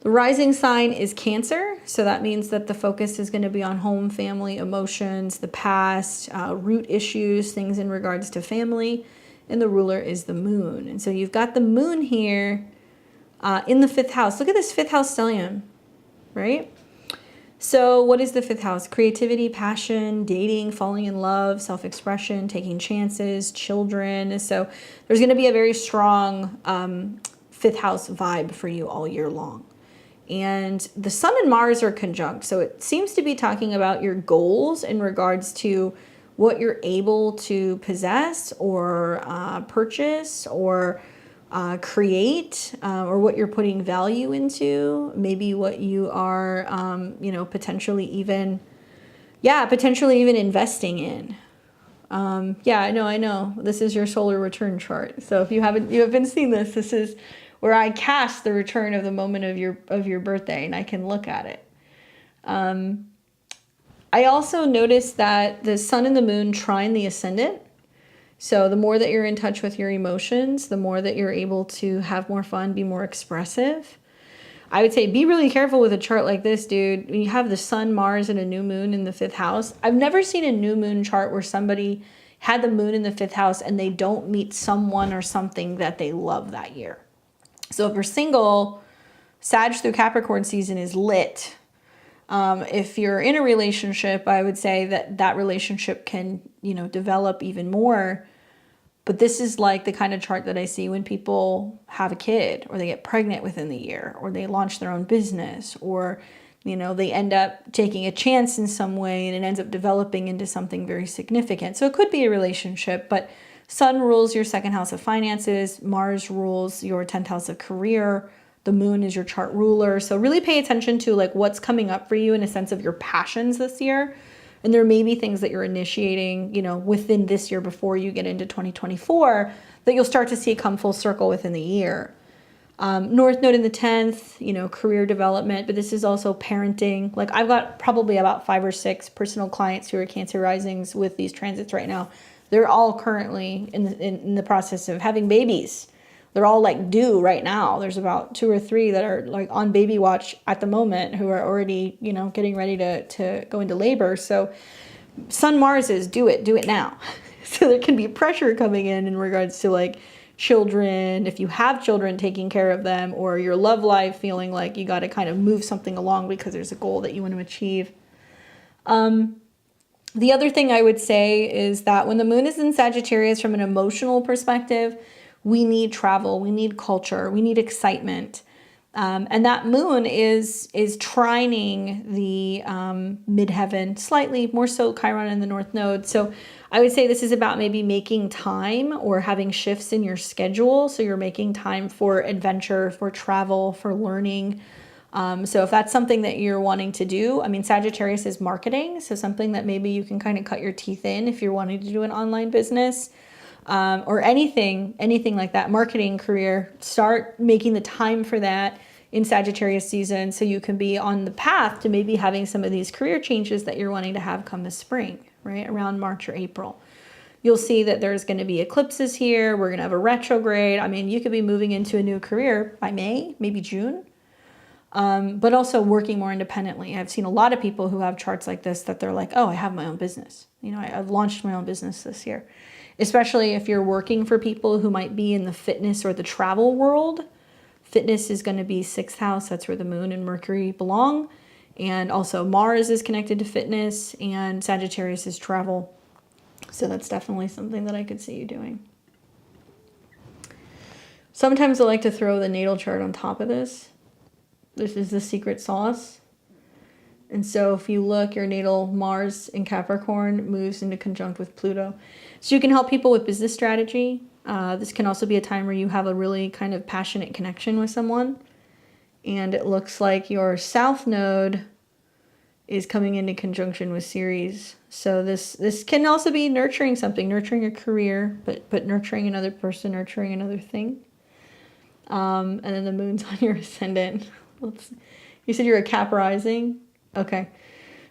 The rising sign is Cancer. So that means that the focus is going to be on home, family, emotions, the past, root issues, things in regards to family. And the ruler is the moon. And so you've got the moon here in the 5th house. Look at this 5th house stellium, right? So what is the 5th house? Creativity, passion, dating, falling in love, self-expression, taking chances, children. So there's going to be a very strong 5th house vibe for you all year long. And the sun and Mars are conjunct. So it seems to be talking about your goals in regards to what you're able to possess or purchase or create, or what you're putting value into, maybe what you are, potentially even investing in. I know. This is your solar return chart. So if you haven't seen this, this is where I cast the return of the moment of your birthday, and I can look at it. I also noticed that the sun and the moon trine the ascendant. So the more that you're in touch with your emotions, the more that you're able to have more fun, be more expressive. I would say be really careful with a chart like this, dude. When you have the sun, Mars, and a new moon in the 5th house. I've never seen a new moon chart where somebody had the moon in the 5th house and they don't meet someone or something that they love that year. So if you're single, Sag through Capricorn season is lit. If you're in a relationship, I would say that relationship can, develop even more. But this is like the kind of chart that I see when people have a kid, or they get pregnant within the year, or they launch their own business, or, they end up taking a chance in some way and it ends up developing into something very significant. So it could be a relationship, but Sun rules your 2nd house of finances. Mars rules your 10th house of career. The moon is your chart ruler. So really pay attention to like what's coming up for you in a sense of your passions this year. And there may be things that you're initiating, within this year before you get into 2024 that you'll start to see come full circle within the year. North node in the 10th, career development, but this is also parenting. Like I've got probably about 5 or 6 personal clients who are Cancer risings with these transits right now. They're all currently in the process of having babies. They're all like due right now. There's about 2 or 3 that are like on baby watch at the moment who are already, getting ready to go into labor. So Sun Mars is do it now. So there can be pressure coming in regards to like children, if you have children, taking care of them, or your love life feeling like you got to kind of move something along because there's a goal that you want to achieve. The other thing I would say is that when the moon is in Sagittarius from an emotional perspective, we need travel, we need culture, we need excitement. And that moon is trining the midheaven, slightly more so Chiron in the North Node. So I would say this is about maybe making time or having shifts in your schedule. So you're making time for adventure, for travel, for learning. So if that's something that you're wanting to do, Sagittarius is marketing. So something that maybe you can kind of cut your teeth in if you're wanting to do an online business. Or anything like that, marketing career, start making the time for that in Sagittarius season so you can be on the path to maybe having some of these career changes that you're wanting to have come this spring, right? Around March or April. You'll see that there's going to be eclipses here. We're going to have a retrograde. You could be moving into a new career by May, maybe June. But also working more independently. I've seen a lot of people who have charts like this that they're like, oh, I have my own business. I've launched my own business this year. Especially if you're working for people who might be in the fitness or the travel world. Fitness is going to be 6th house. That's where the moon and Mercury belong. And also Mars is connected to fitness, and Sagittarius is travel. So that's definitely something that I could see you doing. Sometimes I like to throw the natal chart on top of this. This is the secret sauce. And so if you look, your natal Mars in Capricorn moves into conjunct with Pluto. So you can help people with business strategy. This can also be a time where you have a really kind of passionate connection with someone. And it looks like your South Node is coming into conjunction with Ceres. So this can also be nurturing something, nurturing a career, but nurturing another person, nurturing another thing. And then the moon's on your ascendant. You said you're a Cap rising? Okay.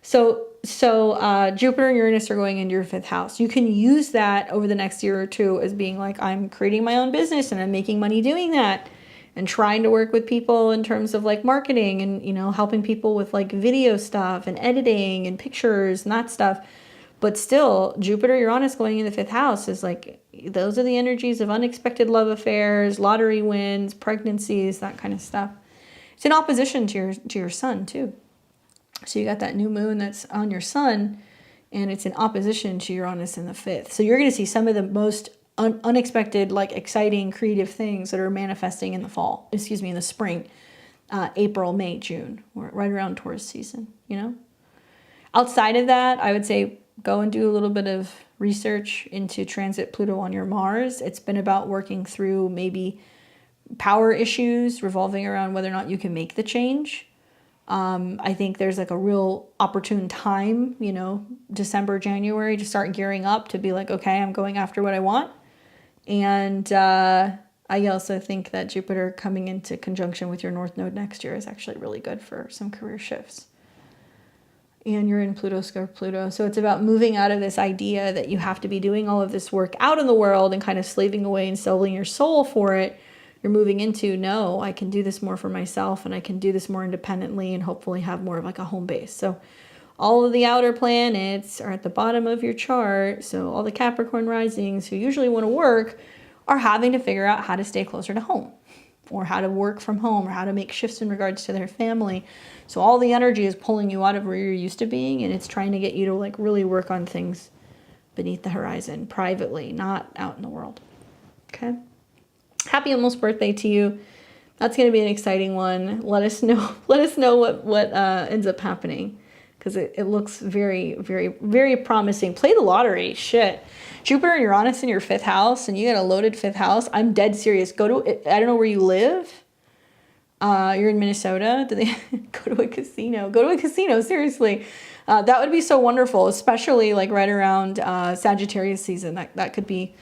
So Jupiter and Uranus are going into your 5th house. You can use that over the next year or two as being like, I'm creating my own business and I'm making money doing that. and trying to work with people in terms of like marketing and, you know, helping people with like video stuff and editing and pictures and that stuff. But still, Jupiter, Uranus going in the 5th house is like, those are the energies of unexpected love affairs, lottery wins, pregnancies, that kind of stuff. It's in opposition to your sun too. So you got that new moon that's on your sun, and it's in opposition to Uranus in the 5th. So you're going to see some of the most unexpected, like exciting, creative things that are manifesting in the fall, excuse me, in the spring, April, May, June, right around Taurus season, you know? Outside of that, I would say go and do a little bit of research into transit Pluto on your Mars. It's been about working through maybe power issues revolving around whether or not you can make the change. I think there's like a real opportune time, you know, December, January, to start gearing up to be like, okay, I'm going after what I want. And I also think that Jupiter coming into conjunction with your North Node next year is actually really good for some career shifts. And you're in Pluto, square Pluto. So it's about moving out of this idea that you have to be doing all of this work out in the world and kind of slaving away and selling your soul for it. You're moving into, no, I can do this more for myself, and I can do this more independently and hopefully have more of like a home base. So all of the outer planets are at the bottom of your chart. So all the Capricorn risings who usually want to work are having to figure out how to stay closer to home, or how to work from home, or how to make shifts in regards to their family. So all the energy is pulling you out of where you're used to being, and it's trying to get you to like really work on things beneath the horizon, privately, not out in the world. Okay? Happy almost birthday to you. That's going to be an exciting one. Let us know what ends up happening, because it looks very, very, very promising. Play the lottery. Shit. Jupiter and Uranus in your 5th house, and you got a loaded 5th house. I'm dead serious. Go to, I don't know where you live. You're in Minnesota. Do they go to a casino? Go to a casino, seriously. That would be so wonderful, especially like right around Sagittarius season. That could be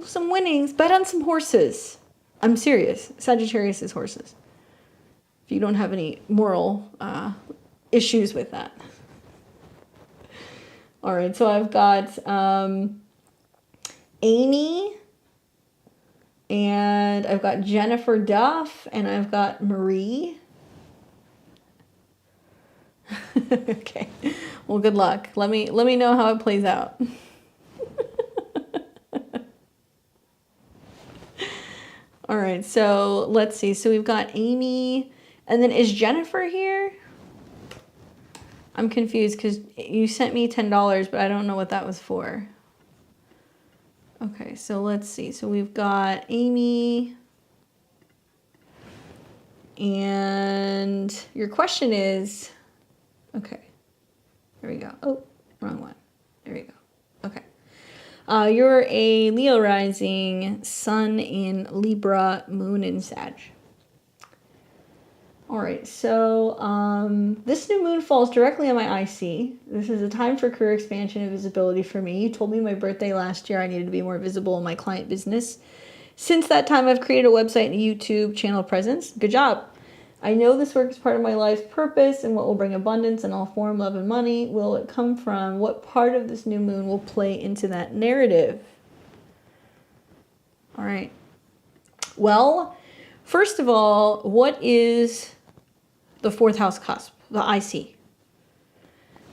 some winnings. Bet on some horses. I'm serious. Sagittarius is horses. If you don't have any moral issues with that. All right, so I've got Amy, and I've got Jennifer Duff, and I've got Marie. Okay, well, good luck. Let me know how it plays out. All right, so let's see. So we've got Amy, and then is Jennifer here? I'm confused because you sent me $10, but I don't know what that was for. Okay, so let's see. So we've got Amy, and your question is, okay, there we go. Oh, wrong one. There we go. Okay. You're a Leo rising, sun in Libra, moon in Sag. All right, so this new moon falls directly on my IC. This is a time for career expansion and visibility for me. You told me my birthday last year I needed to be more visible in my client business. Since that time, I've created a website and a YouTube channel presence. Good job. I know this work is part of my life's purpose and what will bring abundance in all form, love, and money. Will it come from? What part of this new moon will play into that narrative? All right. Well, first of all, what is the 4th house cusp, the IC?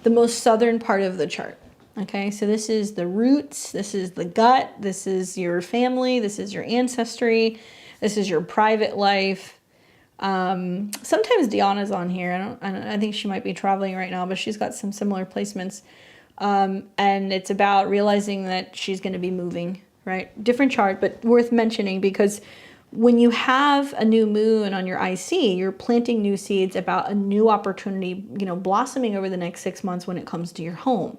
The most southern part of the chart. Okay, so this is the roots, this is the gut, this is your family, this is your ancestry, this is your private life. Sometimes Deanna's on here. I think she might be traveling right now, but she's got some similar placements. And it's about realizing that she's going to be moving, right? Different chart, but worth mentioning, because when you have a new moon on your IC, you're planting new seeds about a new opportunity, you know, blossoming over the next 6 months when it comes to your home.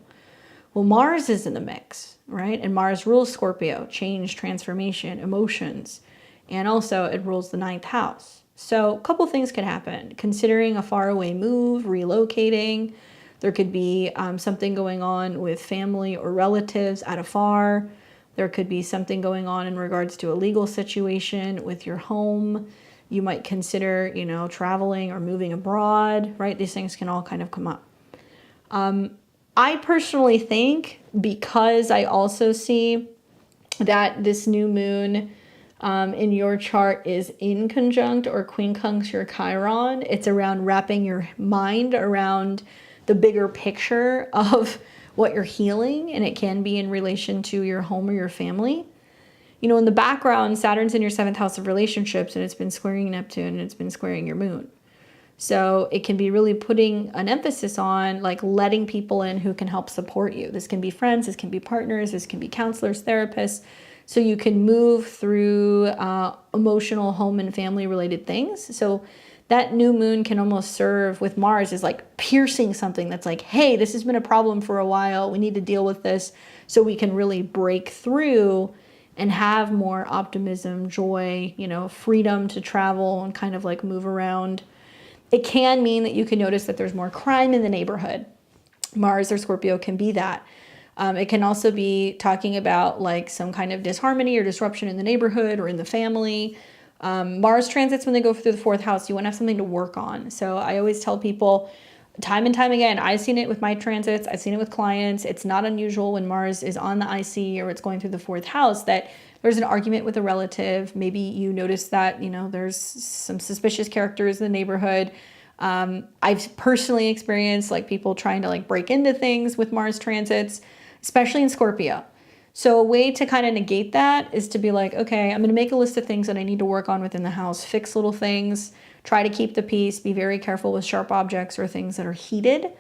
Well, Mars is in the mix, right? And Mars rules Scorpio, change, transformation, emotions. And also it rules the 9th house. So a couple things could happen. Considering a faraway move, relocating. There could be something going on with family or relatives at afar. There could be something going on in regards to a legal situation with your home. You might consider, you know, traveling or moving abroad, right? These things can all kind of come up. I personally think, because I also see that this new moon in your chart is in conjunct or quincunx your Chiron. It's around wrapping your mind around the bigger picture of what you're healing, and it can be in relation to your home or your family. You know, in the background, Saturn's in your 7th house of relationships, and it's been squaring Neptune, and it's been squaring your moon. So it can be really putting an emphasis on like letting people in who can help support you. This can be friends, this can be partners, this can be counselors, therapists. So you can move through emotional, home and family related things. So that new moon can almost serve with Mars as like piercing something that's like, hey, this has been a problem for a while. We need to deal with this so we can really break through and have more optimism, joy, you know, freedom to travel and kind of like move around. It can mean that you can notice that there's more crime in the neighborhood. Mars or Scorpio can be that. It can also be talking about like some kind of disharmony or disruption in the neighborhood or in the family. Mars transits, when they go through the 4th house, you want to have something to work on. So I always tell people time and time again, I've seen it with my transits. I've seen it with clients. It's not unusual when Mars is on the IC or it's going through the 4th house that there's an argument with a relative. Maybe you notice that, you know, there's some suspicious characters in the neighborhood. I've personally experienced like people trying to like break into things with Mars transits, especially in Scorpio. So a way to kind of negate that is to be like, okay, I'm going to make a list of things that I need to work on within the house, fix little things, try to keep the peace, be very careful with sharp objects or things that are heated.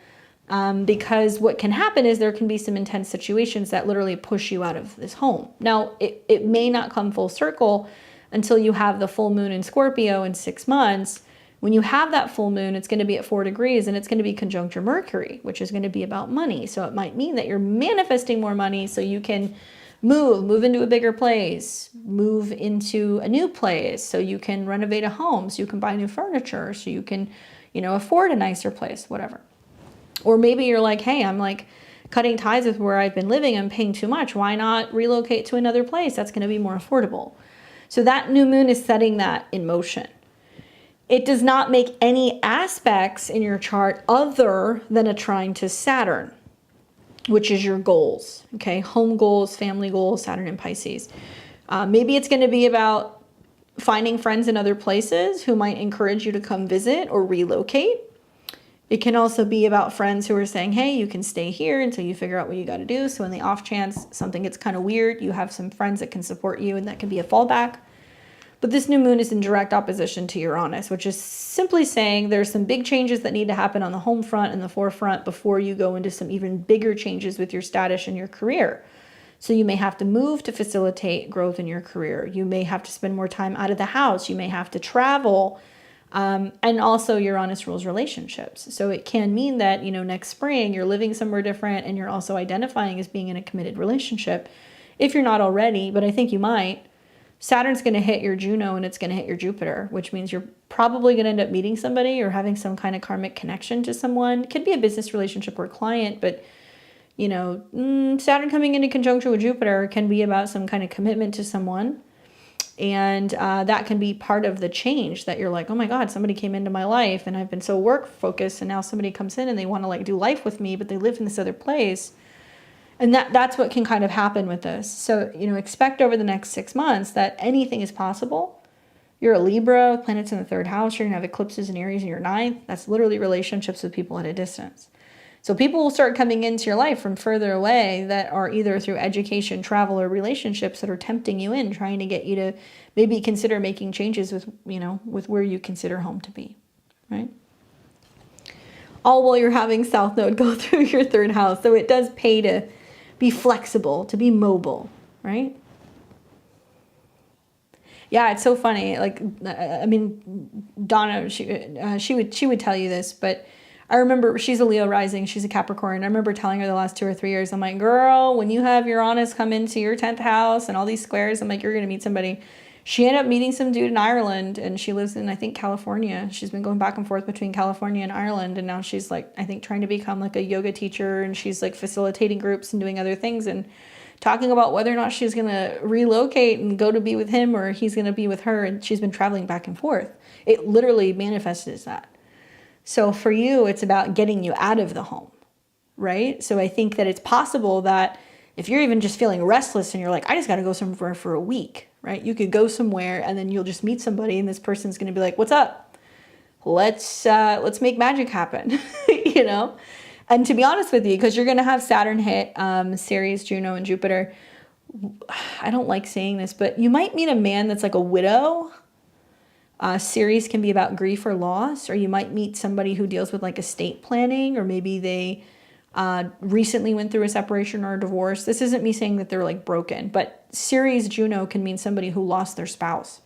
Because what can happen is there can be some intense situations that literally push you out of this home. Now, it may not come full circle until you have the full moon in Scorpio in 6 months. When you have that full moon, it's going to be at 4 degrees and it's going to be conjunct your Mercury, which is going to be about money. So it might mean that you're manifesting more money so you can move into a bigger place, move into a new place, so you can renovate a home, so you can buy new furniture, so you can, you know, afford a nicer place, whatever. Or maybe you're like, hey, I'm like cutting ties with where I've been living. I'm paying too much. Why not relocate to another place that's going to be more affordable? So that new moon is setting that in motion. It does not make any aspects in your chart other than a trine to Saturn, which is your goals, okay? Home goals, family goals, Saturn in Pisces. Maybe it's going to be about finding friends in other places who might encourage you to come visit or relocate. It can also be about friends who are saying, hey, you can stay here until you figure out what you got to do. So in the off chance something gets kind of weird, you have some friends that can support you, and that can be a fallback. But this new moon is in direct opposition to Uranus, which is simply saying there's some big changes that need to happen on the home front and the forefront before you go into some even bigger changes with your status and your career. So you may have to move to facilitate growth in your career. You may have to spend more time out of the house. You may have to travel. And also Uranus rules relationships. So it can mean that, you know, next spring you're living somewhere different and you're also identifying as being in a committed relationship. If you're not already, but I think you might, Saturn's going to hit your Juno and it's going to hit your Jupiter, which means you're probably going to end up meeting somebody or having some kind of karmic connection to someone. It could be a business relationship or client, but, you know, Saturn coming into conjunction with Jupiter can be about some kind of commitment to someone. And that can be part of the change that you're like, oh my God, somebody came into my life and I've been so work focused, and now somebody comes in and they want to like do life with me, but they live in this other place. And that's what can kind of happen with this. So, you know, expect over the next 6 months that anything is possible. You're a Libra, planets in the 3rd house, you're going to have eclipses in Aries in your 9th. That's literally relationships with people at a distance. So people will start coming into your life from further away that are either through education, travel, or relationships that are tempting you in, trying to get you to maybe consider making changes with, you know, with where you consider home to be, right? All while you're having South Node go through your 3rd house. So it does pay to be flexible, to be mobile, right? Yeah, it's so funny. Like, I mean, Donna, she would tell you this, but I remember she's a Leo rising. She's a Capricorn. I remember telling her the last 2 or 3 years, I'm like, girl, when you have Uranus come into your 10th house and all these squares, I'm like, you're going to meet somebody. She ended up meeting some dude in Ireland, and she lives in, I think, California. She's been going back and forth between California and Ireland, and now she's like, I think, trying to become like a yoga teacher, and she's like facilitating groups and doing other things and talking about whether or not she's going to relocate and go to be with him or he's going to be with her, and she's been traveling back and forth. It literally manifests as that. So for you, it's about getting you out of the home, right? So I think that it's possible that if you're even just feeling restless and you're like, I just got to go somewhere for a week, right? You could go somewhere and then you'll just meet somebody and this person's going to be like, what's up? Let's make magic happen, you know? And to be honest with you, because you're going to have Saturn hit Ceres, Juno, and Jupiter. I don't like saying this, but you might meet a man that's like a widow. Ceres can be about grief or loss, or you might meet somebody who deals with like estate planning, or maybe they recently went through a separation or a divorce. This isn't me saying that they're like broken, but Ceres, Juno can mean somebody who lost their spouse.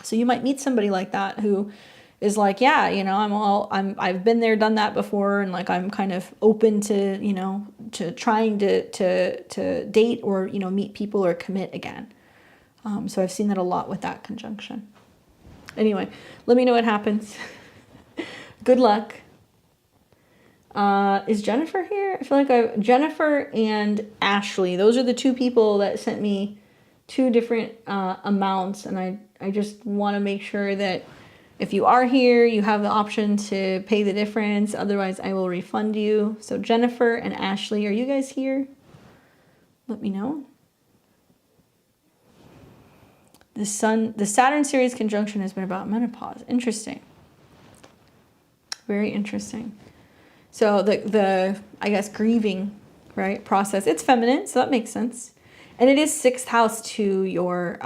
So you might meet somebody like that who is like, yeah, you know, I've been there, done that before, and like I'm kind of open to, you know, to trying to date or, you know, meet people or commit again. So I've seen that a lot with that conjunction. Anyway, let me know what happens. Good luck. Is Jennifer here? I feel like Jennifer and Ashley. Those are the two people that sent me two different amounts, and I just want to make sure that if you are here, you have the option to pay the difference. Otherwise, I will refund you. So Jennifer and Ashley, are you guys here? Let me know. The Saturn Ceres conjunction has been about menopause. Interesting. Very interesting. So the I guess grieving, right, process. It's feminine, so that makes sense. And it is 6th house to your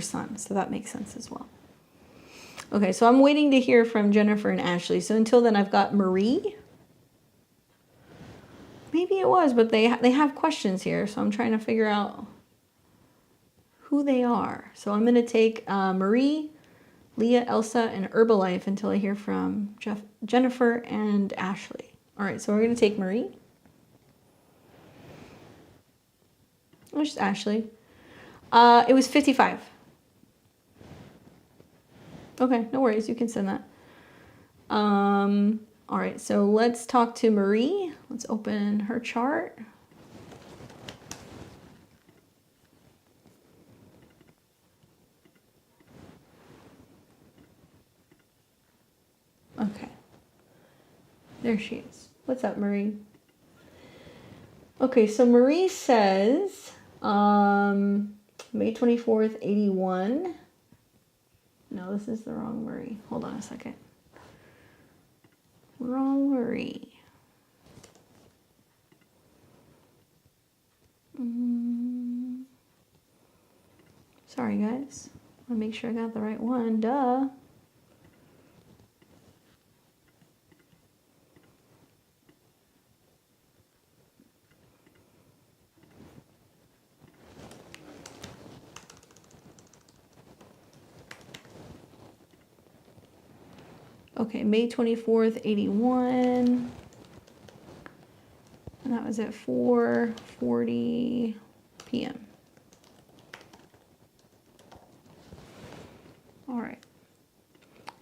sun, so that makes sense as well. Okay, so I'm waiting to hear from Jennifer and Ashley. So until then, I've got Marie. Maybe it was, but they have questions here, so I'm trying to figure out who they are. So I'm going to take Marie, Leah, Elsa, and Herbalife until I hear from Jennifer and Ashley. All right, so we're going to take Marie. Which is Ashley. It was 55. Okay, no worries. You can send that. All right, so let's talk to Marie. Let's open her chart. Okay. There she is. What's up, Marie? Okay, so Marie says, May 24th, 81. No, this is the wrong Marie. Hold on a second. Wrong Marie. Sorry, guys. I want to make sure I got the right one. Duh. Okay, May 24th, 81. And that was at 4:40 p.m. All right.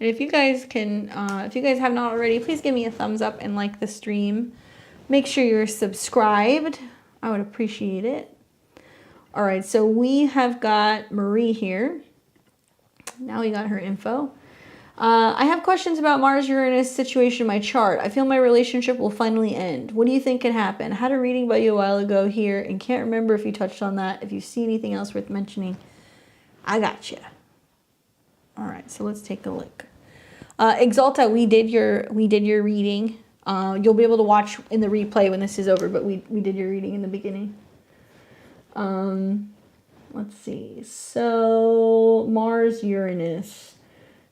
And if you guys can, if you guys have not already, please give me a thumbs up and like the stream. Make sure you're subscribed. I would appreciate it. All right, so we have got Marie here. Now we got her info. I have questions about Mars-Uranus situation in my chart. I feel my relationship will finally end. What do you think can happen? I had a reading about you a while ago here and can't remember if you touched on that. If you see anything else worth mentioning, I got you. All right, so let's take a look. Exalta, we did your reading. You'll be able to watch in the replay when this is over, but we did your reading in the beginning. Let's see. So Mars-Uranus.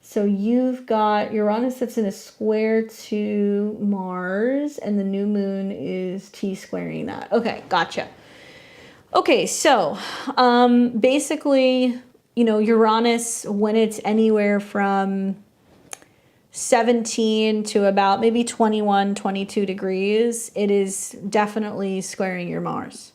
So you've got Uranus that's in a square to Mars, and the new moon is T-squaring that. Okay, gotcha. Okay, so basically, you know, Uranus, when it's anywhere from 17 to about maybe 21, 22 degrees, it is definitely squaring your Mars.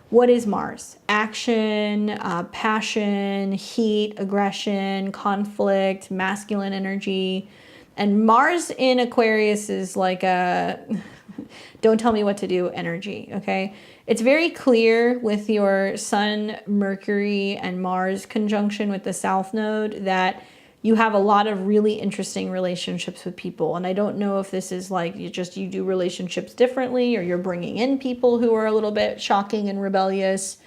What is Mars? Action, passion, heat, aggression, conflict, masculine energy. And Mars in Aquarius is like a don't tell me what to do energy, okay? It's very clear with your Sun, Mercury, and Mars conjunction with the South Node that you have a lot of really interesting relationships with people. And I don't know if this is like you do relationships differently, or you're bringing in people who are a little bit shocking and rebellious.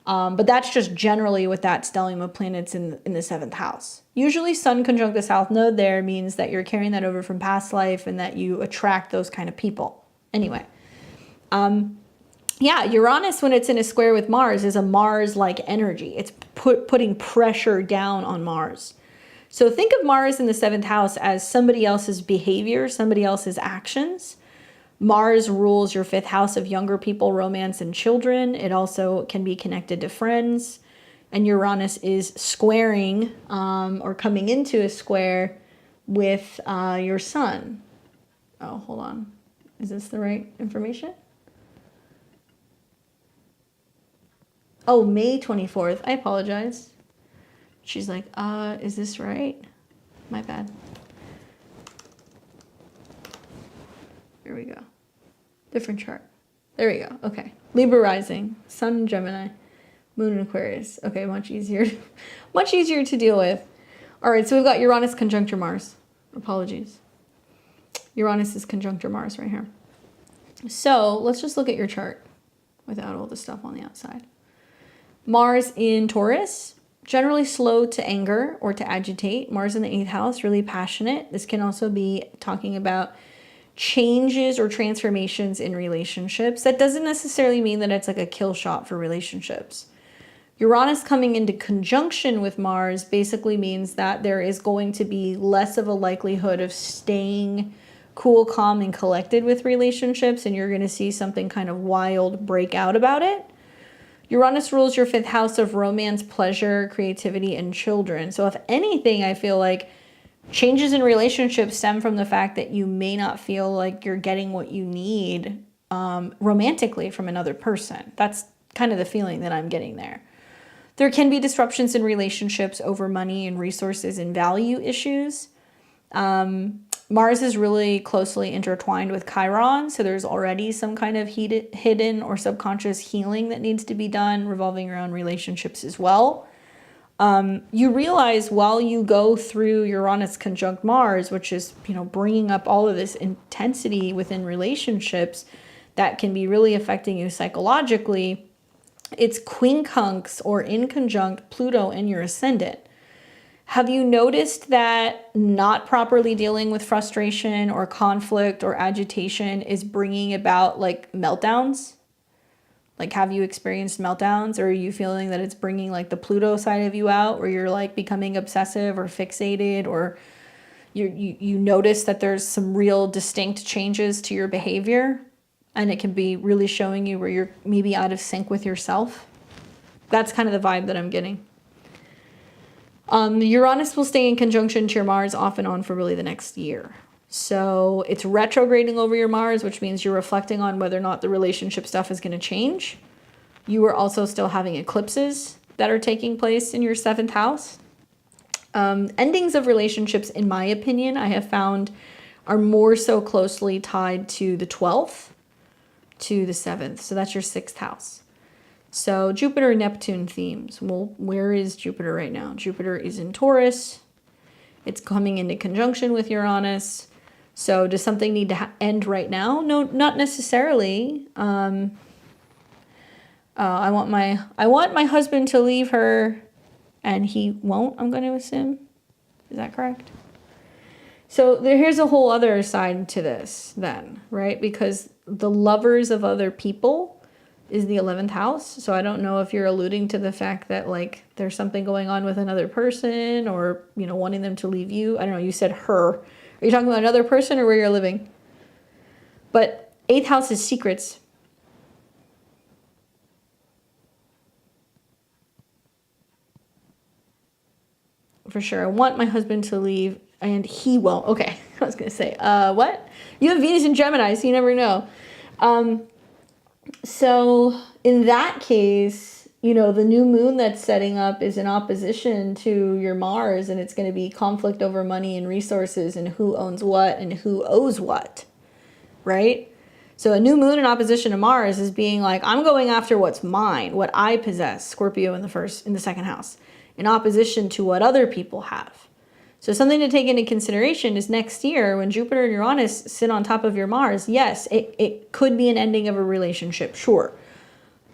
But that's just generally with that stellium of planets in the 7th house. Usually Sun conjunct the South Node there means that you're carrying that over from past life and that you attract those kind of people. Anyway, yeah, Uranus, when it's in a square with Mars, is a Mars-like energy. It's putting pressure down on Mars. So think of Mars in the 7th house as somebody else's behavior, somebody else's actions. Mars rules your 5th house of younger people, romance, and children. It also can be connected to friends. And Uranus is squaring or coming into a square with your Sun. Oh, hold on. Is this the right information? Oh, May 24th. I apologize. She's like, is this right? My bad. Here we go. Different chart. There we go. Okay. Libra rising, Sun in Gemini, Moon in Aquarius. Okay, much easier to deal with. All right, so we've got Uranus conjunct your Mars. Apologies. Uranus is conjunct your Mars right here. So let's just look at your chart without all the stuff on the outside. Mars in Taurus. Generally slow to anger or to agitate. Mars in the 8th house, really passionate. This can also be talking about changes or transformations in relationships. That doesn't necessarily mean that it's like a kill shot for relationships. Uranus coming into conjunction with Mars basically means that there is going to be less of a likelihood of staying cool, calm, and collected with relationships, and you're going to see something kind of wild break out about it. Uranus rules your 5th house of romance, pleasure, creativity, and children. So if anything, I feel like changes in relationships stem from the fact that you may not feel like you're getting what you need romantically from another person. That's kind of the feeling that I'm getting there. There can be disruptions in relationships over money and resources and value issues. Mars is really closely intertwined with Chiron, so there's already some kind of hidden or subconscious healing that needs to be done revolving around relationships as well. You realize while you go through Uranus conjunct Mars, which is, bringing up all of this intensity within relationships that can be really affecting you psychologically, it's quincunx or in conjunct Pluto and your ascendant. Have you noticed that not properly dealing with frustration or conflict or agitation is bringing about like meltdowns? Like, have you experienced meltdowns, or are you feeling that it's bringing like the Pluto side of you out, where you're like becoming obsessive or fixated, or you notice that there's some real distinct changes to your behavior, and it can be really showing you where you're maybe out of sync with yourself? That's kind of the vibe that I'm getting. Uranus will stay in conjunction to your Mars off and on for really the next year. So it's retrograding over your Mars, which means you're reflecting on whether or not the relationship stuff is going to change. You are also still having eclipses that are taking place in your 7th house. Endings of relationships, in my opinion, I have found are more so closely tied to the 12th to the 7th. So that's your 6th house. So Jupiter, Neptune themes. Well, where is Jupiter right now? Jupiter is in Taurus. It's coming into conjunction with Uranus. So does something need to end right now? No, not necessarily. I want my husband to leave her, and he won't, I'm going to assume. Is that correct? So here's a whole other side to this then, right? Because the lovers of other people is the 11th house. So I don't know if you're alluding to the fact that like there's something going on with another person, or, wanting them to leave you. I don't know. You said her. Are you talking about another person or where you're living? But 8th house is secrets. For sure. I want my husband to leave and he won't. Okay. I was going to say, what? You have Venus in Gemini, so you never know. So in that case, the new moon that's setting up is in opposition to your Mars, and it's going to be conflict over money and resources and who owns what and who owes what, right? So a new moon in opposition to Mars is being like, I'm going after what's mine, what I possess, Scorpio in the 2nd house, in opposition to what other people have. So something to take into consideration is next year when Jupiter and Uranus sit on top of your Mars, yes, it could be an ending of a relationship, sure.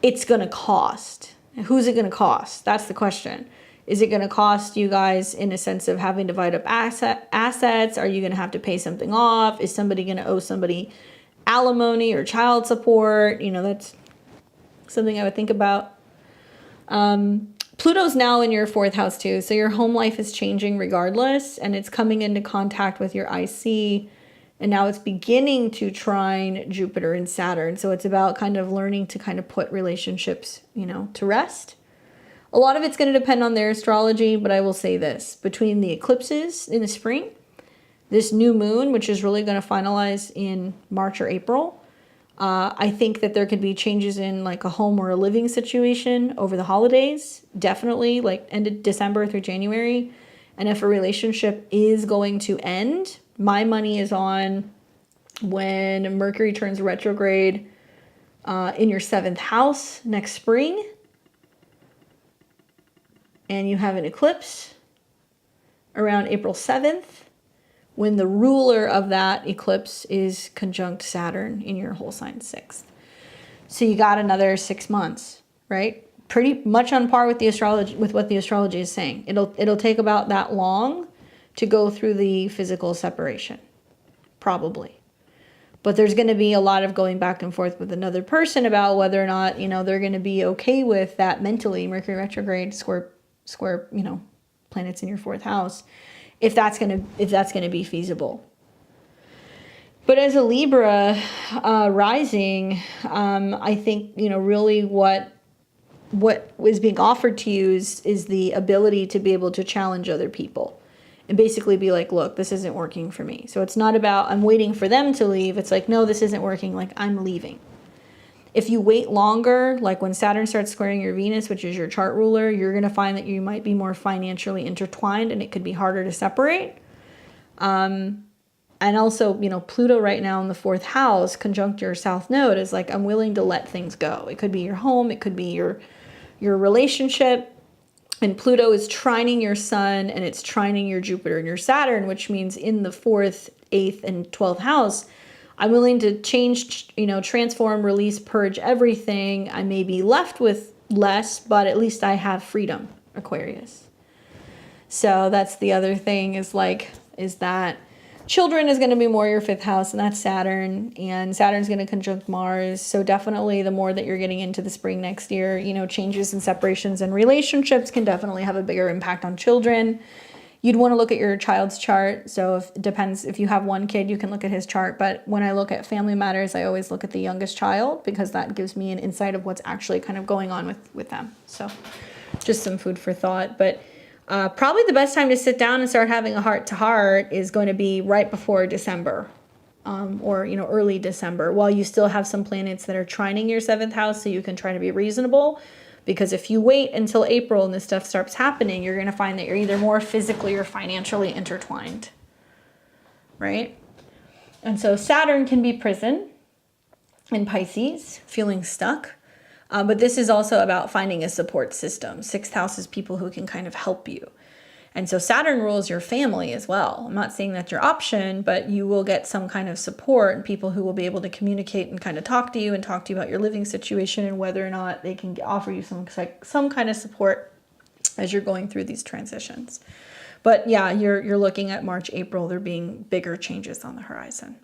It's going to cost. Who's it going to cost? That's the question. Is it going to cost you guys in a sense of having to divide up assets? Are you going to have to pay something off? Is somebody going to owe somebody alimony or child support? You know, that's something I would think about. Pluto's now in your 4th house too. So your home life is changing regardless, and it's coming into contact with your IC. And now it's beginning to trine Jupiter and Saturn. So it's about kind of learning to kind of put relationships, you know, to rest. A lot of it's going to depend on their astrology, but I will say this. Between the eclipses in the spring, this new moon, which is really going to finalize in March or April, I think that there could be changes in like a home or a living situation over the holidays. Definitely like end of December through January. And if a relationship is going to end, my money is on when Mercury turns retrograde in your 7th house next spring. And you have an eclipse around April 7th when the ruler of that eclipse is conjunct Saturn in your whole sign 6th. So you got another 6 months, right? Pretty much on par with the astrology, with what the astrology is saying. It'll take about that long to go through the physical separation, probably. But there's going to be a lot of going back and forth with another person about whether or not, you know, they're going to be okay with that mentally. Mercury retrograde, square, you know, planets in your 4th house, if that's going to be feasible. But as a Libra rising, I think, you know, really what is being offered to you is the ability to be able to challenge other people and basically be like, look, this isn't working for me. So it's not about I'm waiting for them to leave. It's like, no, this isn't working. Like, I'm leaving. If you wait longer, like when Saturn starts squaring your Venus, which is your chart ruler, you're going to find that you might be more financially intertwined and it could be harder to separate. And also, you know, Pluto right now in the 4th house, conjunct your South Node, is like, I'm willing to let things go. It could be your home. It could be your relationship. And Pluto is trining your Sun and it's trining your Jupiter and your Saturn, which means in the 4th, 8th, and 12th house, I'm willing to change, you know, transform, release, purge everything. I may be left with less, but at least I have freedom, Aquarius. So that's the other thing is that children is going to be more your 5th house, and that's Saturn, and Saturn's going to conjunct Mars. So definitely the more that you're getting into the spring next year, you know, changes and separations and relationships can definitely have a bigger impact on children. You'd want to look at your child's chart. So it depends. If you have one kid, you can look at his chart. But when I look at family matters, I always look at the youngest child because that gives me an insight of what's actually kind of going on with them. So just some food for thought. But probably the best time to sit down and start having a heart-to-heart is going to be right before December or, you know, early December, while you still have some planets that are trining your 7th house, so you can try to be reasonable. Because if you wait until April and this stuff starts happening, you're going to find that you're either more physically or financially intertwined, right? And so Saturn can be prison in Pisces, feeling stuck. But this is also about finding a support system. 6th house is people who can kind of help you. And so Saturn rules your family as well. I'm not saying that's your option, but you will get some kind of support and people who will be able to communicate and kind of talk to you about your living situation and whether or not they can offer you some kind of support as you're going through these transitions. But yeah, you're looking at March, April, there being bigger changes on the horizon.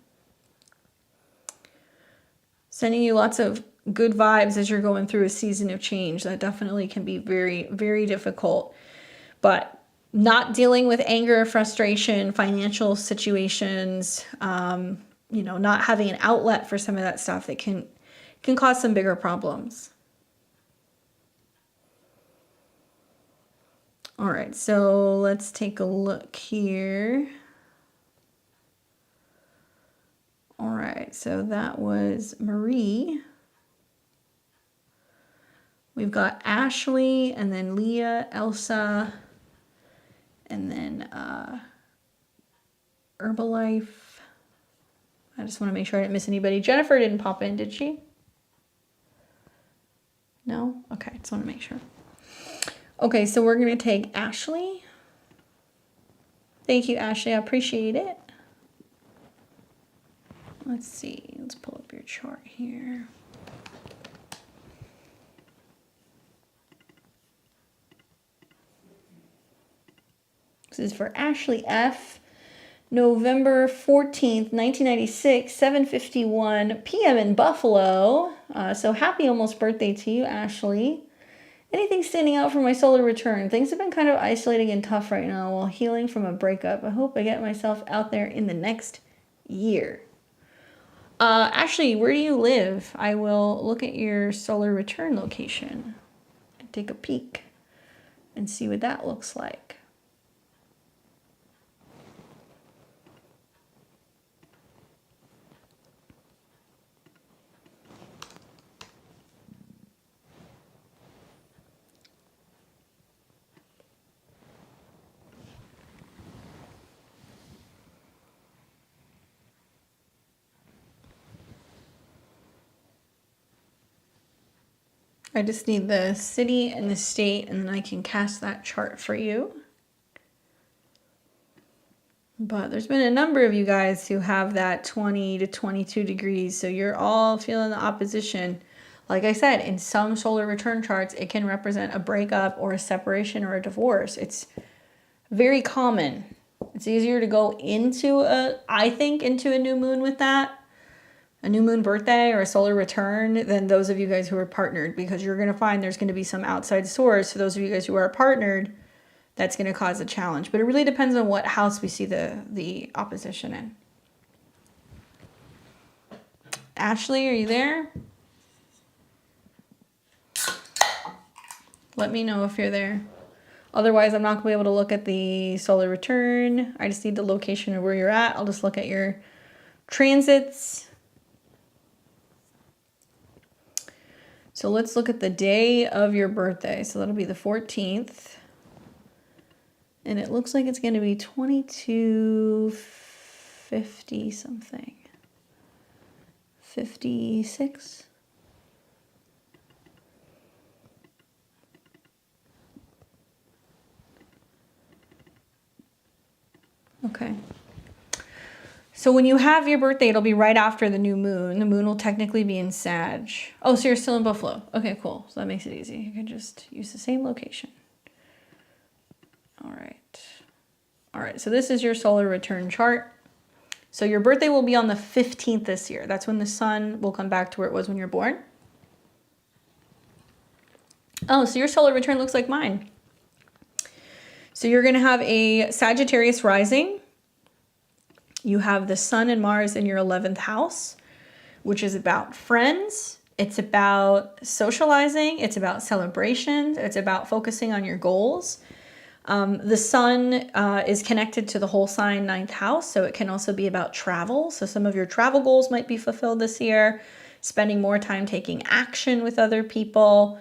Sending you lots of good vibes as you're going through a season of change. That definitely can be very, very difficult. But not dealing with anger, frustration, financial situations, you know, not having an outlet for some of that stuff that can cause some bigger problems. All right, so let's take a look here. All right, so that was Marie. We've got Ashley, and then Leah, Elsa, and then Herbalife. I just want to make sure I didn't miss anybody. Jennifer didn't pop in, did she? No? Okay, just want to make sure. Okay, so we're going to take Ashley. Thank you, Ashley. I appreciate it. Let's see. Let's pull up your chart here. This is for Ashley F. November 14th, 1996, 7:51 p.m. in Buffalo. So happy almost birthday to you, Ashley. Anything standing out for my solar return? Things have been kind of isolating and tough right now while healing from a breakup. I hope I get myself out there in the next year. Ashley, where do you live? I will look at your solar return location and take a peek and see what that looks like. I just need the city and the state, and then I can cast that chart for you. But there's been a number of you guys who have that 20 to 22 degrees, so you're all feeling the opposition. Like I said, in some solar return charts, it can represent a breakup or a separation or a divorce. It's very common. It's easier to go into into a new moon with that, a new moon birthday or a solar return, than those of you guys who are partnered, because you're going to find there's going to be some outside source for those of you guys who are partnered that's going to cause a challenge. But it really depends on what house we see the opposition in. Ashley, are you there? Let me know if you're there. Otherwise, I'm not going to be able to look at the solar return. I just need the location of where you're at. I'll just look at your transits. So let's look at the day of your birthday. So that'll be the 14th. And it looks like it's going to be 2250 something. 56. Okay. So when you have your birthday, it'll be right after the new moon. The moon will technically be in Sag. Oh, so you're still in Buffalo. Okay, cool. So that makes it easy. You can just use the same location. All right. All right, so this is your solar return chart. So your birthday will be on the 15th this year. That's when the sun will come back to where it was when you're born. Oh, so your solar return looks like mine. So you're going to have a Sagittarius rising. You have the sun and Mars in your 11th house, which is about friends. It's about socializing. It's about celebrations. It's about focusing on your goals. The sun is connected to the whole sign 9th house, so it can also be about travel. So some of your travel goals might be fulfilled this year, spending more time taking action with other people.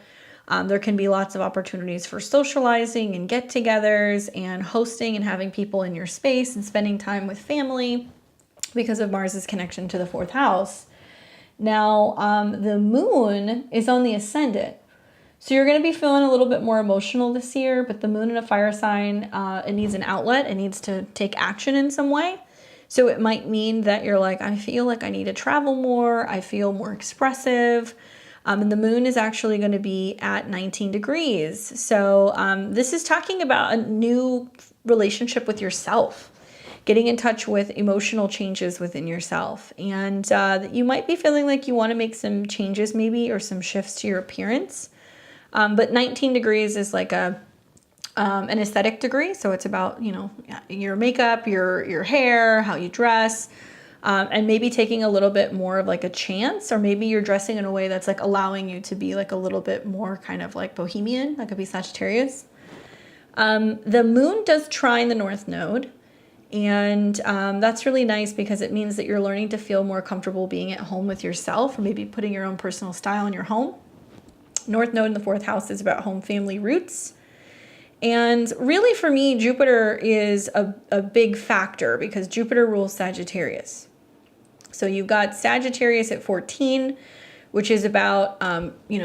There can be lots of opportunities for socializing and get-togethers and hosting and having people in your space and spending time with family because of Mars's connection to the 4th house. Now, the moon is on the ascendant. So you're going to be feeling a little bit more emotional this year, but the moon in a fire sign, it needs an outlet. It needs to take action in some way. So it might mean that you're like, I feel like I need to travel more. I feel more expressive. And the moon is actually going to be at 19 degrees. So this is talking about a new relationship with yourself, getting in touch with emotional changes within yourself. And you might be feeling like you want to make some changes maybe, or some shifts to your appearance. But 19 degrees is like an aesthetic degree. So it's about, you know, your makeup, your hair, how you dress. And maybe taking a little bit more of like a chance, or maybe you're dressing in a way that's like allowing you to be like a little bit more kind of like bohemian. That could be Sagittarius. The moon does trine the North Node, and that's really nice because it means that you're learning to feel more comfortable being at home with yourself, or maybe putting your own personal style in your home. North Node in the 4th house is about home, family, roots. And really for me, Jupiter is a big factor because Jupiter rules Sagittarius. So you've got Sagittarius at 14, which is about,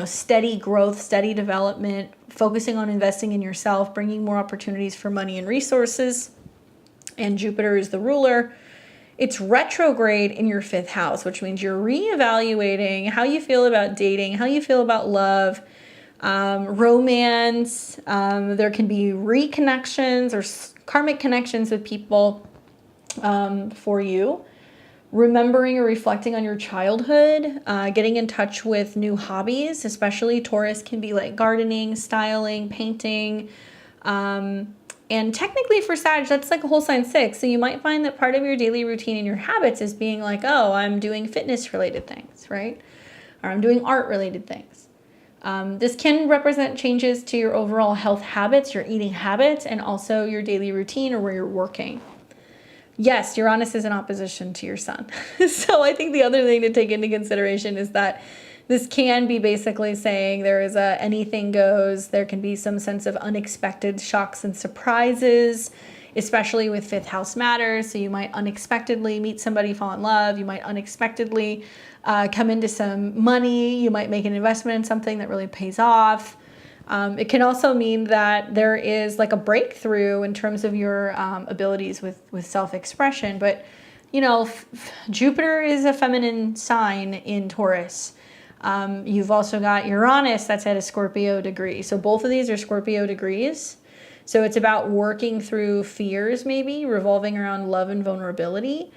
steady growth, steady development, focusing on investing in yourself, bringing more opportunities for money and resources. and Jupiter is the ruler. It's retrograde in your 5th house, which means you're reevaluating how you feel about dating, how you feel about love, romance. There can be reconnections or karmic connections with people for you. Remembering or reflecting on your childhood, getting in touch with new hobbies, especially Taurus can be like gardening, styling, painting. And technically for Sag, that's like a whole sign 6. So you might find that part of your daily routine and your habits is being like, oh, I'm doing fitness related things, right? Or I'm doing art related things. This can represent changes to your overall health habits, your eating habits, and also your daily routine or where you're working. Yes, Uranus is in opposition to your sun. So I think the other thing to take into consideration is that this can be basically saying there is a anything goes. There can be some sense of unexpected shocks and surprises, especially with 5th house matters. So you might unexpectedly meet somebody, fall in love. You might unexpectedly come into some money. You might make an investment in something that really pays off. It can also mean that there is like a breakthrough in terms of your abilities with self-expression. But, you know, Jupiter is a feminine sign in Taurus. You've also got Uranus that's at a Scorpio degree. So both of these are Scorpio degrees. So it's about working through fears, maybe revolving around love and vulnerability.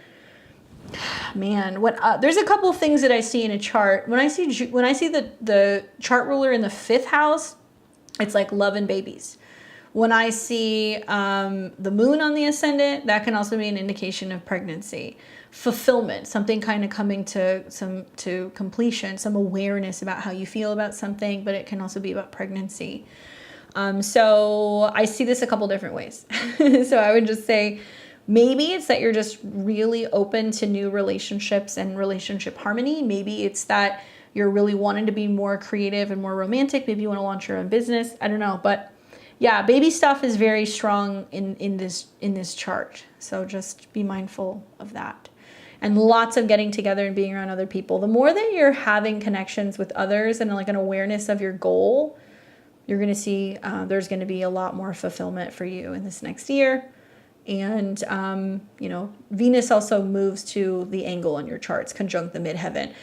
Man, there's a couple of things that I see in a chart. When I see the chart ruler in the 5th house, it's like love and babies. When I see the moon on the ascendant, that can also be an indication of pregnancy, fulfillment, something kind of coming to completion, some awareness about how you feel about something, but it can also be about pregnancy. So I see this a couple different ways. So I would just say maybe it's that you're just really open to new relationships and relationship harmony. Maybe it's that you're really wanting to be more creative and more romantic. Maybe you want to launch your own business. I don't know. But yeah, baby stuff is very strong in this chart. So just be mindful of that. And lots of getting together and being around other people. The more that you're having connections with others and like an awareness of your goal, you're going to see there's going to be a lot more fulfillment for you in this next year. And, you know, Venus also moves to the angle on your charts, conjunct the midheaven.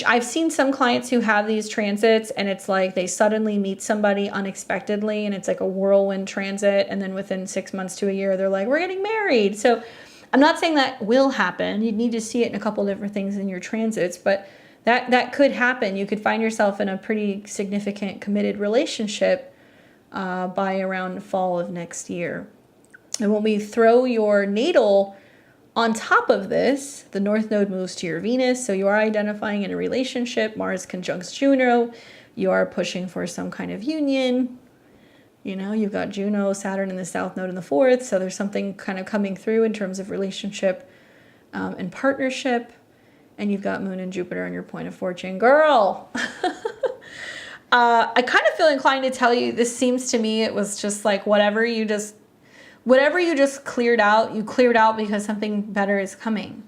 I've seen some clients who have these transits and it's like they suddenly meet somebody unexpectedly and it's like a whirlwind transit. And then within 6 months to a year, they're like, we're getting married. So I'm not saying that will happen. You need to see it in a couple different things in your transits, but that could happen. You could find yourself in a pretty significant committed relationship by around fall of next year. And when we throw your natal on top of this, the North Node moves to your Venus, so you are identifying in a relationship. Mars conjuncts Juno. You are pushing for some kind of union. You know, you've got Juno, Saturn in the South Node in the 4th, so there's something kind of coming through in terms of relationship and partnership. And you've got Moon and Jupiter on your point of fortune. Girl! I kind of feel inclined to tell you, this seems to me it was just like whatever you just cleared out, you cleared out because something better is coming.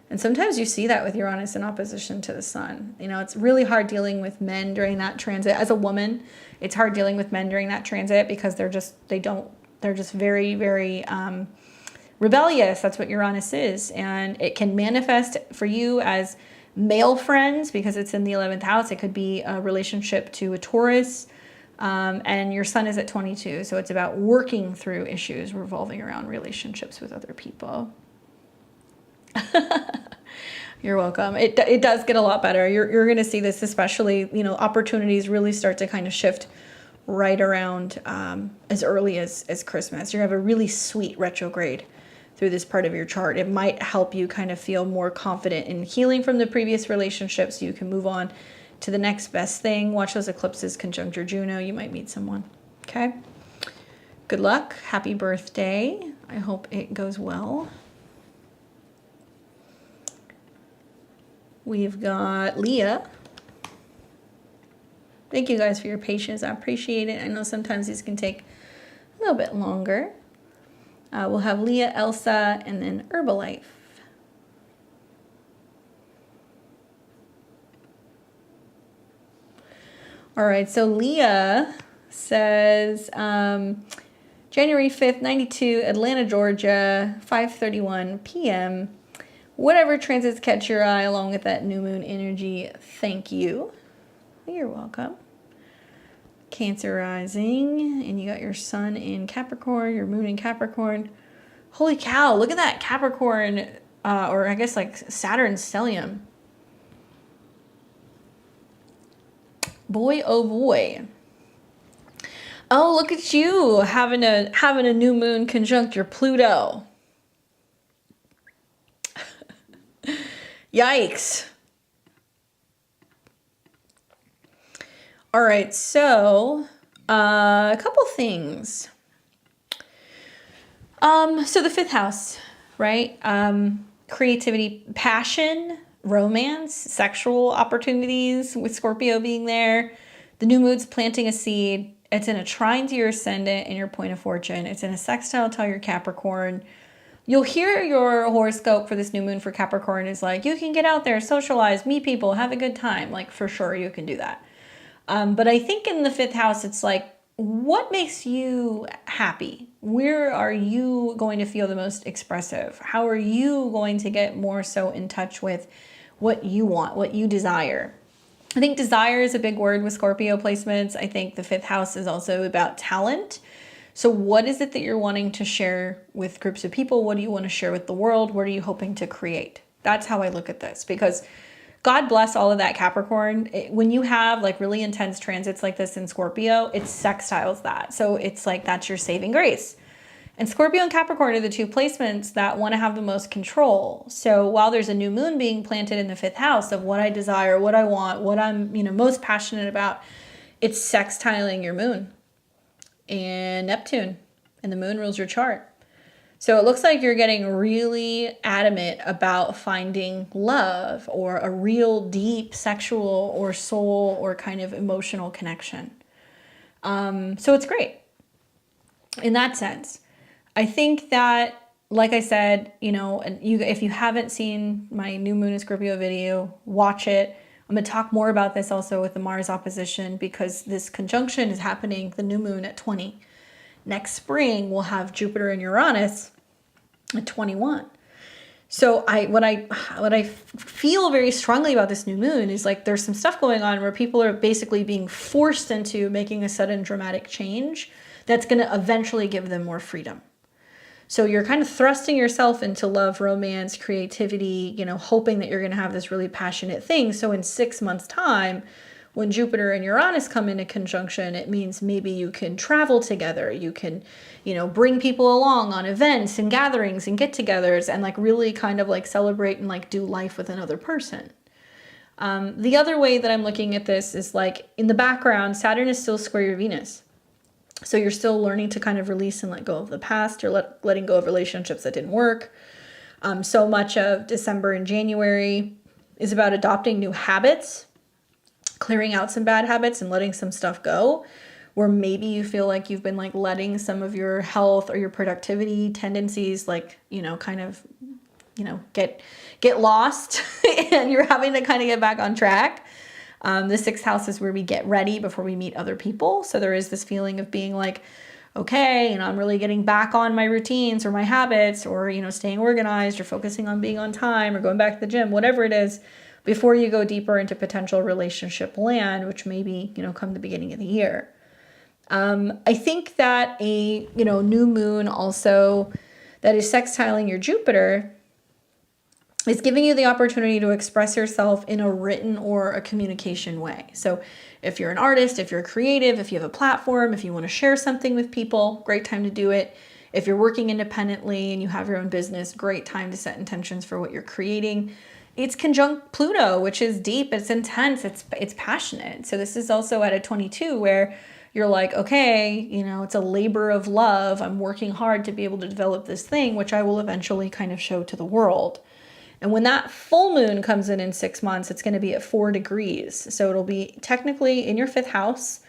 And sometimes you see that with Uranus in opposition to the sun. You know, it's really hard dealing with men during that transit. As a woman, it's hard dealing with men during that transit because they're just very, very rebellious. That's what Uranus is. And it can manifest for you as male friends because it's in the 11th house. It could be a relationship to a Taurus. And your sun is at 22, so it's about working through issues revolving around relationships with other people. You're welcome. It does get a lot better. You're going to see this, especially, you know, opportunities really start to kind of shift right around as early as Christmas. You're going to have a really sweet retrograde through this part of your chart. It might help you kind of feel more confident in healing from the previous relationship so you can move on to the next best thing. Watch those eclipses conjunct your Juno. You might meet someone. Okay? Good luck. Happy birthday. I hope it goes well. We've got Leah. Thank you guys for your patience. I appreciate it. I know sometimes these can take a little bit longer. We'll have Leah, Elsa, and then Herbalife. All right, so Leah says, January 5th, 92, Atlanta, Georgia, 5:31 p.m. Whatever transits catch your eye along with that new moon energy, thank you. You're welcome. Cancer rising, and you got your sun in Capricorn, your moon in Capricorn. Holy cow, look at that Capricorn, or I guess like Saturn stellium. Boy, oh boy. Oh, look at you having a new moon conjunct your Pluto. Yikes. All right, so a couple things. So the 5th house, right? Creativity, passion, romance, sexual opportunities with Scorpio being there. The new moon's planting a seed. It's in a trine to your ascendant and your point of fortune. It's in a sextile to your Capricorn. You'll hear your horoscope for this new moon for Capricorn is like, you can get out there, socialize, meet people, have a good time. Like, for sure, you can do that. But I think in the 5th house, it's like, what makes you happy? Where are you going to feel the most expressive? How are you going to get more so in touch with what you want, what you desire? I think desire is a big word with Scorpio placements. I think the 5th house is also about talent. So what is it that you're wanting to share with groups of people? What do you want to share with the world? What are you hoping to create? That's how I look at this, because God bless all of that Capricorn. When you have like really intense transits like this in Scorpio, it sextiles that. So it's like, that's your saving grace. And Scorpio and Capricorn are the two placements that want to have the most control. So while there's a new moon being planted in the 5th house of what I desire, what I want, what I'm, most passionate about, it's sextiling your moon and Neptune, and the moon rules your chart. So it looks like you're getting really adamant about finding love or a real deep sexual or soul or kind of emotional connection. So it's great in that sense. I think that, like I said, if you haven't seen my new moon in Scorpio video, watch it. I'm going to talk more about this also with the Mars opposition, because this conjunction is happening, the new moon at 20. Next spring, we'll have Jupiter and Uranus at 21. So what I feel very strongly about this new moon is like there's some stuff going on where people are basically being forced into making a sudden dramatic change that's going to eventually give them more freedom. So you're kind of thrusting yourself into love, romance, creativity, hoping that you're going to have this really passionate thing. So in 6 months' time, when Jupiter and Uranus come into conjunction, it means maybe you can travel together. You can, bring people along on events and gatherings and get-togethers and like really kind of like celebrate and like do life with another person. The other way that I'm looking at this is like in the background, Saturn is still square your Venus. So you're still learning to kind of release and let go of the past, or letting go of relationships that didn't work. So much of December and January is about adopting new habits, clearing out some bad habits and letting some stuff go, where maybe you feel like you've been like letting some of your health or your productivity tendencies like, get lost and you're having to kind of get back on track. The 6th house is where we get ready before we meet other people. So there is this feeling of being like, okay, I'm really getting back on my routines or my habits, or, staying organized or focusing on being on time or going back to the gym, whatever it is, before you go deeper into potential relationship land, which maybe, come the beginning of the year. I think that a, new moon also that is sextiling your Jupiter is giving you the opportunity to express yourself in a written or a communication way. So if you're an artist, if you're creative, if you have a platform, if you want to share something with people, great time to do it. If you're working independently and you have your own business, great time to set intentions for what you're creating. It's conjunct Pluto, which is deep, it's intense, it's passionate. So this is also at a 22 where you're like, okay, it's a labor of love. I'm working hard to be able to develop this thing, which I will eventually kind of show to the world. And when that full moon comes in 6 months, it's going to be at 4 degrees. So it'll be technically in your 5th house,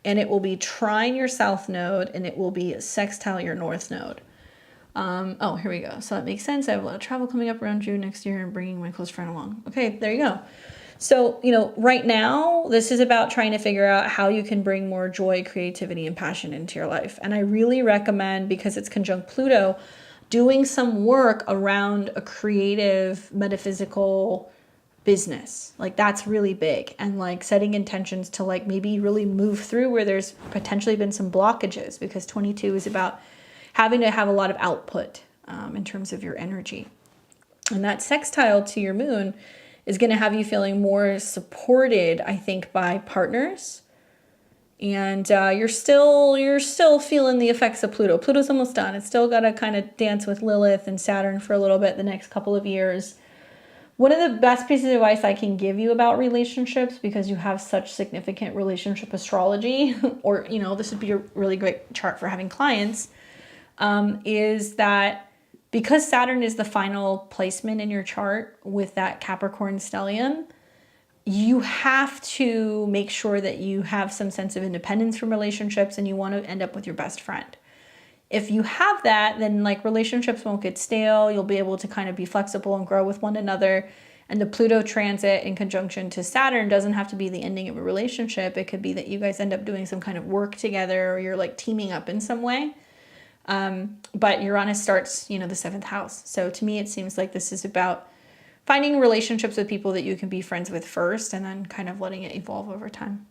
and it will be trine your south node, and it will be sextile your north node. Oh, here we go. So that makes sense. I have a lot of travel coming up around June next year and bringing my close friend along. Okay, there you go. So, you know, right now, this is about trying to figure out how you can bring more joy, creativity, and passion into your life. And I really recommend, because it's conjunct Pluto, doing some work around a creative, metaphysical business. Like, that's really big. And like setting intentions to like maybe really move through where there's potentially been some blockages, because 22 is about having to have a lot of output in terms of your energy. And that sextile to your moon is going to have you feeling more supported, I think, by partners. And you're still feeling the effects of Pluto. Pluto's almost done. It's still got to kind of dance with Lilith and Saturn for a little bit the next couple of years. One of the best pieces of advice I can give you about relationships, because you have such significant relationship astrology, or, you know, this would be a really great chart for having clients, is that because Saturn is the final placement in your chart with that Capricorn stellium, you have to make sure that you have some sense of independence from relationships, and you want to end up with your best friend. If you have that, then like relationships won't get stale. You'll be able to kind of be flexible and grow with one another. And the Pluto transit in conjunction to Saturn doesn't have to be the ending of a relationship. It could be that you guys end up doing some kind of work together, or you're like teaming up in some way. But Uranus starts, you know, the 7th house. So to me, it seems like this is about finding relationships with people that you can be friends with first, and then kind of letting it evolve over time,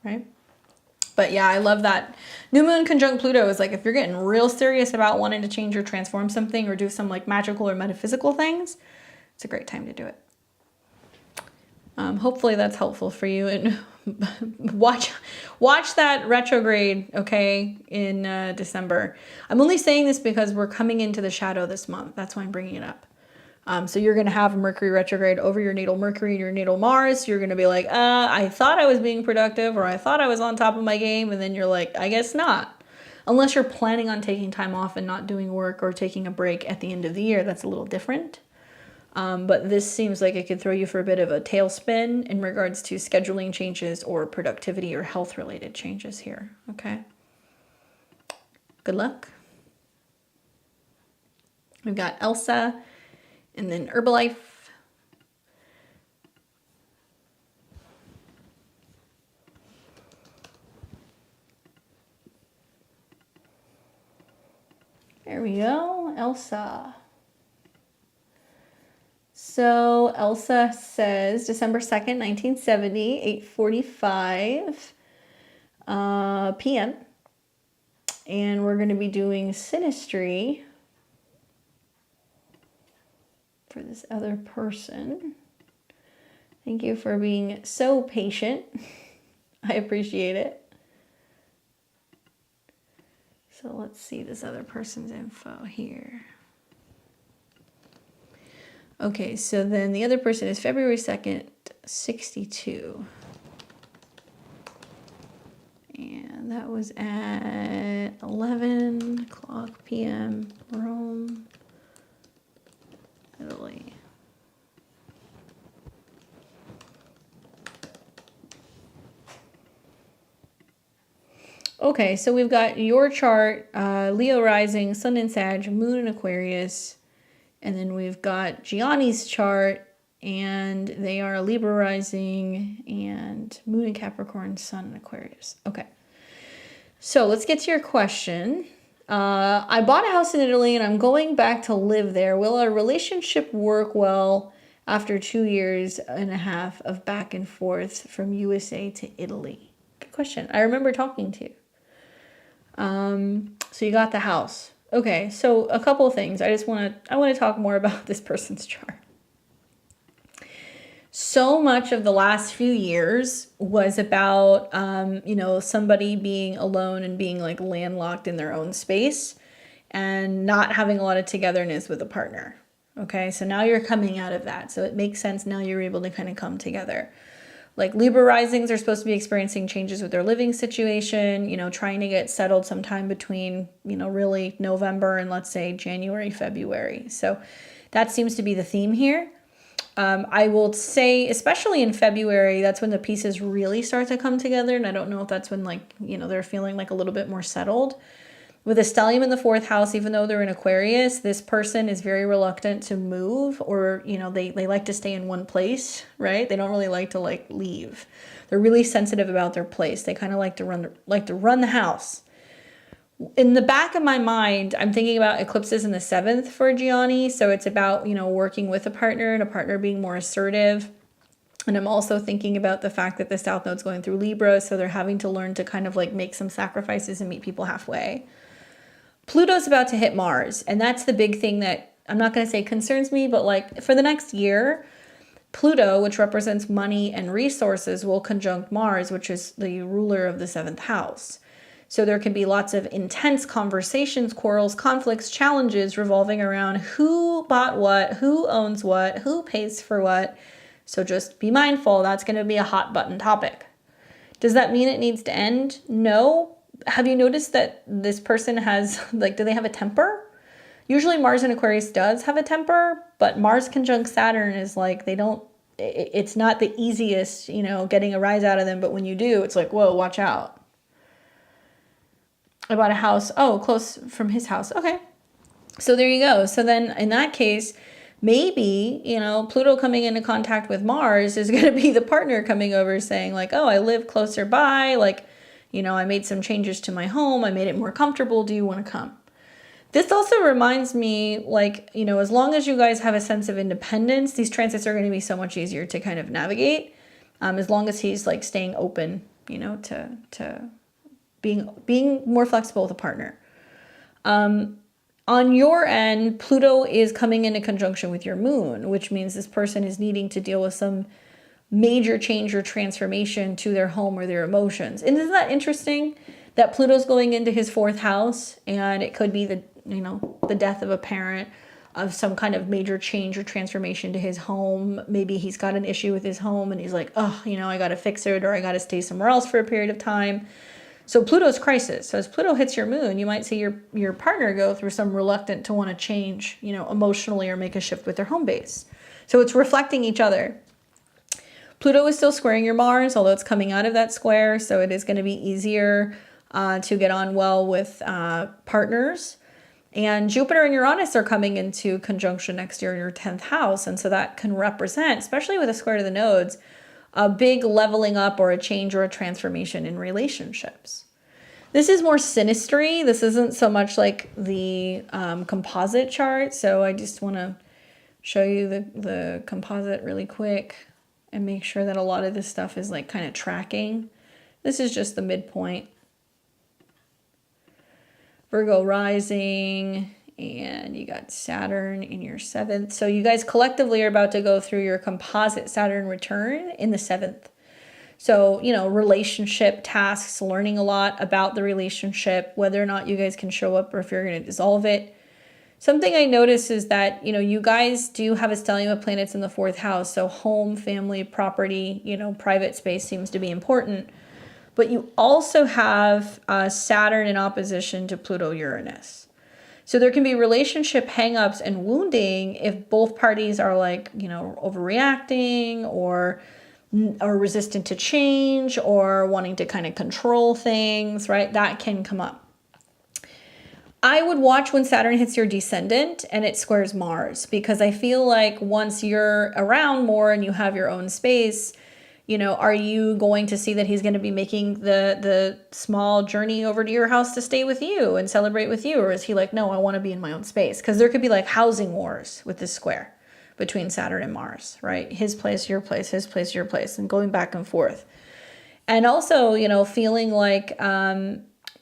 right? But yeah, I love that. New moon conjunct Pluto is like, if you're getting real serious about wanting to change or transform something or do some like magical or metaphysical things, it's a great time to do it. Hopefully that's helpful for you. And watch that retrograde, okay, in December. I'm only saying this because we're coming into the shadow this month. That's why I'm bringing it up. So you're going to have Mercury retrograde over your natal Mercury and your natal Mars. You're going to be like, I thought I was being productive, or I thought I was on top of my game. And then you're like, I guess not. Unless you're planning on taking time off and not doing work or taking a break at the end of the year. That's a little different. But this seems like it could throw you for a bit of a tailspin in regards to scheduling changes or productivity or health related changes here. Okay. Good luck. We've got Elsa. And then Herbalife. There we go, Elsa. So Elsa says December 2nd, 1970, 8:45 p.m. And we're going to be doing Synastry for this other person. Thank you for being so patient. I appreciate it. So let's see this other person's info here. Okay, so then the other person is February 2nd, 62. And that was at 11 o'clock p.m. Rome, Italy. Okay, so we've got your chart, Leo rising, Sun in Sag, Moon in Aquarius, and then we've got Gianni's chart, and they are Libra rising and Moon in Capricorn, Sun in Aquarius. Okay, so let's get to your question. I bought a house in Italy and I'm going back to live there. Will our relationship work well after 2.5 years of back and forth from USA to Italy? Good question. I remember talking to you. So you got the house. Okay, so a couple of things. I want to talk more about this person's chart. So much of the last few years was about, somebody being alone and being like landlocked in their own space and not having a lot of togetherness with a partner. Okay, so now you're coming out of that. So it makes sense now you're able to kind of come together. Like Libra risings are supposed to be experiencing changes with their living situation, trying to get settled sometime between, really November and let's say January, February. So that seems to be the theme here. I will say, especially in February, that's when the pieces really start to come together. And I don't know if that's when they're feeling like a little bit more settled. With a stellium in the 4th house, even though they're in Aquarius, this person is very reluctant to move, or, you know, they like to stay in one place, right? They don't really like to like leave. They're really sensitive about their place. They kind of like to run the house. In the back of my mind, I'm thinking about eclipses in the 7th for Gianni. So it's about, you know, working with a partner and a partner being more assertive. And I'm also thinking about the fact that the South Node's going through Libra. So they're having to learn to kind of like make some sacrifices and meet people halfway. Pluto's about to hit Mars. And that's the big thing that I'm not going to say concerns me, but like for the next year, Pluto, which represents money and resources, will conjunct Mars, which is the ruler of the 7th house. So there can be lots of intense conversations, quarrels, conflicts, challenges revolving around who bought what, who owns what, who pays for what. So just be mindful, that's going to be a hot button topic. Does that mean it needs to end? No. Have you noticed that this person has, like, do they have a temper? Usually Mars in Aquarius does have a temper, but Mars conjunct Saturn is like, it's not the easiest, you know, getting a rise out of them. But when you do, it's like, whoa, watch out. I bought a house, oh, close from his house. Okay. So there you go. So then in that case, maybe, you know, Pluto coming into contact with Mars is going to be the partner coming over saying like, oh, I live closer by. Like, you know, I made some changes to my home. I made it more comfortable. Do you want to come? This also reminds me, like, you know, as long as you guys have a sense of independence, these transits are going to be so much easier to kind of navigate. As long as he's like staying open, you know, to being more flexible with a partner. On your end, Pluto is coming into conjunction with your moon, which means this person is needing to deal with some major change or transformation to their home or their emotions. And isn't that interesting that Pluto's going into his 4th house, and it could be the, you know, the death of a parent, of some kind of major change or transformation to his home. Maybe he's got an issue with his home and he's like, oh, you know, I got to fix it, or I got to stay somewhere else for a period of time. So Pluto's crisis. So as Pluto hits your moon, you might see your partner go through some reluctant to want to change, you know, emotionally, or make a shift with their home base. So it's reflecting each other. Pluto is still squaring your Mars, although it's coming out of that square. So it is going to be easier to get on well with partners. And Jupiter and Uranus are coming into conjunction next year in your 10th house. And so that can represent, especially with a square to the nodes, a big leveling up or a change or a transformation in relationships. This is more sinistry. This isn't so much like the composite chart. So I just want to show you the composite really quick and make sure that a lot of this stuff is like kind of tracking. This is just the midpoint. Virgo rising, and you got Saturn in your 7th. So you guys collectively are about to go through your composite Saturn return in the 7th. So, you know, relationship tasks, learning a lot about the relationship, whether or not you guys can show up or if you're going to dissolve it. Something I notice is that, you know, you guys do have a stellium of planets in the 4th house. So home, family, property, you know, private space seems to be important. But you also have Saturn in opposition to Pluto Uranus. So there can be relationship hangups and wounding if both parties are like, you know, overreacting or resistant to change or wanting to kind of control things, right? That can come up. I would watch when Saturn hits your descendant and it squares Mars, because I feel like once you're around more and you have your own space, you know, are you going to see that he's going to be making the small journey over to your house to stay with you and celebrate with you? Or is he like, no, I want to be in my own space? Because there could be like housing wars with this square between Saturn and Mars, right? His place, your place, his place, your place, and going back and forth. And also, you know, feeling like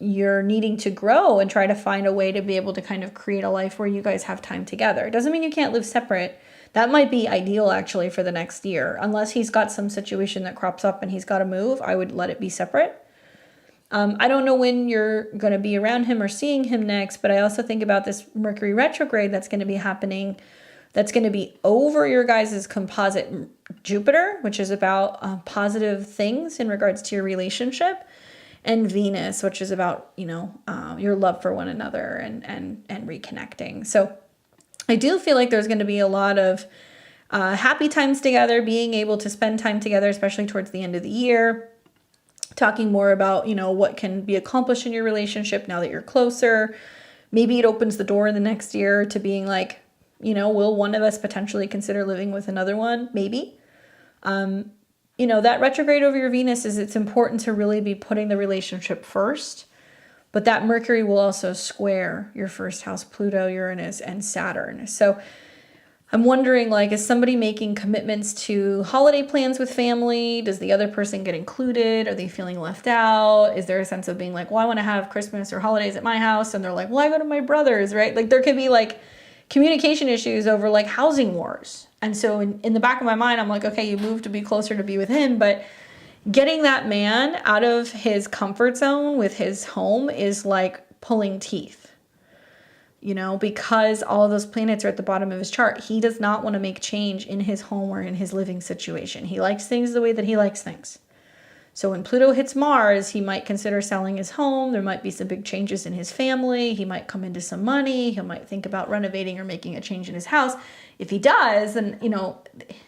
you're needing to grow and try to find a way to be able to kind of create a life where you guys have time together. It doesn't mean you can't live separate. That might be ideal actually for the next year. Unless he's got some situation that crops up and he's got to move, I would let it be separate. I don't know when you're going to be around him or seeing him next, but I also think about this Mercury retrograde that's going to be happening, that's going to be over your guys' composite Jupiter, which is about positive things in regards to your relationship, and Venus, which is about, you know, your love for one another and reconnecting. So I do feel like there's going to be a lot of happy times together, being able to spend time together, especially towards the end of the year, talking more about, you know, what can be accomplished in your relationship now that you're closer. Maybe it opens the door in the next year to being like, you know, will one of us potentially consider living with another one? Maybe. You know, that retrograde over your Venus it's important to really be putting the relationship first. But that Mercury will also square your first house, Pluto, Uranus, and Saturn. So I'm wondering, like, is somebody making commitments to holiday plans with family? Does the other person get included? Are they feeling left out? Is there a sense of being like, well, I want to have Christmas or holidays at my house? And they're like, well, I go to my brother's, right? Like, there could be like communication issues over like housing wars. And so in the back of my mind, I'm like, okay, you moved to be closer to be with him, but getting that man out of his comfort zone with his home is like pulling teeth, you know, because all of those planets are at the bottom of his chart. He does not want to make change in his home or in his living situation. He likes things the way that he likes things. So when Pluto hits Mars, he might consider selling his home. There might be some big changes in his family. He might come into some money. He might think about renovating or making a change in his house. If he does, then, you know,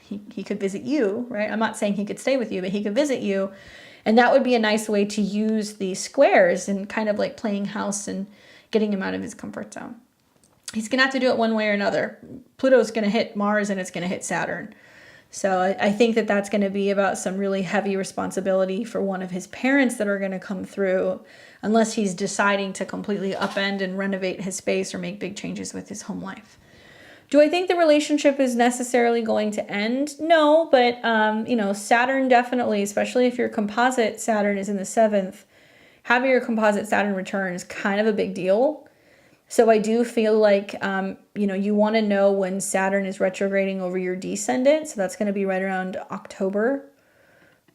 he could visit you, right? I'm not saying he could stay with you, but he could visit you. And that would be a nice way to use these squares and kind of like playing house and getting him out of his comfort zone. He's going to have to do it one way or another. Pluto's going to hit Mars and it's going to hit Saturn. So I think that that's going to be about some really heavy responsibility for one of his parents that are going to come through, unless he's deciding to completely upend and renovate his space or make big changes with his home life. Do I think the relationship is necessarily going to end? No, but you know, Saturn definitely, especially if your composite Saturn is in the 7th, having your composite Saturn return is kind of a big deal. So I do feel like, you know, you want to know when Saturn is retrograding over your descendant. So that's going to be right around October.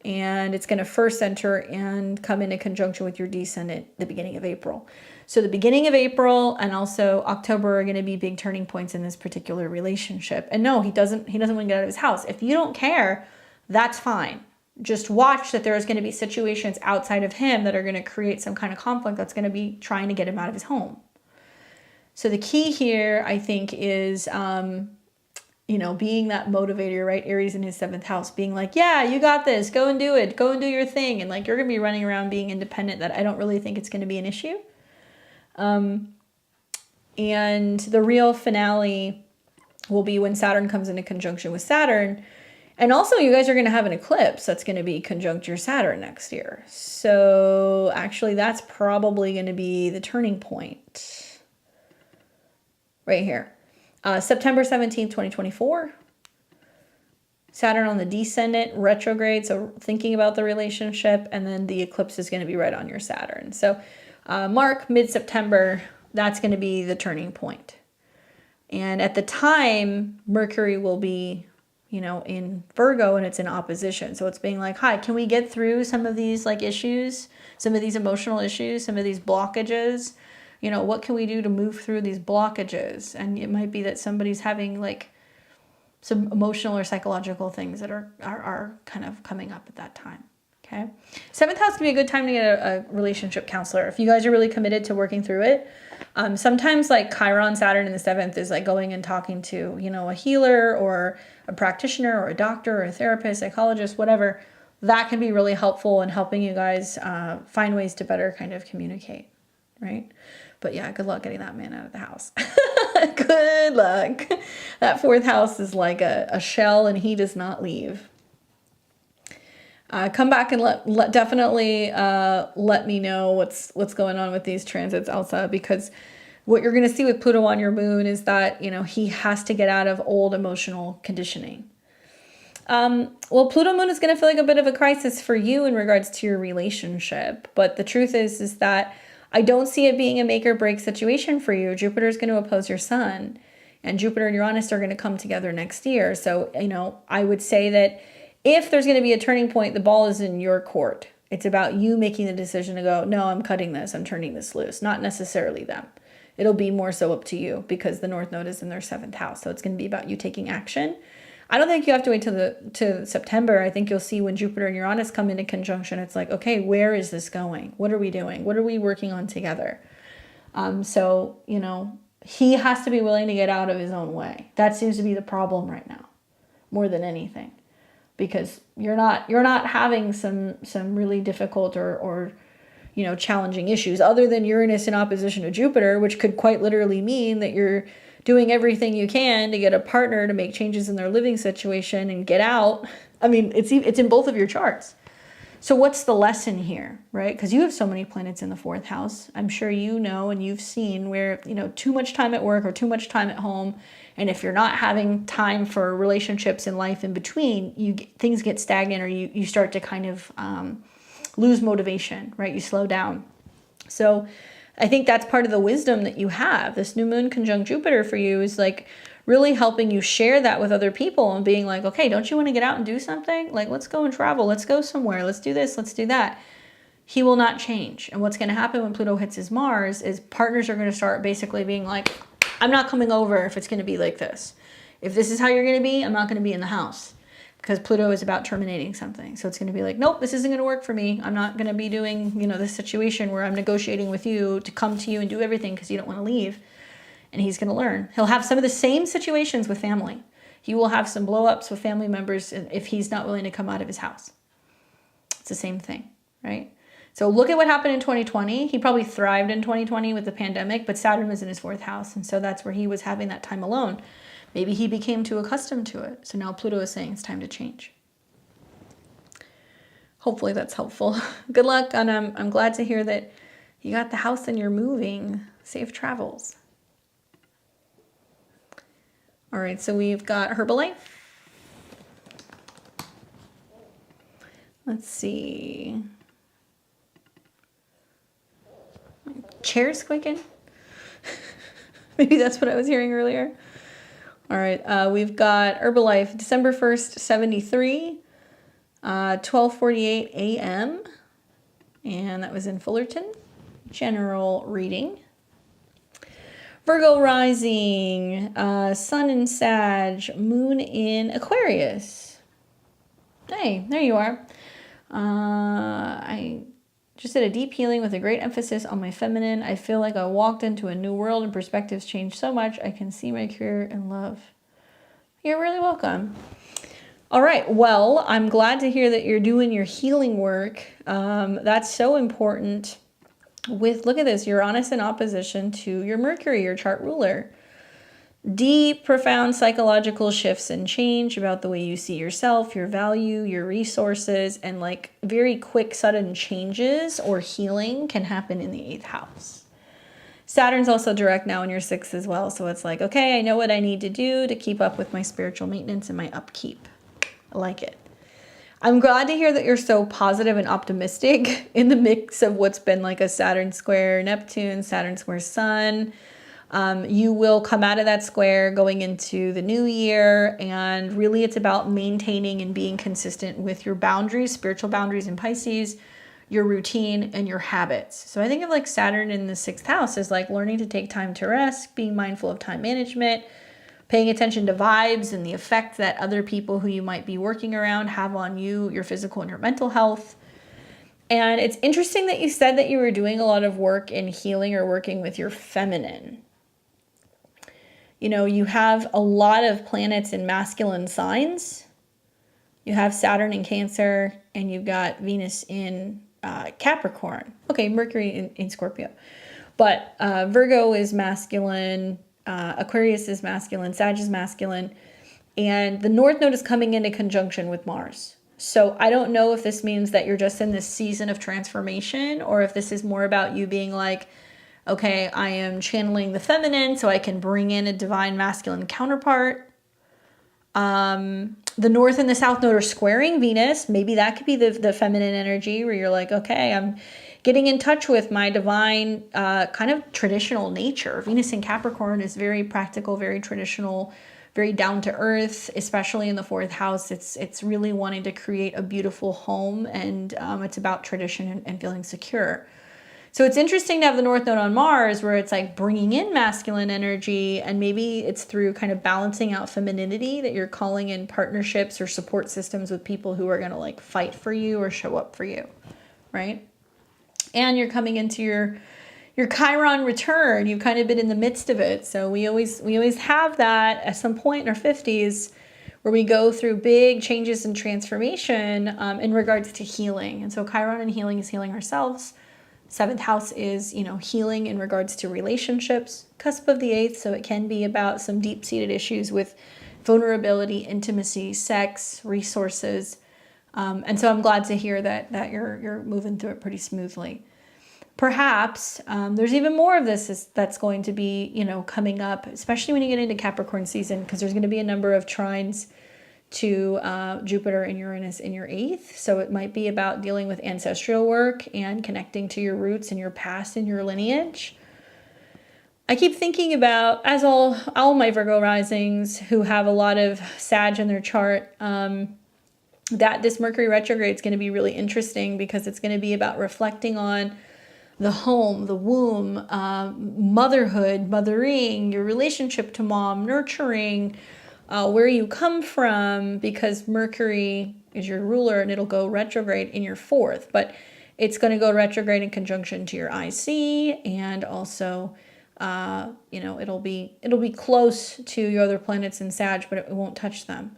And it's going to first enter and come into conjunction with your descendant the beginning of April. So the beginning of April and also October are going to be big turning points in this particular relationship. And no, he doesn't want to get out of his house. If you don't care, that's fine. Just watch that there's going to be situations outside of him that are going to create some kind of conflict that's going to be trying to get him out of his home. So the key here, I think, is, you know, being that motivator, right? Aries in his 7th house, being like, yeah, you got this. Go and do it. Go and do your thing. And like, you're going to be running around being independent. That I don't really think it's going to be an issue. And the real finale will be when Saturn comes into conjunction with Saturn. And also, you guys are going to have an eclipse that's going to be conjunct your Saturn next year. So actually, that's probably going to be the turning point. Right here. September 17th, 2024. Saturn on the descendant, retrograde, so thinking about the relationship, and then the eclipse is going to be right on your Saturn. So mark mid-September, that's going to be the turning point. And at the time, Mercury will be, you know, in Virgo and it's in opposition. So it's being like, hi, can we get through some of these like issues, some of these emotional issues, some of these blockages? You know, what can we do to move through these blockages? And it might be that somebody's having like some emotional or psychological things that are kind of coming up at that time. Okay. 7th house can be a good time to get a relationship counselor. If you guys are really committed to working through it. Sometimes like Chiron, Saturn in the 7th is like going and talking to, you know, a healer or a practitioner or a doctor or a therapist, psychologist, whatever. That can be really helpful in helping you guys find ways to better kind of communicate. Right. But yeah, good luck getting that man out of the house. Good luck. That 4th house is like a shell and he does not leave. Come back and definitely let me know what's going on with these transits, Elsa, because what you're going to see with Pluto on your moon is that, you know, he has to get out of old emotional conditioning. Well, Pluto moon is going to feel like a bit of a crisis for you in regards to your relationship. But the truth is that I don't see it being a make or break situation for you. Jupiter is going to oppose your sun, and Jupiter and Uranus are going to come together next year. So, you know, I would say that if there's going to be a turning point, the ball is in your court. It's about you making the decision to go, no, I'm cutting this. I'm turning this loose. Not necessarily them. It'll be more so up to you because the North Node is in their 7th house. So it's going to be about you taking action. I don't think you have to wait till September. I think you'll see when Jupiter and Uranus come into conjunction, it's like, okay, where is this going? What are we doing? What are we working on together? So, you know, he has to be willing to get out of his own way. That seems to be the problem right now, more than anything. because you're not having some really difficult or challenging issues, other than Uranus in opposition to Jupiter, which could quite literally mean that you're doing everything you can to get a partner to make changes in their living situation and get out. I mean, it's in both of your charts. So what's the lesson here, right? Because you have so many planets in the fourth house. I'm sure you know and you've seen where, too much time at work or too much time at home. And if you're not having time for relationships and life in between, things get stagnant, or you start to kind of lose motivation, right? You slow down. So I think that's part of the wisdom that you have. This new moon conjunct Jupiter for you is like really helping you share that with other people and being like, okay, don't you want to get out and do something? Like, let's go and travel. Let's go somewhere. Let's do this. Let's do that. He will not change. And what's going to happen when Pluto hits his Mars is partners are going to start basically being like, I'm not coming over if it's going to be like this. If this is how you're going to be, I'm not going to be in the house, because Pluto is about terminating something. So it's going to be like, nope, this isn't going to work for me. I'm not going to be doing, this situation where I'm negotiating with you to come to you and do everything because you don't want to leave. And he's going to learn. He'll have some of the same situations with family. He will have some blow-ups with family members if he's not willing to come out of his house. It's the same thing, right? So look at what happened in 2020. He probably thrived in 2020 with the pandemic, but Saturn was in his fourth house. And so that's where he was having that time alone. Maybe he became too accustomed to it. So now Pluto is saying it's time to change. Hopefully that's helpful. Good luck. And I'm glad to hear that you got the house and you're moving. Safe travels. All right, so we've got Herbalife. Let's see. My chair's squeaking. Maybe that's what I was hearing earlier. All right, we've got Herbalife, December 1st, 73, 12:48 a.m. And that was in Fullerton. General reading. Virgo rising, sun in Sag, moon in Aquarius. Hey, there you are. I just did a deep healing with a great emphasis on my feminine. I feel like I walked into a new world and perspectives changed so much. I can see my career and love. You're really welcome. All right, well, I'm glad to hear that you're doing your healing work. That's so important. Look at this, Uranus in opposition to your Mercury, your chart ruler. Deep, profound psychological shifts and change about the way you see yourself, your value, your resources, and like very quick, sudden changes or healing can happen in the 8th house. Saturn's also direct now in your 6th as well. So it's like, okay, I know what I need to do to keep up with my spiritual maintenance and my upkeep. I like it. I'm glad to hear that you're so positive and optimistic in the mix of what's been like a Saturn square Neptune, Saturn square Sun. You will come out of that square going into the new year, and really it's about maintaining and being consistent with your boundaries, spiritual boundaries in Pisces, your routine, and your habits. So I think of like Saturn in the 6th house as like learning to take time to rest, being mindful of time management, paying attention to vibes and the effect that other people who you might be working around have on you, your physical and your mental health. And it's interesting that you said that you were doing a lot of work in healing or working with your feminine. You have a lot of planets in masculine signs. You have Saturn in Cancer, and you've got Venus in Capricorn. Okay, Mercury in Scorpio. But Virgo is masculine, Aquarius is masculine, Sag is masculine, and the North Node is coming into conjunction with Mars. So I don't know if this means that you're just in this season of transformation, or if this is more about you being like, okay, I am channeling the feminine so I can bring in a divine masculine counterpart. The North and the South Node are squaring Venus. Maybe that could be the feminine energy where you're like, okay, I'm getting in touch with my divine kind of traditional nature. Venus in Capricorn is very practical, very traditional, very down to earth, especially in the 4th house. It's really wanting to create a beautiful home, and it's about tradition and feeling secure. So it's interesting to have the North Node on Mars where it's like bringing in masculine energy, and maybe it's through kind of balancing out femininity that you're calling in partnerships or support systems with people who are going to like fight for you or show up for you, right? And you're coming into your Chiron return. You've kind of been in the midst of it. So we always have that at some point in our 50s where we go through big changes and transformation in regards to healing. And so Chiron and healing is healing ourselves. Seventh house is, healing in regards to relationships. Cusp of the eighth, so it can be about some deep-seated issues with vulnerability, intimacy, sex, resources. And so I'm glad to hear that you're moving through it pretty smoothly. Perhaps there's even more of this that's going to be, coming up, especially when you get into Capricorn season, because there's going to be a number of trines to Jupiter and Uranus in your eighth. So it might be about dealing with ancestral work and connecting to your roots and your past and your lineage. I keep thinking about, as all my Virgo risings who have a lot of Sag in their chart, that this Mercury retrograde is going to be really interesting because it's going to be about reflecting on the home, the womb, motherhood, mothering, your relationship to mom, nurturing, where you come from, because Mercury is your ruler and it'll go retrograde in your fourth, but it's going to go retrograde in conjunction to your IC, and also, it'll be close to your other planets in Sag, but it won't touch them.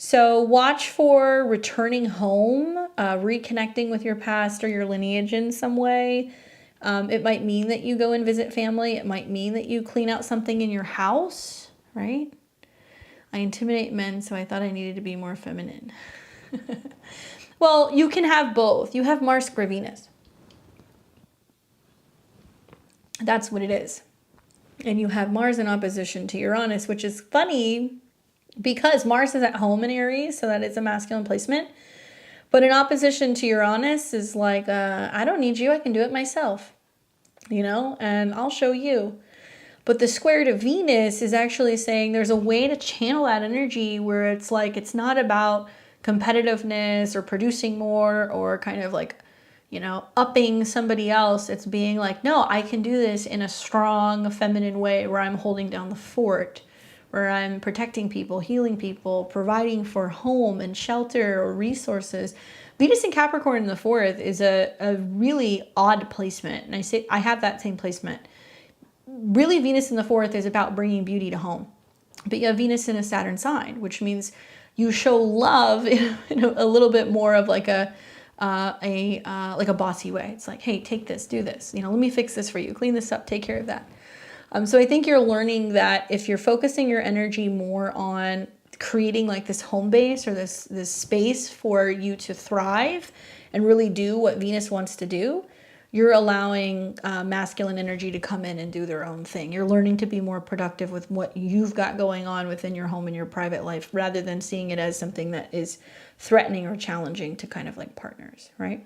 So watch for returning home, reconnecting with your past or your lineage in some way. It might mean that you go and visit family. It might mean that you clean out something in your house, right? I intimidate men, so I thought I needed to be more feminine. Well, you can have both. You have Mars square Venus. That's what it is. And you have Mars in opposition to Uranus, which is funny because Mars is at home in Aries, so that is a masculine placement. But in opposition to Uranus is like, I don't need you, I can do it myself, and I'll show you. But the square to Venus is actually saying there's a way to channel that energy where it's like, it's not about competitiveness or producing more or kind of like, upping somebody else. It's being like, no, I can do this in a strong feminine way where I'm holding down the fort, where I'm protecting people, healing people, providing for home and shelter or resources. Venus in Capricorn in the fourth is a really odd placement. And I have that same placement. Really, Venus in the fourth is about bringing beauty to home. But you have Venus in a Saturn sign, which means you show love in a little bit more of like a bossy way. It's like, hey, take this, do this. Let me fix this for you. Clean this up, take care of that. So I think you're learning that if you're focusing your energy more on creating like this home base or this space for you to thrive and really do what Venus wants to do, you're allowing masculine energy to come in and do their own thing. You're learning to be more productive with what you've got going on within your home and your private life, rather than seeing it as something that is threatening or challenging to kind of like partners, right?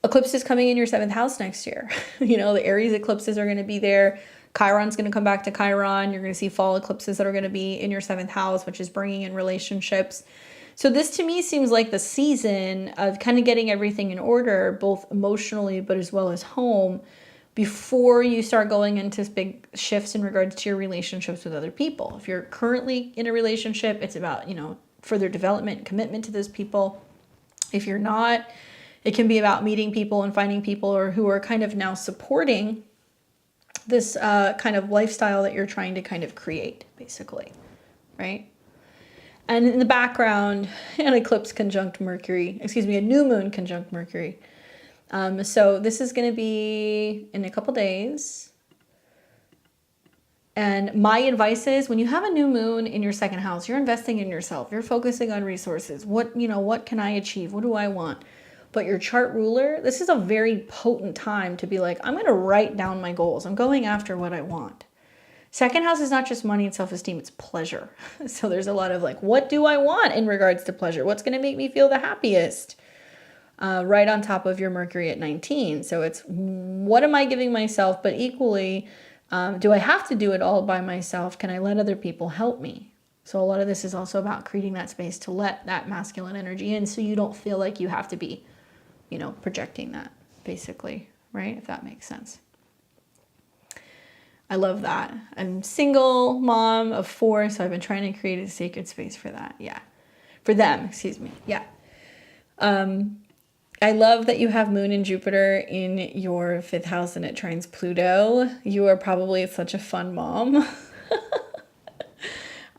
Eclipse is coming in your seventh house next year. The Aries eclipses are going to be there. Chiron's going to come back to Chiron. You're going to see fall eclipses that are going to be in your seventh house, which is bringing in relationships. So this to me seems like the season of kind of getting everything in order, both emotionally, but as well as home, before you start going into big shifts in regards to your relationships with other people. If you're currently in a relationship, it's about, further development, commitment to those people. If you're not, it can be about meeting people and finding people who are kind of now supporting this kind of lifestyle that you're trying to kind of create, basically, right? And in the background, an eclipse conjunct Mercury, a new moon conjunct Mercury. So this is going to be in a couple days. And my advice is, when you have a new moon in your second house, you're investing in yourself. You're focusing on resources. What can I achieve? What do I want? But your chart ruler, this is a very potent time to be like, I'm going to write down my goals. I'm going after what I want. Second house is not just money and self-esteem, it's pleasure. So there's a lot of like, what do I want in regards to pleasure? What's going to make me feel the happiest? Right on top of your Mercury at 19. So it's, what am I giving myself? But equally, do I have to do it all by myself? Can I let other people help me? So a lot of this is also about creating that space to let that masculine energy in, so you don't feel like you have to be, projecting that, basically, right? If that makes sense. I love that. I'm single mom of 4, so I've been trying to create a sacred space for that. Yeah. For them, excuse me. Yeah. I love that you have Moon and Jupiter in your 5th house and it trines Pluto. You are probably such a fun mom.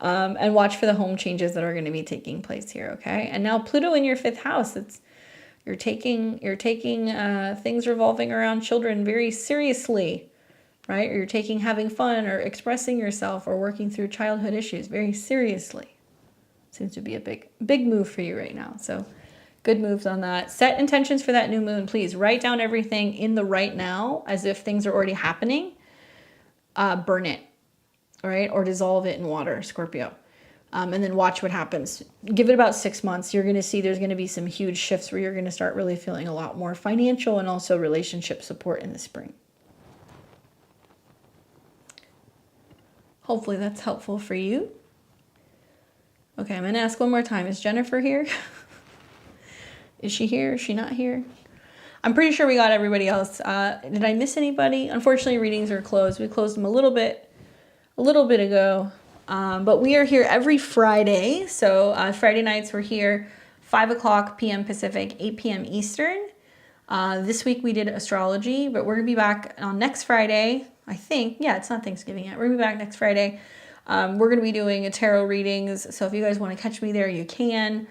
And watch for the home changes that are going to be taking place here, okay? And now Pluto in your 5th house, you're taking things revolving around children very seriously, right? Or you're taking having fun or expressing yourself or working through childhood issues very seriously. Seems to be a big move for you right now. So good moves on that. Set intentions for that new moon. Please write down everything in the right now as if things are already happening. Burn it, all right? Or dissolve it in water, Scorpio. And then watch what happens. Give it about 6 months. You're going to see there's going to be some huge shifts where you're going to start really feeling a lot more financial and also relationship support in the spring. Hopefully that's helpful for you. Okay, I'm going to ask one more time. Is Jennifer here? Is she here? Is she not here? I'm pretty sure we got everybody else. Did I miss anybody? Unfortunately, readings are closed. We closed them a little bit ago. But we are here every Friday. So Friday nights we're here 5 o'clock p.m. Pacific, 8 p.m. Eastern. This week we did astrology, but we're going to be back on next Friday, I think. Yeah, it's not Thanksgiving yet. We're going to be back next Friday. We're going to be doing a tarot readings. So if you guys want to catch me there, you can.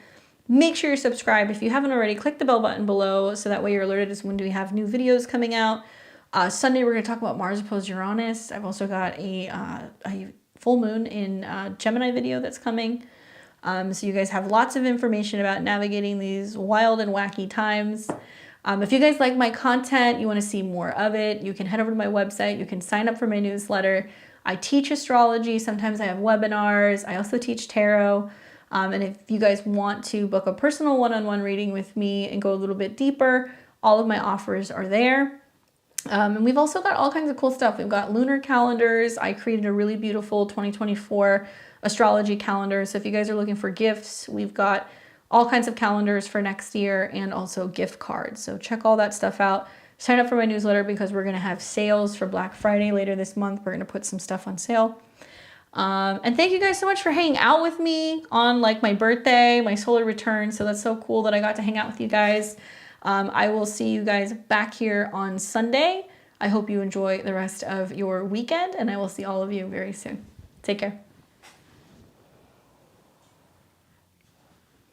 Make sure you're subscribed. If you haven't already, click the bell button below so that way you're alerted as when we have new videos coming out. Sunday we're going to talk about Mars opposed Uranus. I've also got a full moon in Gemini video that's coming. So you guys have lots of information about navigating these wild and wacky times. If you guys like my content, you want to see more of it, you can head over to my website. You can sign up for my newsletter. I teach astrology. Sometimes I have webinars. I also teach tarot. And if you guys want to book a personal one-on-one reading with me and go a little bit deeper, all of my offers are there. And we've also got all kinds of cool stuff. We've got lunar calendars. I created a really beautiful 2024 astrology calendar. So if you guys are looking for gifts, we've got all kinds of calendars for next year and also gift cards. So check all that stuff out. Sign up for my newsletter because we're going to have sales for Black Friday later this month. We're going to put some stuff on sale. And thank you guys so much for hanging out with me on like my birthday, my solar return. So that's so cool that I got to hang out with you guys. I will see you guys back here on Sunday. I hope you enjoy the rest of your weekend and I will see all of you very soon. Take care.